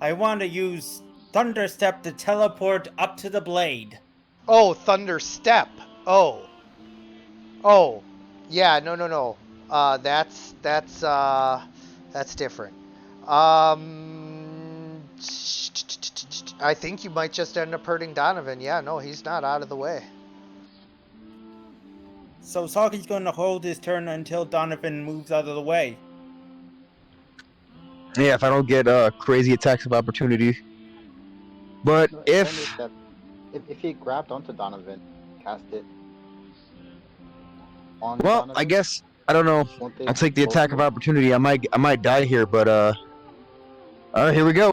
I want to use Thunderstep to teleport up to the blade. Oh, Thunder Step. Oh. Yeah, no. That's different. I think you might just end up hurting Donovan. Yeah, no, he's not out of the way. So Soggy's going to hold his turn until Donovan moves out of the way. Yeah, if I don't get crazy attacks of opportunity. But No, if Thunderstep, if he grabbed onto Donovan, cast it on well, Donovan, I guess I don't know. won't they I'll take the both attack of move? opportunity. I might die here, but all right, here we go.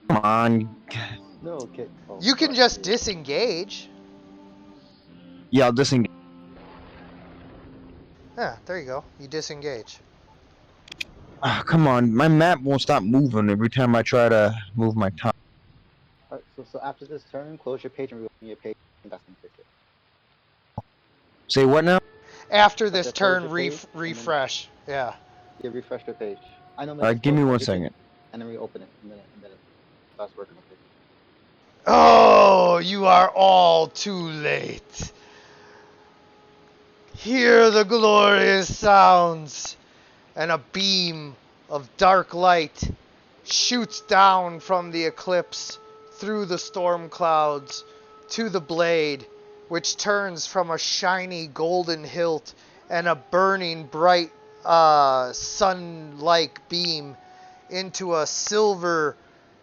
Come on. No, okay. Oh, You can sorry. just disengage. Yeah, I'll disengage. Yeah, there you go. You disengage. Oh, come on, my map won't stop moving every time I try to move my time. Alright, so after this turn, close your page and reopen your page, and that's gonna fix it. Say what now? After this Okay, close turn, your page, and then refresh. Yeah. you refresh your page. I know. Give me 1 second. And then reopen it, and then it starts working. Okay. Oh, you are all too late. Hear the glorious sounds, and a beam of dark light shoots down from the eclipse through the storm clouds to the blade, which turns from a shiny golden hilt and a burning bright sun-like beam into a silver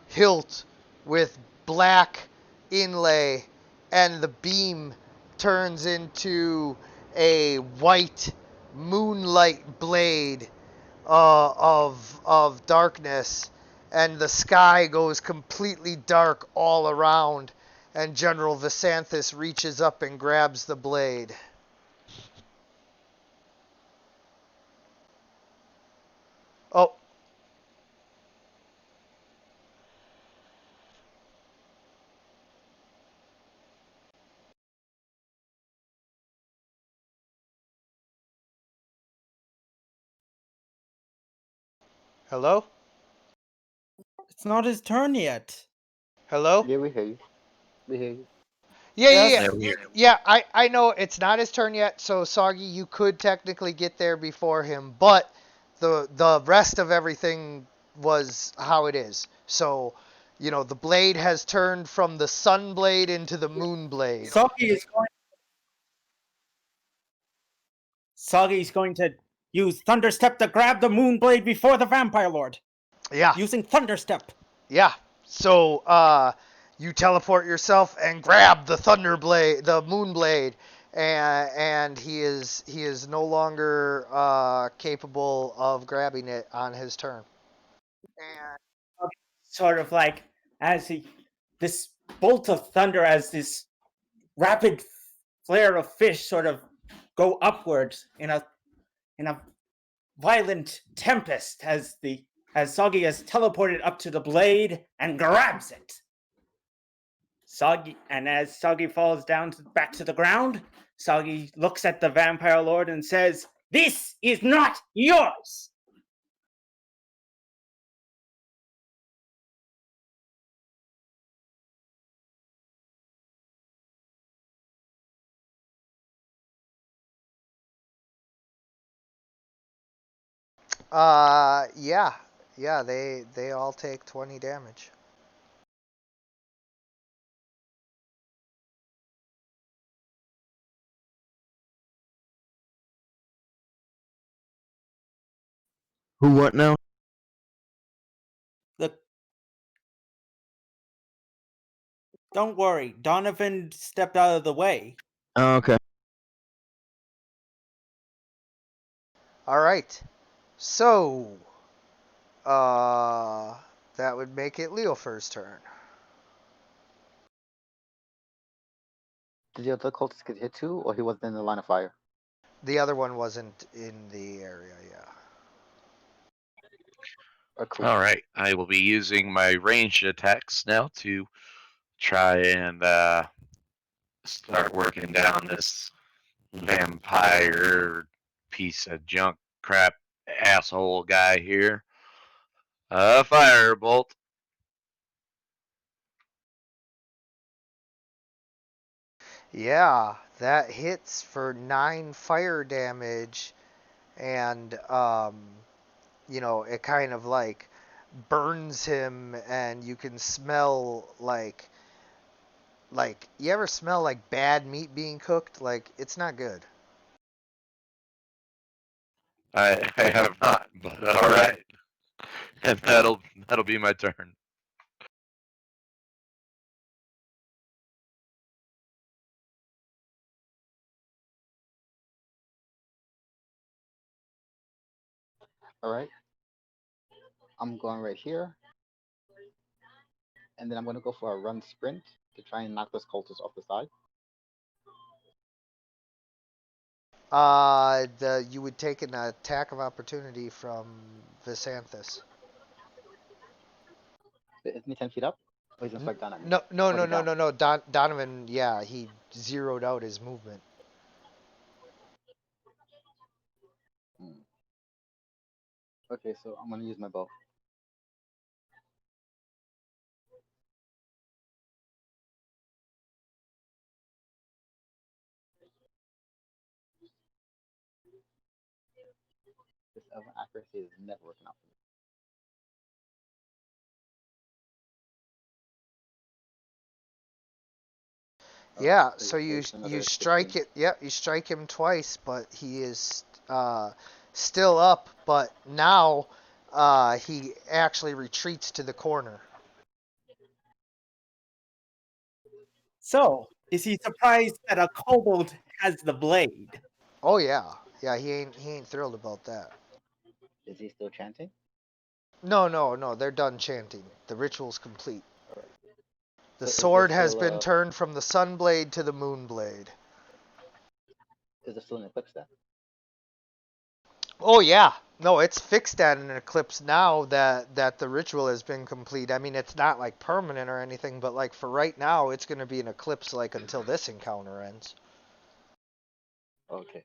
hilt with black inlay, and the beam turns into a white moonlight blade of darkness, and the sky goes completely dark all around, and General Visanthus reaches up and grabs the blade. Oh. Hello? It's not his turn yet. Hello? Yeah, we hear you. We hear you. Yeah, yeah, Yes. yeah. Yeah, weird. Yeah, I know it's not his turn yet, so Soggy, you could technically get there before him, but the rest of everything was how it is. So, the blade has turned from the sun blade into the moon blade. Soggy is going to use Thunderstep to grab the Moonblade before the Vampire Lord. Yeah, Using Thunderstep. yeah. So, you teleport yourself and grab the thunder blade, the moon blade, and he is no longer capable of grabbing it on his turn. And sort of like as this bolt of thunder, as this rapid flare of fish sort of go upwards in a violent tempest as Soggy has teleported up to the blade and grabs it. As Soggy falls down back to the ground, Soggy looks at the Vampire Lord and says, "This is not yours." Yeah, yeah. They all take 20 damage. Who what now? The Don't worry, Donovan stepped out of the way. Oh, okay. All right. So, uh, that would make it Leofur's turn. Did the other cultist get hit too, or he wasn't in the line of fire? The other one wasn't in the area. Yeah. Or cool. All right, I will be using my ranged attacks now to try and start working down this vampire piece of junk crap asshole guy here. Firebolt. Yeah, that hits for 9 fire damage, and it kind of like burns him, and you can smell like you ever smell like bad meat being cooked? Like it's not good. I have not, but all right, and that'll be my turn. All right. I'm going right here, and then I'm gonna go for a run sprint to try and knock this cultist off the side. You would take an attack of opportunity from Visanthus. Isn't he 10 feet up? Or he's gonna strike down at me? No, no, Or is no, he no, down? no, no. Donovan, yeah, he zeroed out his movement. Hmm. Okay, so I'm gonna use my bow. This accuracy is never working out for me. All right, Yeah, so so you it's you another strike 16. it. Yeah, you strike him twice, but he is still up. But now he actually retreats to the corner. So, is he surprised that a kobold has the blade? Oh yeah, yeah. He ain't thrilled about that. Is he still chanting? No, no, no. They're done chanting. The ritual's complete. All right. The So is there sword has still been turned from the sun blade to the moon blade. an eclipse then? Oh yeah. No, it's fixed at an eclipse now that the ritual has been complete. I mean, it's not like permanent or anything, but like for right now, it's going to be an eclipse like until this encounter ends. Okay.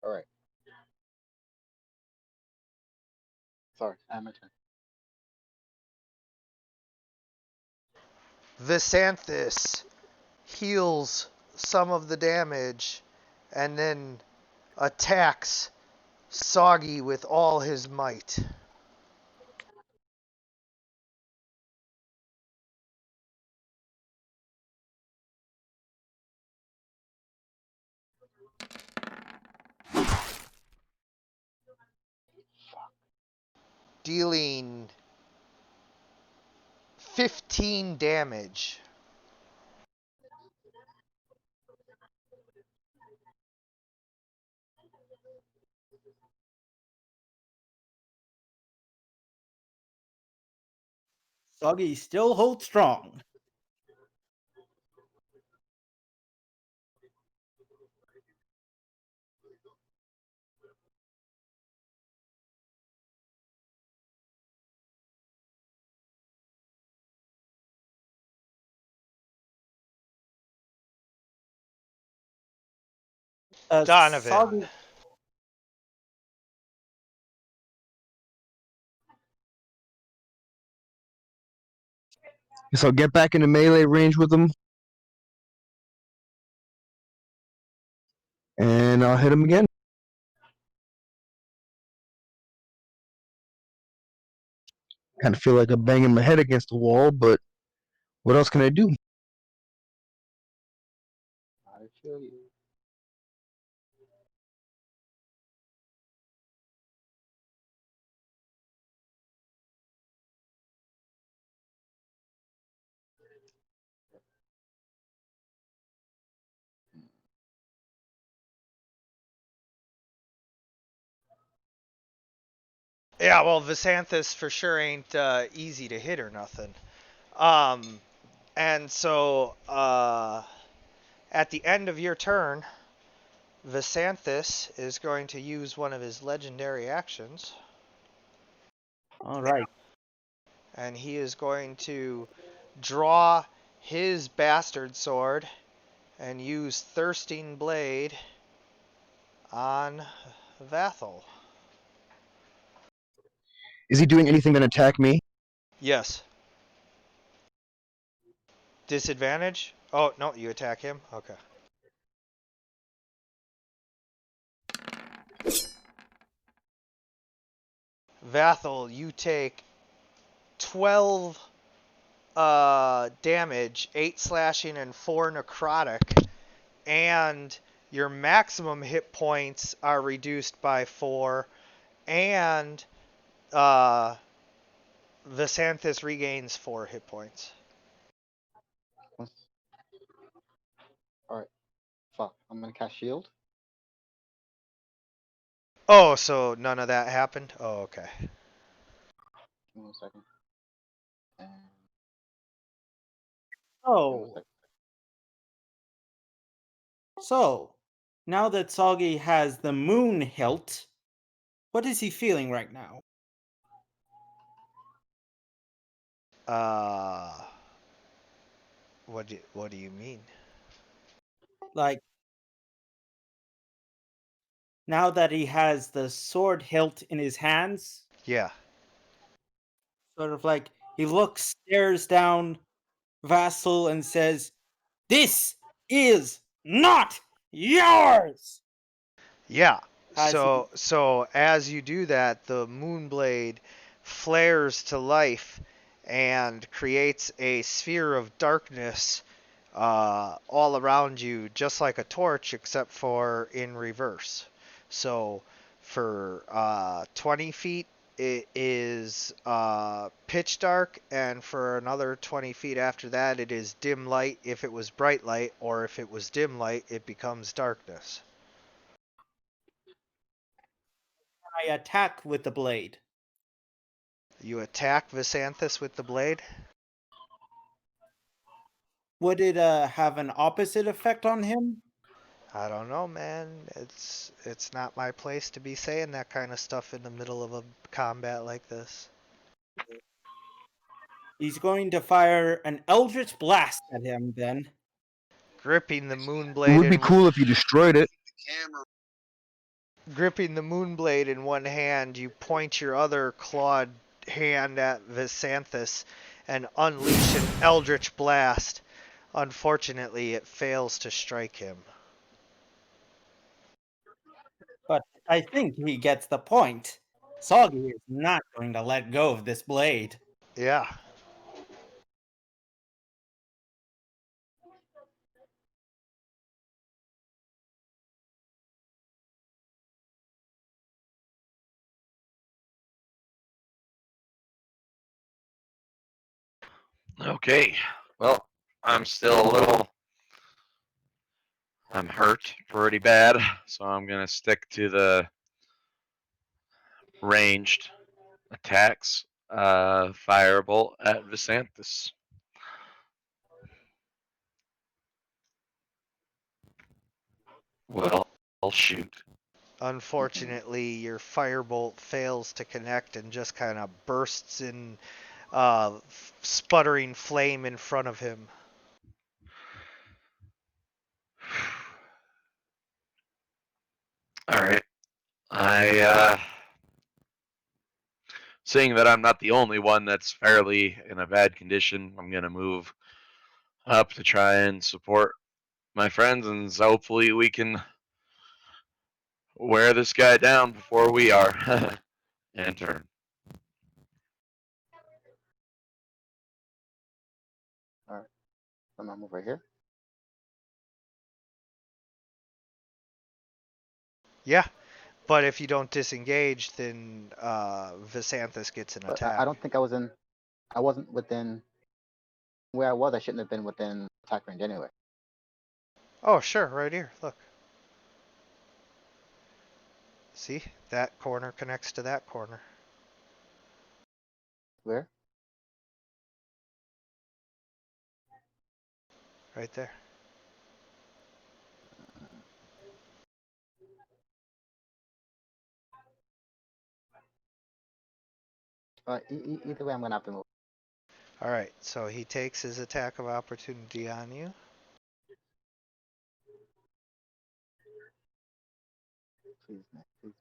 All right. Sorry, I am my turn. Visanthus heals some of the damage and then attacks Soggy with all his might. Dealing 15 damage. Soggy still holds strong. Donovan. Soggy, So get back into melee range with him, and I'll hit him again. Kind of feel like I'm banging my head against the wall, but what else can I do? I feel you. Yeah, well, Visanthus for sure ain't easy to hit or nothing. Um, and so at the end of your turn, Visanthus is going to use one of his legendary actions, all right. and he is going to draw his bastard sword and use Thirsting Blade on Vathel. Is he doing anything to attack me? Yes. Disadvantage? Oh, no, you attack him? Okay. Vathel, you take 12 damage, 8 slashing, and 4 necrotic, and your maximum hit points are reduced by 4, and Visanthus regains 4 hit points. Alright. Fuck. I'm gonna cast shield. Oh, so none of that happened? Oh, okay. Give me 1 second. And give me 1 Oh, second. so now that Soggy has the moon hilt, what is he feeling right now? Uh, what do you mean? Like, now that he has the sword hilt in his hands, Yeah. sort of like he looks, stares down Vassal, and says, "This is not yours." Yeah. As he, So as you do that, the Moonblade flares to life and creates a sphere of darkness all around you, just like a torch, except for in reverse. So for 20 feet, it is pitch dark, and for another 20 feet after that, it is dim light if it was bright light, or if it was dim light, it becomes darkness. I attack with the blade. You attack Visanthus with the blade? Would it have an opposite effect on him? I don't know, man. It's not my place to be saying that kind of stuff in the middle of a combat like this. He's going to fire an eldritch blast at him then. Gripping the It moonblade would be cool if you destroyed it. gripping the moonblade in one hand, you point your other clawed hand at Visanthus, and unleash an eldritch blast. Unfortunately, it fails to strike him. But I think he gets the point. Soggy is not going to let go of this blade. Yeah. Okay. Well, I'm still a little. I'm hurt pretty bad, so I'm gonna stick to the ranged attacks. Firebolt at Visanthus. Well, I'll shoot. Unfortunately, your firebolt fails to connect and just kind of bursts in sputtering flame in front of him. All right. Seeing that I'm not the only one that's fairly in a bad condition, I'm gonna move up to try and support my friends, and hopefully we can wear this guy down before we are. And turn. All right. I'm gonna move right here. Yeah, but if you don't disengage, then Visanthus gets an But attack. I don't think I was in. I wasn't within where I was. I shouldn't have been within attack range anyway. Oh, sure, right here. Look. See? That corner connects to that corner. Where? Right there. Either way, I'm gonna have to move. Alright, so he takes his attack of opportunity on you. Please, Nick, please.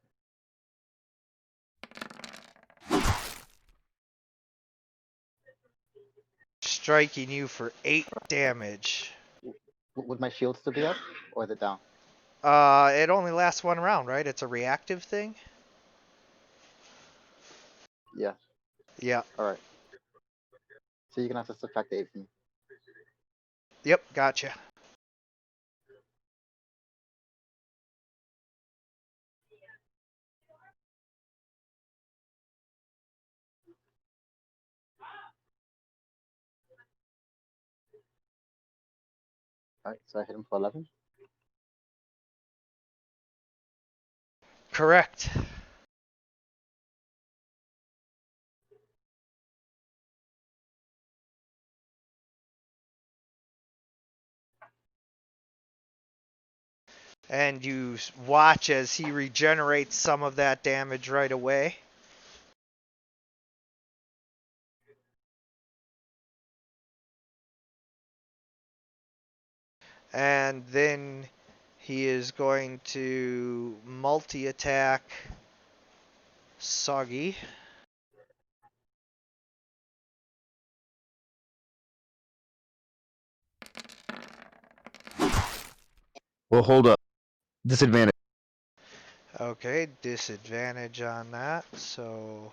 Striking you for 8 damage. Would my shield still be up, or is it down? It only lasts 1 round, right? It's a reactive thing? Yeah. Yeah. All right. So you're gonna have to subtract the 8 from me. Yep, gotcha. All right. So I hit him for 11. Correct. And you watch as he regenerates some of that damage right away. And then he is going to multi-attack Soggy. Well, hold up. Disadvantage. Okay, disadvantage on that, so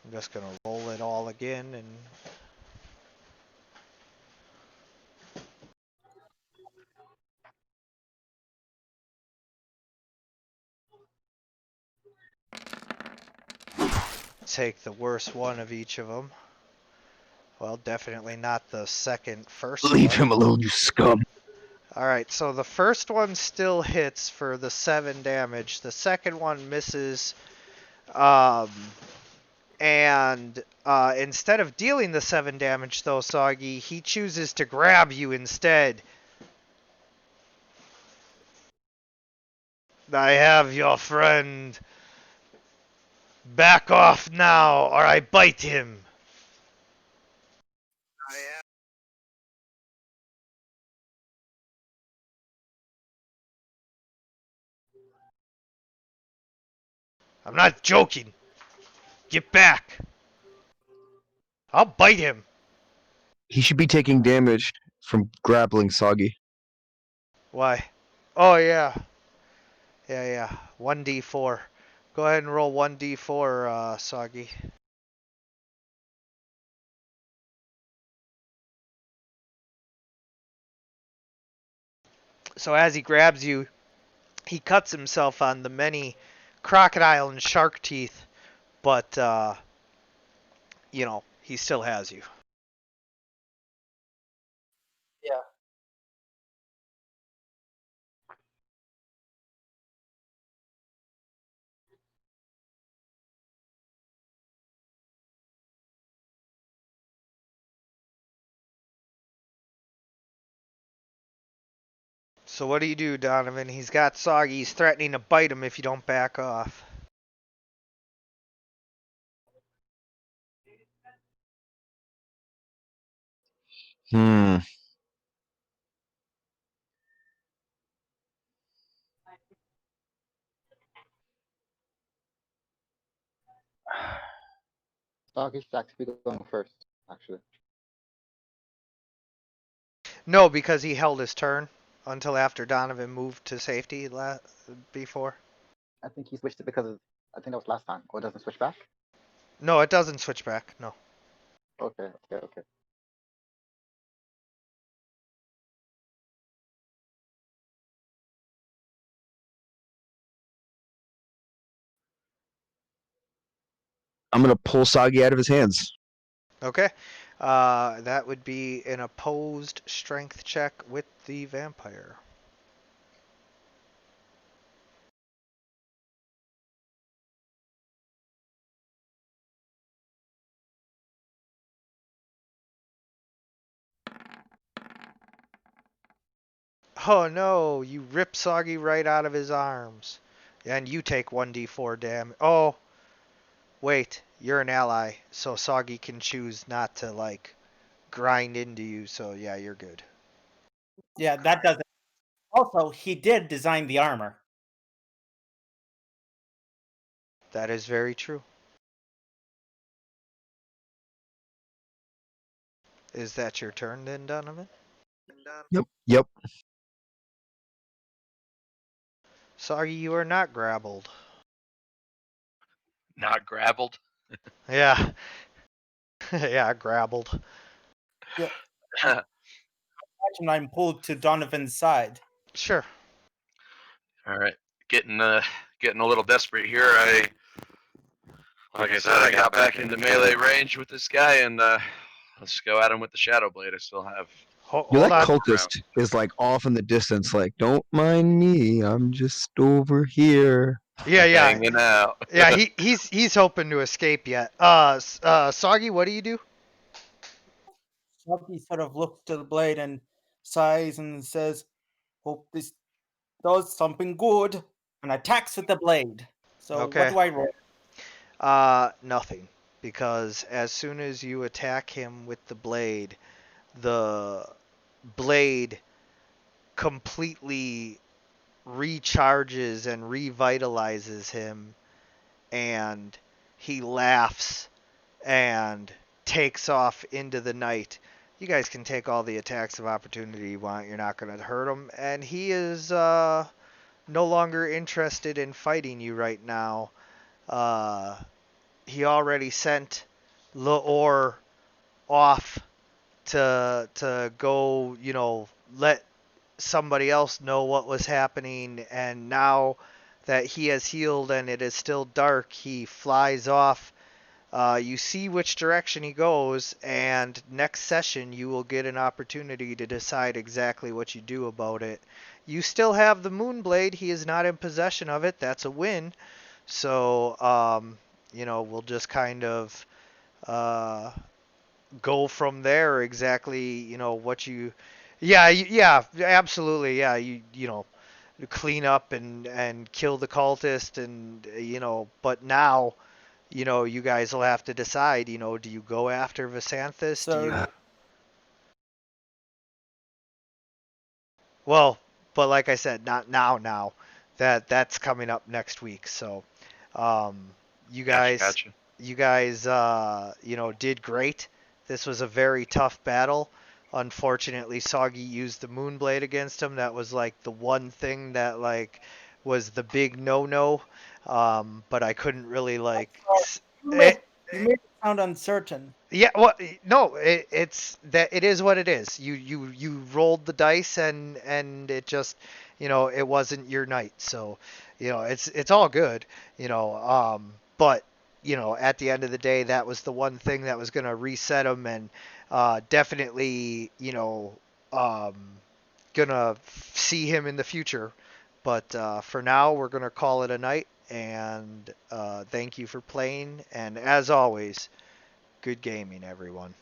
I'm just gonna roll it all again and take the worst one of each of them. Well, definitely not the first Leave one. him alone, you scum. Alright, so the first one still hits for the 7 damage. The second one misses. And instead of dealing the 7 damage, though, Soggy, he chooses to grab you instead. I have your friend. Back off now, or I bite him. I'm not joking. Get back. I'll bite him. He should be taking damage from grappling Soggy. Why? Oh yeah. Yeah. 1d4. Go ahead and roll 1d4, Soggy. So as he grabs you, he cuts himself on the many crocodile and shark teeth, but he still has you. Yeah. So what do you do, Donovan? He's got Soggy. He's threatening to bite him if you don't back off. Hmm. Soggy should actually be going first, actually. No, because he held his turn until after Donovan moved to safety before. I think he switched it because of. I think that was last time. Or it doesn't switch back? No, it doesn't switch back. No. Okay. I'm gonna pull Soggy out of his hands. Okay. That would be an opposed strength check with the vampire. Oh no, you rip Soggy right out of his arms. And you take 1d4 damage. Oh, wait, you're an ally, so Soggy can choose not to, grind into you, so yeah, you're good. Yeah, that doesn't. Also, he did design the armor. That is very true. Is that your turn then, Donovan? Yep. Soggy, you are not grappled. Not grappled. Yeah. Yeah, grappled. Yeah. Imagine I'm pulled to Donovan's side. Sure. All right, getting a little desperate here. Like I said, I got back into melee range with this guy, and let's go at him with the Shadow Blade. I still have. Hold That on. cultist is like off in the distance, like, don't mind me, I'm just over here. Yeah. Hanging out. Yeah, he's hoping to escape yet. Soggy, what do you do? Soggy sort of looks to the blade and sighs and says, "Hope this does something good," and attacks with the blade. So what Okay. do I roll? Nothing. Because as soon as you attack him with the blade completely recharges and revitalizes him, and he laughs and takes off into the night. You guys can take all the attacks of opportunity you want. You're not going to hurt him. And he is no longer interested in fighting you right now. He already sent Laor off to go, let somebody else know what was happening, and now that he has healed and it is still dark, he flies off. You see which direction he goes, and next session you will get an opportunity to decide exactly what you do about it. You still have the Moonblade. He is not in possession of it. That's a win. So, we'll just kind of uh, go from there. Exactly, what you. Yeah, absolutely. Yeah, clean up and kill the cultist, and but now you guys will have to decide, do you go after Vasanthus? Do So you Well, but like I said, not now. That's coming up next week. So um you guys Gotcha. you guys did great. This was a very tough battle. Unfortunately, Soggy used the Moonblade against him. That was like the one thing that like was the big no-no. But I couldn't really like. You It, made you made it sound uncertain. yeah, well, no, it's that it is what it is. You rolled the dice and it just, it wasn't your night. So, it's all good, but at the end of the day, that was the one thing that was going to reset him and definitely, um, gonna see him in the future. But for now, we're gonna call it a night. And thank you for playing. And as always, good gaming, everyone.